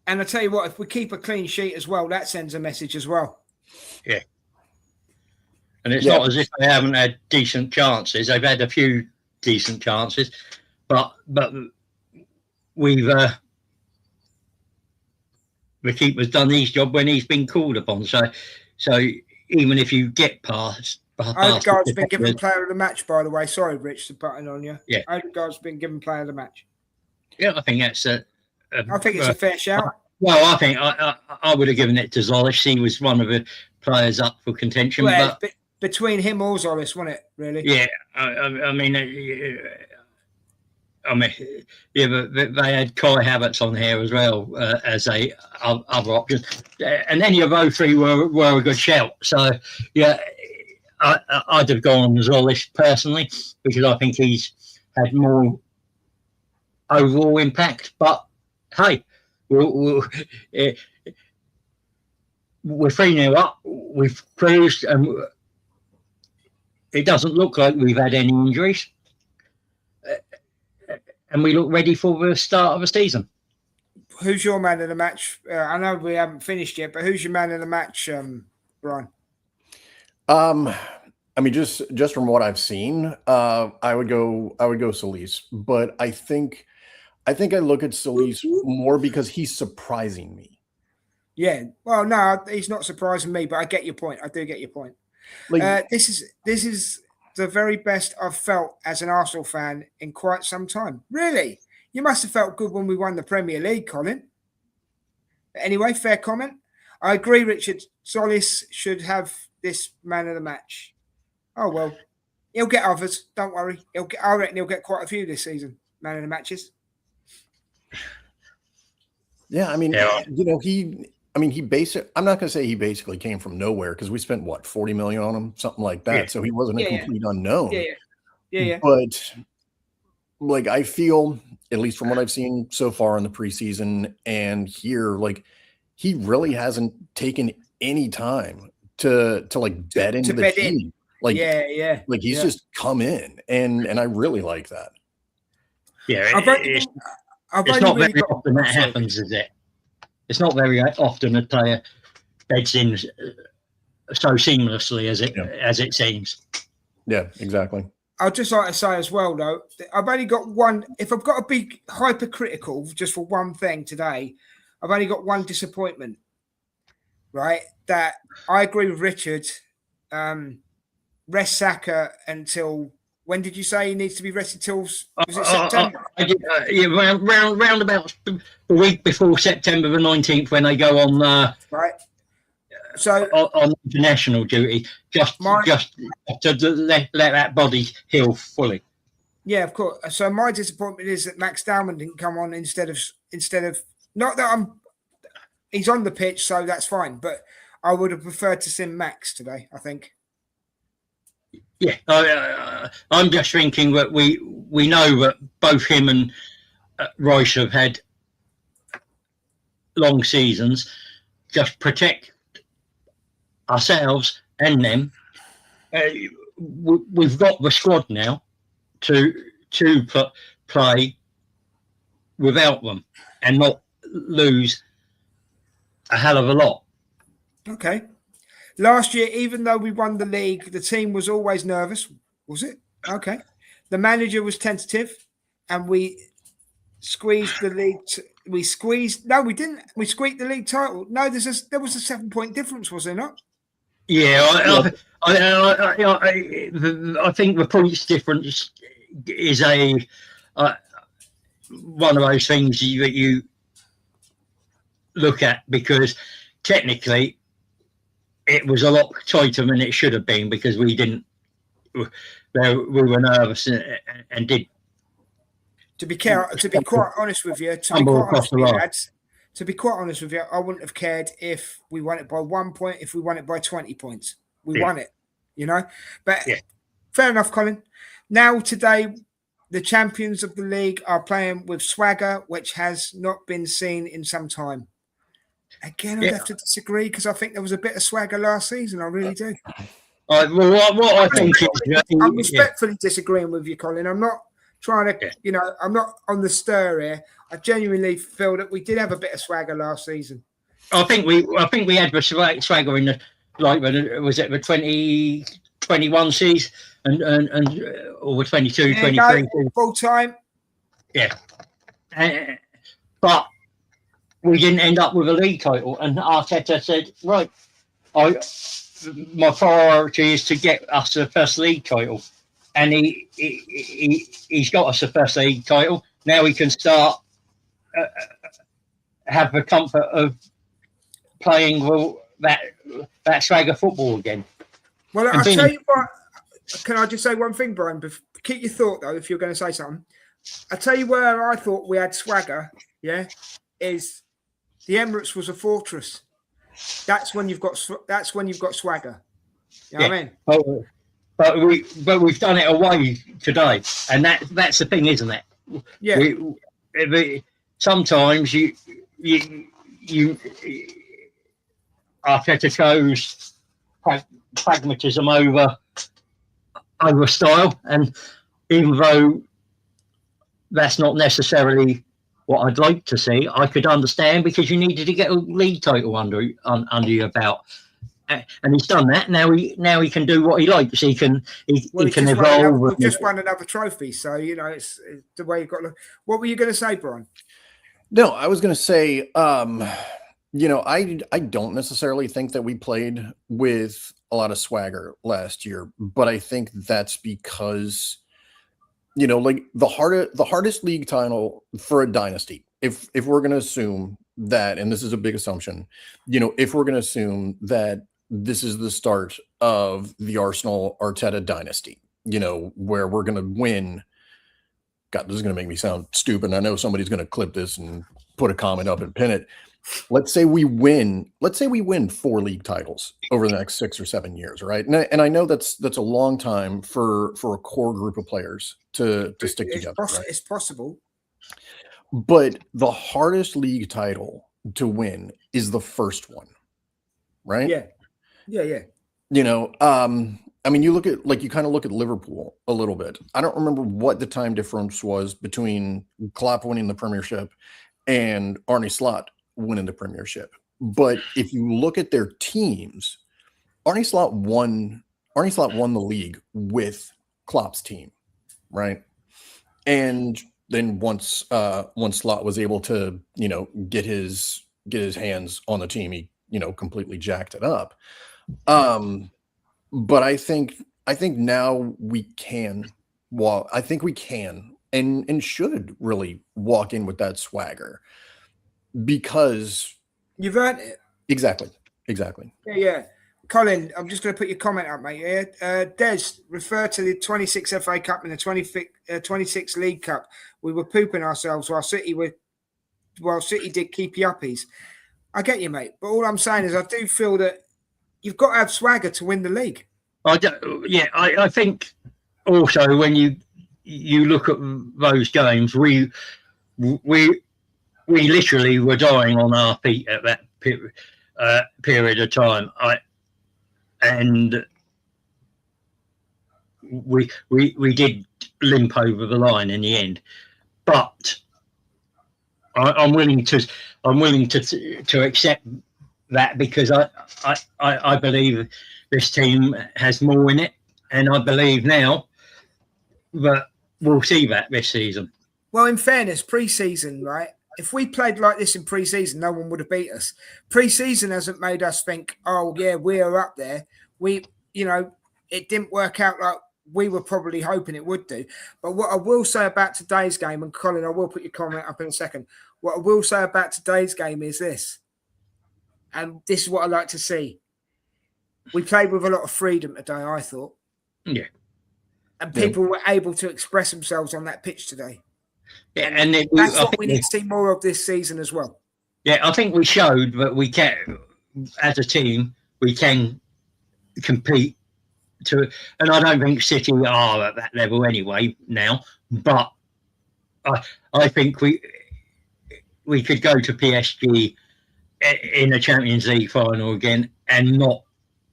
And I tell you what, if we keep a clean sheet as well, that sends a message as well. Yeah. And it's not as if they haven't had decent chances. They've had a few decent chances, but we've the keeper's done his job when he's been called upon. So even if you get past Odegaard's been given player of the match, by the way. Sorry, Rich, to put it on you. Yeah. Odegaard's been given player of the match. Yeah, I think that's I think it's a fair shout. Well, I think I would have given it to Zolis. He was one of the players up for contention. Well, but between him or Zolis, wasn't it, really? yeah, I mean, but they had Kai Havertz on here as well as other options, and any of those three were a good shout. So yeah, I'd have gone Zolis personally because I think he's had more overall impact. But hey, we're 3-0 up. We've cruised, and it doesn't look like we've had any injuries. And we look ready for the start of the season. Who's your man of the match? I know we haven't finished yet, but who's your man of the match, Brian? I mean, just from what I've seen, I would go Solis, but I think I look at Solis more because he's surprising me. Yeah, well, no, he's not surprising me, but I get your point. I do get your point. Like, This is the very best I've felt as an Arsenal fan in quite some time. Really, you must have felt good when we won the Premier League, Colin. Anyway, fair comment. I agree, Richard. Solis should have this man of the match. Oh well, he'll get others. Don't worry. I reckon he'll get quite a few this season. Man of the matches. Yeah, I mean, I'm not going to say he basically came from nowhere because we spent what, 40 million on him, something like that. Yeah. So he wasn't a complete unknown. Yeah. But like, I feel, at least from what I've seen so far in the preseason and here, like, he really hasn't taken any time to like bet into the team. Like, like he's just come in, and I really like that. Yeah, it's not very often that happens, is it? It's not very often a player beds in so seamlessly as it seems. Yeah, exactly. I'd just like to say as well, though, I've only got one. If I've got to be hypercritical just for one thing today, I've only got one disappointment. Right, that I agree with Richard. Rest Saka until when did you say he needs to be rested till? Was it September? Round about the week before September the 19th when they go on right. So on international duty, just to let that body heal fully. Yeah, of course. So my disappointment is that Max Dowman didn't come on instead of not that he's on the pitch, so that's fine. But I would have preferred to see Max today, I think. Yeah, I'm just thinking that we know that both him and Royce have had long seasons. Just protect ourselves and them. We've got the squad now to play without them and not lose a hell of a lot. Okay. Last year, even though we won the league, the team was always nervous. Was it? Okay. The manager was tentative, and we squeezed the we squeezed. No, we didn't. We squeaked the league title. No, there was a 7-point difference, was there not? Yeah, I think the points difference is one of those things that you look at, because technically it was a lot tighter than it should have been, because we were nervous and did. To be quite honest with you, to be quite honest with you, I wouldn't have cared if we won it by 1 point, if we won it by 20 points. We won it, But fair enough, Colin. Now, today, the champions of the league are playing with swagger, which has not been seen in some time. Again, I'd have to disagree, because I think there was a bit of swagger last season. I really do. What I think is, I'm respectfully disagreeing with you, Colin. I'm not trying to, I'm not on the stir here. I genuinely feel that we did have a bit of swagger last season. I think we had the swagger in the, like, was it the 2021 season and or 22, 23 full time. Yeah, but we didn't end up with a league title, and Arteta said, right, my priority is to get us the first league title, and he's got us the first league title. Now we can start have the comfort of playing that swagger football again. Well, I'll tell you what. Can I just say one thing, Brian? Keep your thought, though, if you're going to say something. I'll tell you where I thought we had swagger, is the Emirates was a fortress. That's when you've got swagger. You know what I mean? But we've done it away today, and that's the thing, isn't it? Yeah. Sometimes you Arteta chose pragmatism over style, and even though that's not necessarily what I'd like to see, I could understand, because you needed to get a league title under your belt, and he's done that. Now he can do what he likes. He can evolve. We've just won another trophy, so it's the way you've got to look. What were you going to say, Brian? No, I was going to say, I don't necessarily think that we played with a lot of swagger last year, but I think that's because, like the hardest league title for a dynasty, if we're going to assume that, and this is a big assumption, if we're going to assume that this is the start of the Arsenal Arteta dynasty, where we're going to win. God, this is going to make me sound stupid. I know somebody's going to clip this and put a comment up and pin it. Let's say we win 4 league titles over the next 6 or 7 years, right? And I know that's a long time for a core group of players to stick together. Right? It's possible. But the hardest league title to win is the first one, right? Yeah. I mean, you kind of look at Liverpool a little bit. I don't remember what the time difference was between Klopp winning the Premiership and Arne Slot winning the Premiership. But if you look at their teams, Arne Slot won the league with Klopp's team, right? And then once Slot was able to, get his hands on the team, he, completely jacked it up. But I think now we can and should really walk in with that swagger, because you've earned it. Exactly. Yeah. Colin, I'm just going to put your comment up, mate. Yeah. Des, refer to the 26 FA Cup and the 26 League Cup. We were pooping ourselves while City did keepy uppies. I get you, mate. But all I'm saying is I do feel that you've got to have swagger to win the league. I think also when you look at those games, we literally were dying on our feet at that period of time. And we did limp over the line in the end, but I'm willing to accept that, because I believe this team has more in it, and I believe now that we'll see that this season. Well, in fairness, pre-season, right? if we played like this in pre-season, no one would have beat us. Pre-season hasn't made us think, oh yeah, we are up there. It didn't work out like we were probably hoping it would do. But what I will say about today's game, and Colin, I will put your comment up in a second. What I will say about today's game is this, and this is what I like to see. We played with a lot of freedom today, I thought. Yeah. And people were able to express themselves on that pitch today. Yeah, and that's what we need to see more of this season as well. Yeah, I think we showed that we can, as a team, we can compete and I don't think City are at that level anyway now, but I think we could go to PSG in a Champions League final again and not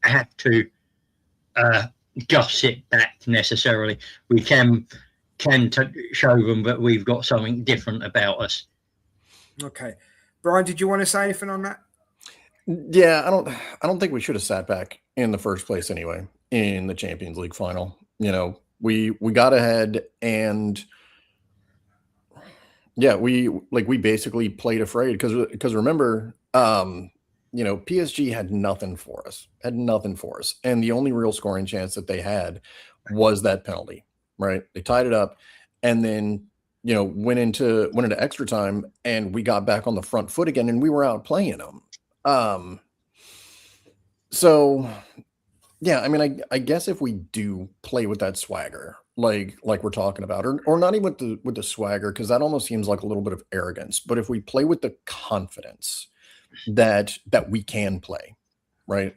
have to just sit back necessarily. We can show them that we've got something different about us. Okay. Brian, did you want to say anything on that? Yeah, I don't think we should have sat back in the first place anyway in the Champions League final. We got ahead and we basically played afraid because remember, PSG had nothing for us. And the only real scoring chance that they had was that penalty, right? They tied it up and then went into extra time and we got back on the front foot again and we were out playing them. So yeah, I mean, I guess if we do play with that swagger, like we're talking about, or not even with the swagger, because that almost seems like a little bit of arrogance, but if we play with the confidence that we can play, right?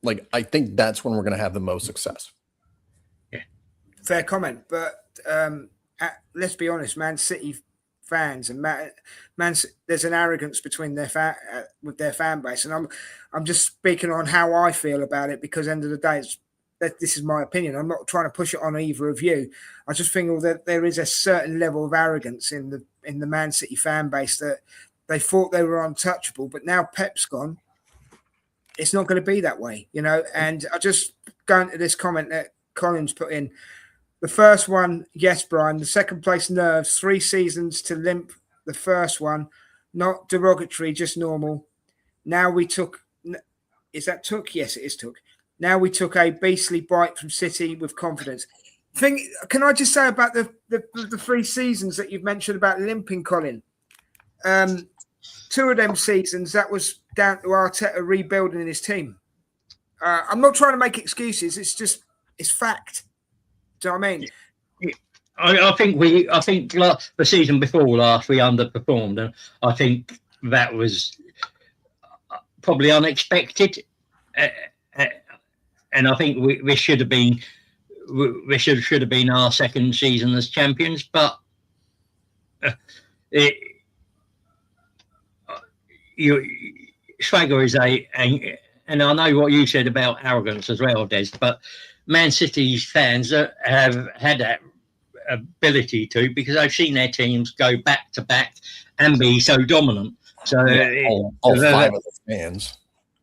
Like, I think that's when we're going to have the most success. Yeah. Fair comment. But let's be honest, Man City fans and there's an arrogance between with their fan base, and I'm just speaking on how I feel about it because end of the day, this is my opinion. I'm not trying to push it on either of you. I just think that there is a certain level of arrogance in the Man City fan base that they thought they were untouchable, but now Pep's gone. It's not going to be that way, And I just go into this comment that Colin's put in. The first one, yes, Brian. The second place, nerves. 3 seasons to limp. The first one, not derogatory, just normal. Now we took. Is that took? Yes, it is took. Now we took a beastly bite from City with confidence. Can I just say about the 3 seasons that you've mentioned about limping, Colin? 2 of them seasons, that was down to Arteta rebuilding his team. I'm not trying to make excuses. It's fact. Do you know what I mean? I think the season before last we underperformed, and I think that was probably unexpected. And I think this should have been our second season as champions, but swagger is and I know what you said about arrogance as well, Des, but Man City's fans have had that ability to, because I've seen their teams go back to back and be so dominant. So all 5 of the fans.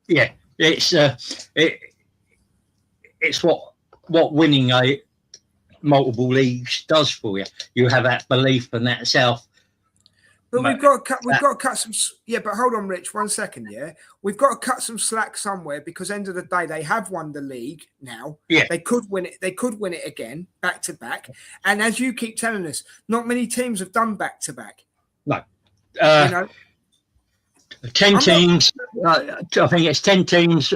Yeah, it's what winning a multiple leagues does for you. You have that belief and that self. But we've got to cut some. Yeah, but hold on, Rich, 1 second. Yeah, we've got to cut some slack somewhere because end of the day they have won the league now. Yeah, they could win it. They could win it again, back to back. And as you keep telling us, not many teams have done back to back. No, 10 teams. I think it's 10 teams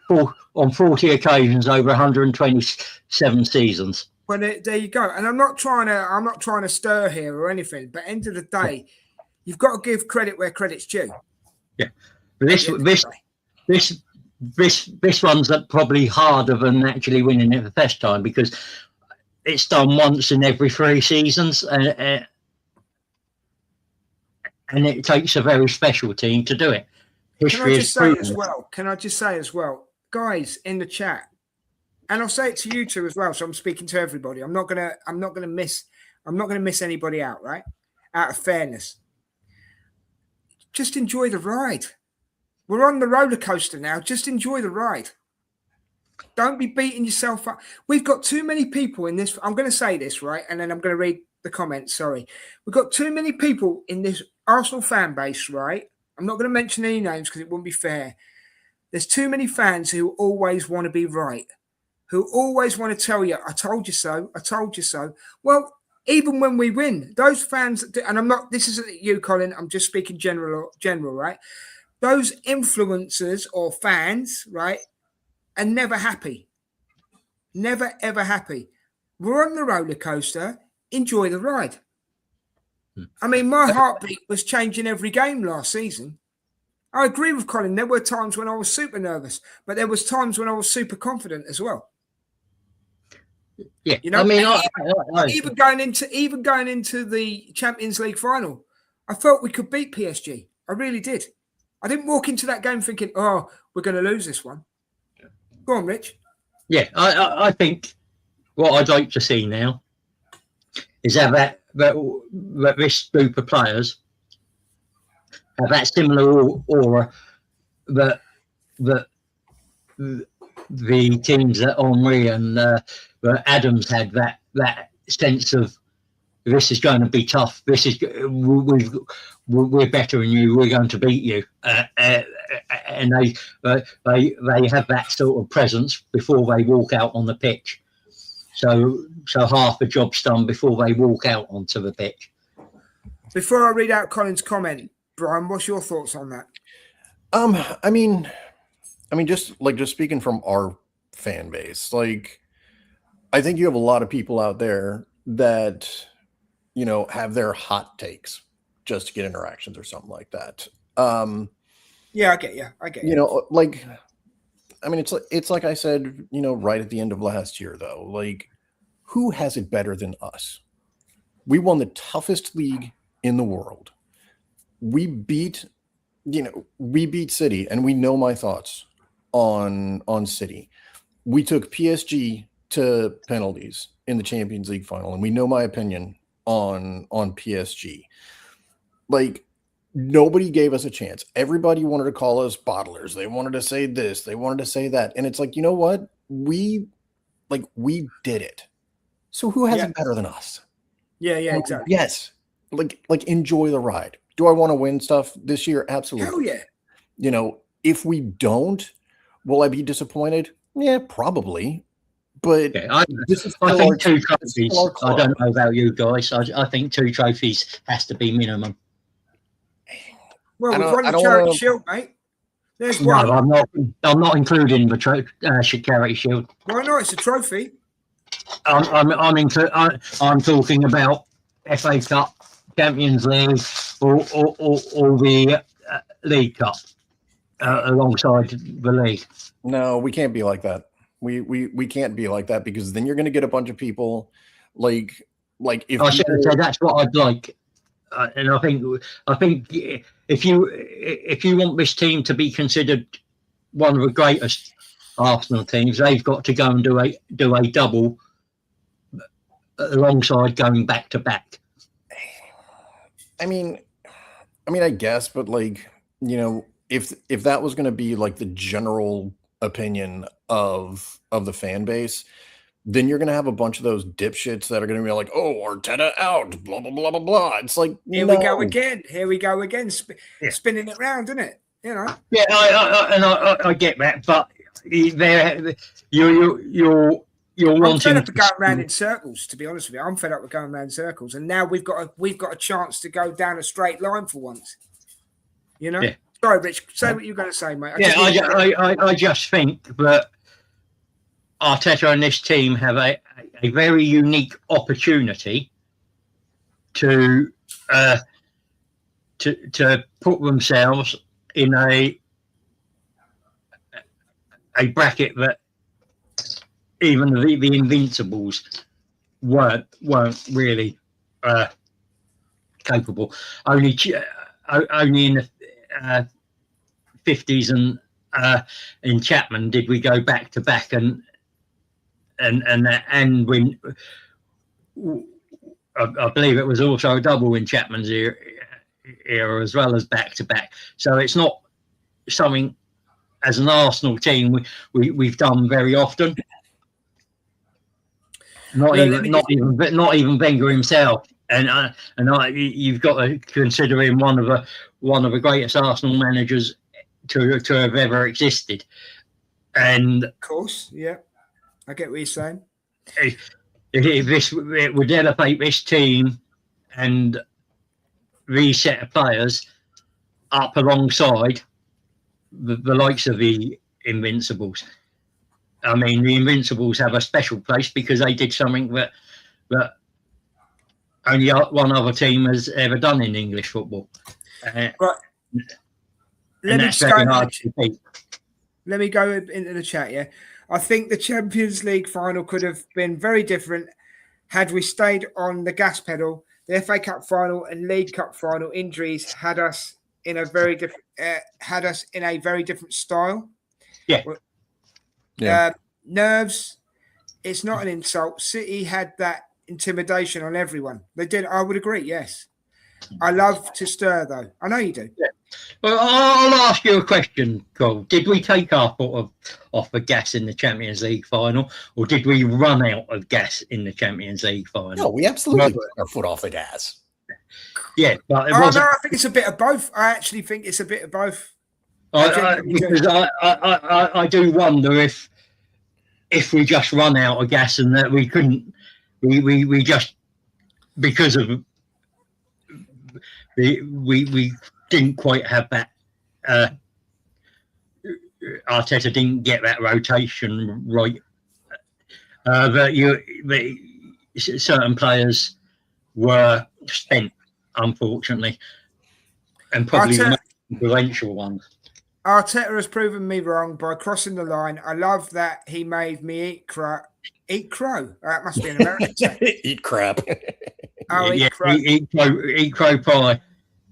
on 40 occasions over 127 seasons. Well, there you go. And I'm not trying to stir here or anything. But end of the day, you've got to give credit where credit's due. Yeah, this one's probably harder than actually winning it the first time because it's done once in every 3 seasons, and it takes a very special team to do it. Can I just say as well, guys in the chat, and I'll say it to you two as well. So I'm speaking to everybody. I'm not gonna miss anybody out, right? Out of fairness. Just enjoy the ride. We're on the roller coaster now. Just enjoy the ride. Don't be beating yourself up. We've got too many people in this. I'm going to say this, right? And then I'm going to read the comments. Sorry. We've got too many people in Arsenal fan base, right? I'm not going to mention any names because it wouldn't be fair. There's too many fans who always want to be right, who always want to tell you, I told you so, I told you so. Well, even when we win, those fans, and I'm not, this isn't you, Colin, I'm just speaking general, right? Those influencers or fans, right, are never happy. Never, ever happy. We're on the roller coaster. Enjoy the ride. I mean, my heartbeat was changing every game last season. I agree with Colin. There were times when I was super nervous, but there was times when I was super confident as well. Yeah, you know, I mean, even going into the Champions League final, I felt we could beat PSG. I really did. I didn't walk into that game thinking, "Oh, we're going to lose this one." Go on, Rich. Yeah, I think what I'd like to see now is that this group of players have that similar aura that the teams that Henry and Adams had, that sense of this is going to be tough. This is we're better than you. We're going to beat you, and they have that sort of presence before they walk out on the pitch. So half the job's done before they walk out onto the pitch. Before I read out Colin's comment, Brian, what's your thoughts on that? I mean, just speaking from our fan base, like, I think you have a lot of people out there that, you know, have their hot takes just to get interactions or something like that. Yeah, I get you. You know, like, I mean, it's like I said, you know, right at the end of last year, though, like, who has it better than us? We won the toughest league in the world. We beat City, and we know my thoughts on City. We took PSG to penalties in the Champions League final, and we know my opinion on PSG. Like, nobody gave us a chance. Everybody wanted to call us bottlers. They wanted to say this, they wanted to say that. And it's like, you know what? We did it. So who has it better than us? Yeah, exactly. Yes. Like enjoy the ride. Do I want to win stuff this year? Absolutely. Hell yeah. You know, if we don't, will I be disappointed? Yeah, probably. But I think 2 trophies. I don't know about you guys. I think 2 trophies has to be minimum. Well, we've won the Charity Shield, mate. There's one. No, I'm not including the Charity Shield. Why not? It's a trophy. I'm talking about FA Cup, Champions League, or the League Cup alongside the league. No, we can't be like that. We can't be like that, because then you're going to get a bunch of people like if I should have said that's what I'd like, and I think if you want this team to be considered one of the greatest Arsenal teams, they've got to go and do a double alongside going back to back. I mean, I guess, but like, you know, if that was going to be like the general opinion of the fan base, then you're going to have a bunch of those dipshits that are going to be like, oh, Arteta out, blah, blah, blah, blah, blah. It's like, Here we go again. Spinning it round, isn't it? You know? Yeah, I get that, but you're wanting. I'm fed up of going round in circles, to be honest with you. I'm fed up with going round in circles, and now we've got a chance to go down a straight line for once. You know? Yeah. Sorry, Rich. Say what you're going to say, mate. I just think that Arteta and this team have a very unique opportunity to put themselves in a bracket that even the Invincibles weren't really capable. Only in the 50s and in Chapman did we go back to back and win. I believe it was also a double in Chapman's era as well as back to back. So it's not something as an Arsenal team we've done very often. Not even Wenger himself You've got to consider him one of the greatest Arsenal managers to have ever existed. And of course, yeah, I get what you're saying. If it would elevate this team and these set of players up alongside the likes of the Invincibles. I mean, the Invincibles have a special place because they did something that only one other team has ever done in English football. Right. Let me go into the chat. Yeah, I think the Champions League final could have been very different had we stayed on the gas pedal. The FA Cup final and League Cup final injuries had us in a very different style. Yeah. Nerves. It's not an insult. City had that intimidation on everyone. They did. I would agree. Yes. I love to stir, though. I know you do. Yeah. Well, I'll ask you a question, Cole. Did we take our foot off the gas in the Champions League final, or did we run out of gas in the Champions League final? No, we absolutely took our foot off the gas. Yeah, but no, I think it's a bit of both. I actually think it's a bit of both. Because I do wonder if we just run out of gas and that we couldn't, we just, because of we didn't quite have that. Arteta didn't get that rotation right. That certain players were spent, unfortunately, and probably the most influential ones. Arteta has proven me wrong by crossing the line. I love that he made me eat crow. Eat crow. That must be an American thing. Eat crap. Oh, Eat crow pie.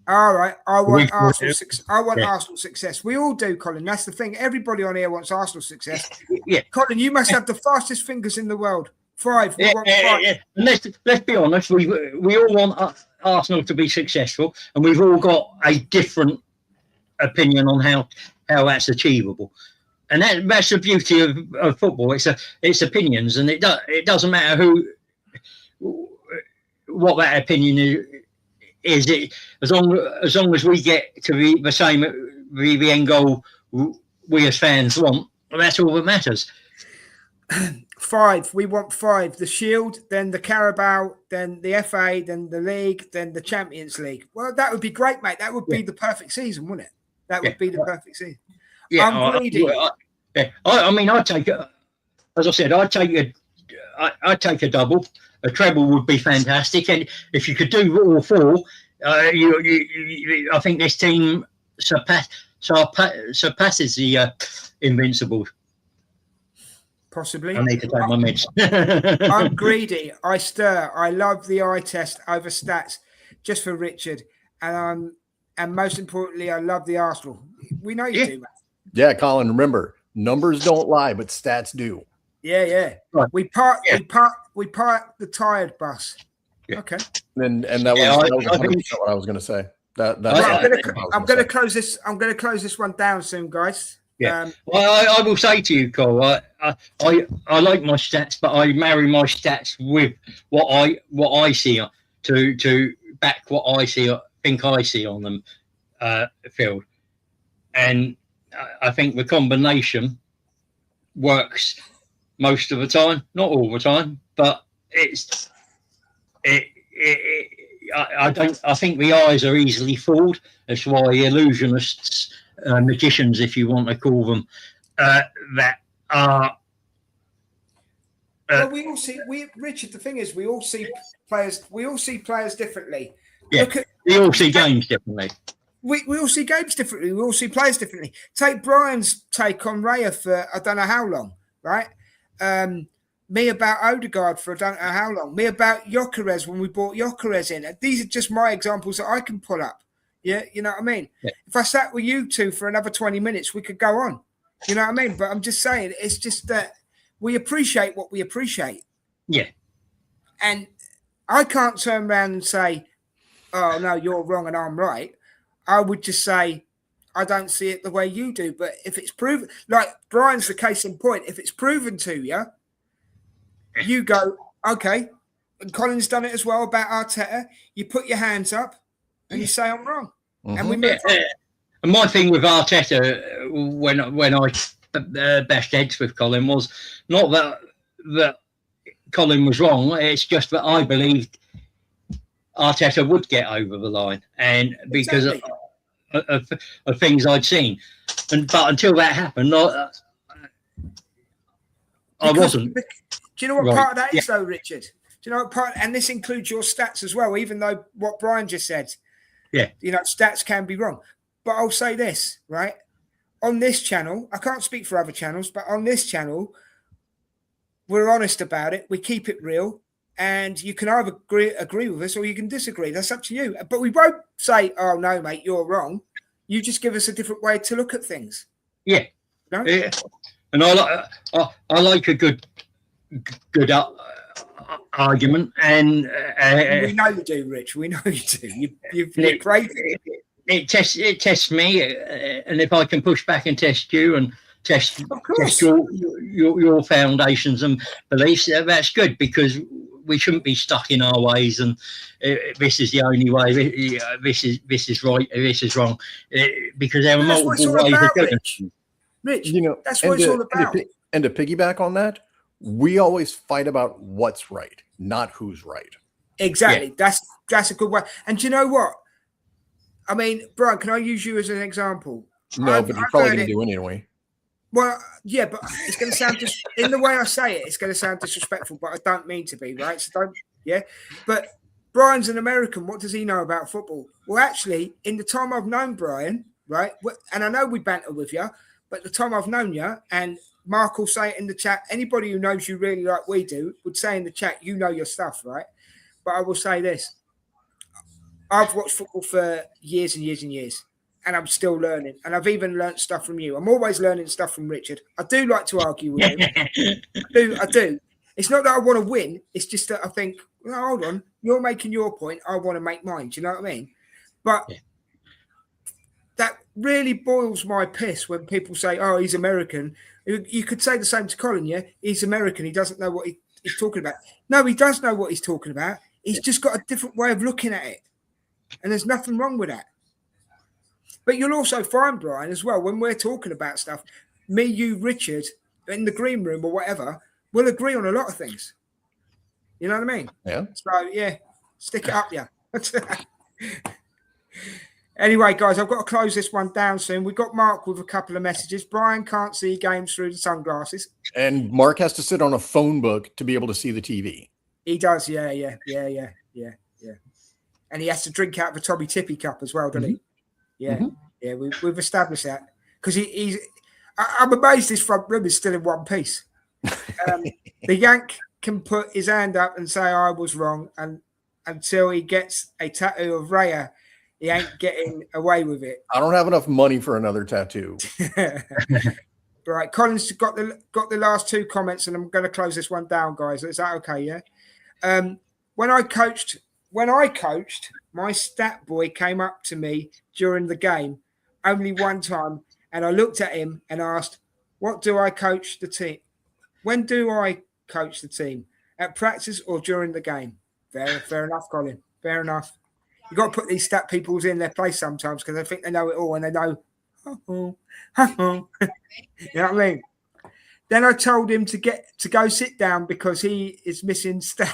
All right. I want Arsenal success. We all do, Colin. That's the thing. Everybody on here wants Arsenal success. Yeah. Colin, you must have the fastest fingers in the world. 5. We want 5. Yeah. And let's be honest. We all want Arsenal to be successful, and we've all got a different opinion on how that's achievable. And that's the beauty of football. It's opinions, and it doesn't matter what that opinion is. As long as we get to the same the end goal we as fans want, that's all that matters. 5. We want 5. The Shield, then the Carabao, then the FA, then the League, then the Champions League. Well, that would be great, mate. That would be the perfect season, wouldn't it? That would be the perfect season. Yeah, I'm greedy. I mean, I'd take it. As I said, I'd take a double. A treble would be fantastic, and if you could do all 4, I think this team surpasses the Invincibles. Possibly. I need to take my meds. I'm greedy. I stir. I love the eye test over stats, just for Richard, and most importantly, I love the Arsenal. We know you do, man. Yeah, Colin. Remember, numbers don't lie, but stats do. Yeah. Right. We park the tired bus. Yeah. Okay. And that was 100% what I was going to say. I'm going to close this. I'm going to close this one down soon, guys. Yeah. Well, I will say to you, Cole. I like my stats, but I marry my stats with what I see to back what I think I see on them field, and I think the combination works most of the time, not all the time, but I think the eyes are easily fooled. That's why illusionists, magicians, if you want to call them, that are. Well, we all see. Richard. The thing is, we all see players. We all see players differently. Yeah, we all see games differently. We all see games differently. We all see players differently. Take Brian's take on Raya for I don't know how long, right? Me about Odegaard for I don't know how long. Me about Gyökeres when we brought Gyökeres in. These are just my examples that I can pull up. Yeah, you know what I mean? Yeah. If I sat with you two for another 20 minutes, we could go on. You know what I mean? But I'm just saying, it's just that we appreciate what we appreciate. Yeah. And I can't turn around and say, oh, no, you're wrong and I'm right. I would just say, I don't see it the way you do. But if it's proven, like Brian's the case in point, if it's proven to you, you go, okay, and Colin's done it as well about Arteta. You put your hands up and you say I'm wrong, and we move on. And my thing with Arteta, when I bashed heads with Colin, was not that Colin was wrong. It's just that I believed Arteta would get over the line, and because of things I'd seen, but until that happened, I wasn't. Do you know what part of that is, though, Richard? Do you know what part? And this includes your stats as well, even though what Brian just said. Yeah. You know, stats can be wrong. But I'll say this, right? On this channel, I can't speak for other channels, but on this channel, we're honest about it. We keep it real. And you can either agree with us or you can disagree. That's up to you. But we won't say, oh, no, mate, you're wrong. You just give us a different way to look at things. Yeah. No? Yeah. And I like a good argument, and we know you do, Rich. We know you do. You're great. It tests me, and if I can push back and test you and test your foundations and beliefs, that's good, because we shouldn't be stuck in our ways and this is the only way. This is right. This is wrong, because there are multiple ways of doing it. Rich, you know, that's what it's all about. And to piggyback on that, we always fight about what's right, not who's right. Exactly. Yeah. That's a good way. And do you know what? I mean, Brian, can I use you as an example? No, but you're probably going to do it anyway. Well, yeah, but it's going to sound in the way I say it, it's going to sound disrespectful, but I don't mean to be, right? So don't, yeah. But Brian's an American. What does he know about football? Well, actually, in the time I've known Brian, right, and I know we banter with you, but the time I've known you, and Mark will say it in the chat, anybody who knows you really like we do would say in the chat, you know your stuff, right? But I will say this. I've watched football for years and years and years, and I'm still learning. And I've even learned stuff from you. I'm always learning stuff from Richard. I do like to argue with him. I do. It's not that I want to win. It's just that I think, well, hold on, you're making your point. I want to make mine. Do you know what I mean? But that really boils my piss when people say, oh, he's American. You could say the same to Colin, yeah? He's American. He doesn't know what he's talking about. No, he does know what he's talking about. He's just got a different way of looking at it. And there's nothing wrong with that. But you'll also find, Brian, as well, when we're talking about stuff, me, you, Richard, in the green room or whatever, we'll agree on a lot of things. You know what I mean? Yeah. So, yeah, stick it up, yeah. Anyway, guys, I've got to close this one down soon. We've got Mark with a couple of messages. Brian can't see games through the sunglasses. And Mark has to sit on a phone book to be able to see the TV. He does, yeah. And he has to drink out of a Tommy Tippy cup as well, doesn't he? Yeah, yeah, we've established that. Because I'm amazed his front room is still in one piece. The Yank can put his hand up and say, I was wrong. And until he gets a tattoo of Raya, he ain't getting away with it. I don't have enough money for another tattoo. Right, Colin's got the last two comments, and I'm going to close this one down, guys. Is that okay? Yeah. When I coached, my stat boy came up to me during the game only one time, and I looked at him and asked, "What do I coach the team? When do I coach the team? At practice or during the game?" Fair enough, Colin. Fair enough. You got to put these stat peoples in their place sometimes because they think they know it all and they know. You know what I mean? Then I told him to go sit down because he is missing stats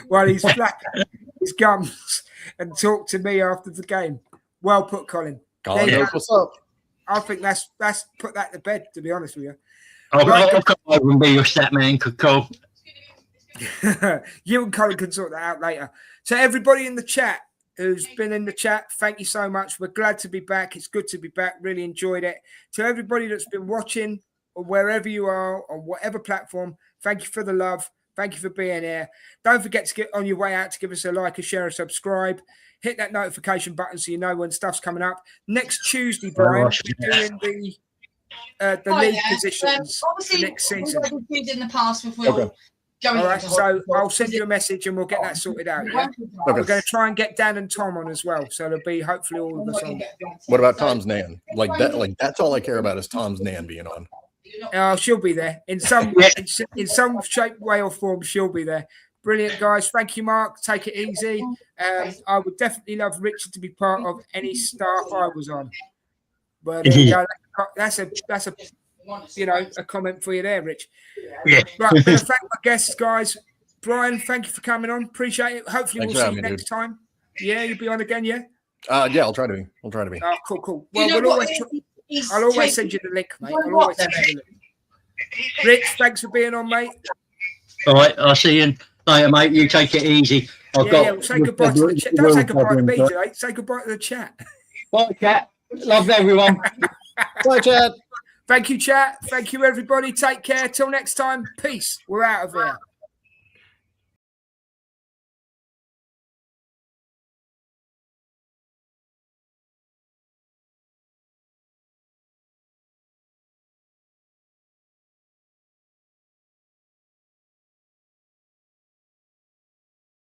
while he's flapping his gums and talk to me after the game. Well put, Colin. What's up? I think that's put that to bed, to be honest with you. I'll come over and be your stat man, Cole. You and Colin can sort that out later. So everybody in the chat who's been in the chat, thank you so much. We're glad to be back. It's good to be back. Really enjoyed it. To everybody that's been watching or wherever you are on whatever platform, thank you for the love. Thank you for being here. Don't forget to get on your way out to give us a like, a share, a subscribe. Hit that notification button so you know when stuff's coming up. Next Tuesday, Brian, we're doing the league positions for next season. In the past with Will. All right, so I'll send you a message and we'll get that sorted out. Yeah? Okay. We're going to try and get Dan and Tom on as well, so there'll be hopefully all of us on. What about Tom's Nan? Like that's all I care about is Tom's Nan being on. She'll be there in some Yeah. in some shape, way, or form. She'll be there. Brilliant, guys. Thank you, Mark. Take it easy. I would definitely love Richard to be part of any staff I was on. But there you go. That's a a comment for you there, Rich. Yeah. Right, I'm going to thank my guests, guys. Brian, thank you for coming on. Appreciate it. Hopefully, Thanks we'll for see you having me, next time. Yeah, you'll be on again, yeah? Yeah, I'll try to be. I'll try to be. Oh, cool. You Well, know I'll what? always send you the link, mate. I'll always send you the link. Rich, thanks for being on, mate. All right, I'll see you later, mate. You take it easy. Well, say goodbye to the chat. Don't say goodbye to me today. Say goodbye to the chat. Bye, chat. Love everyone. Bye, Chad. Thank you, chat. Thank you, everybody. Take care. Till next time. Peace. We're out of here.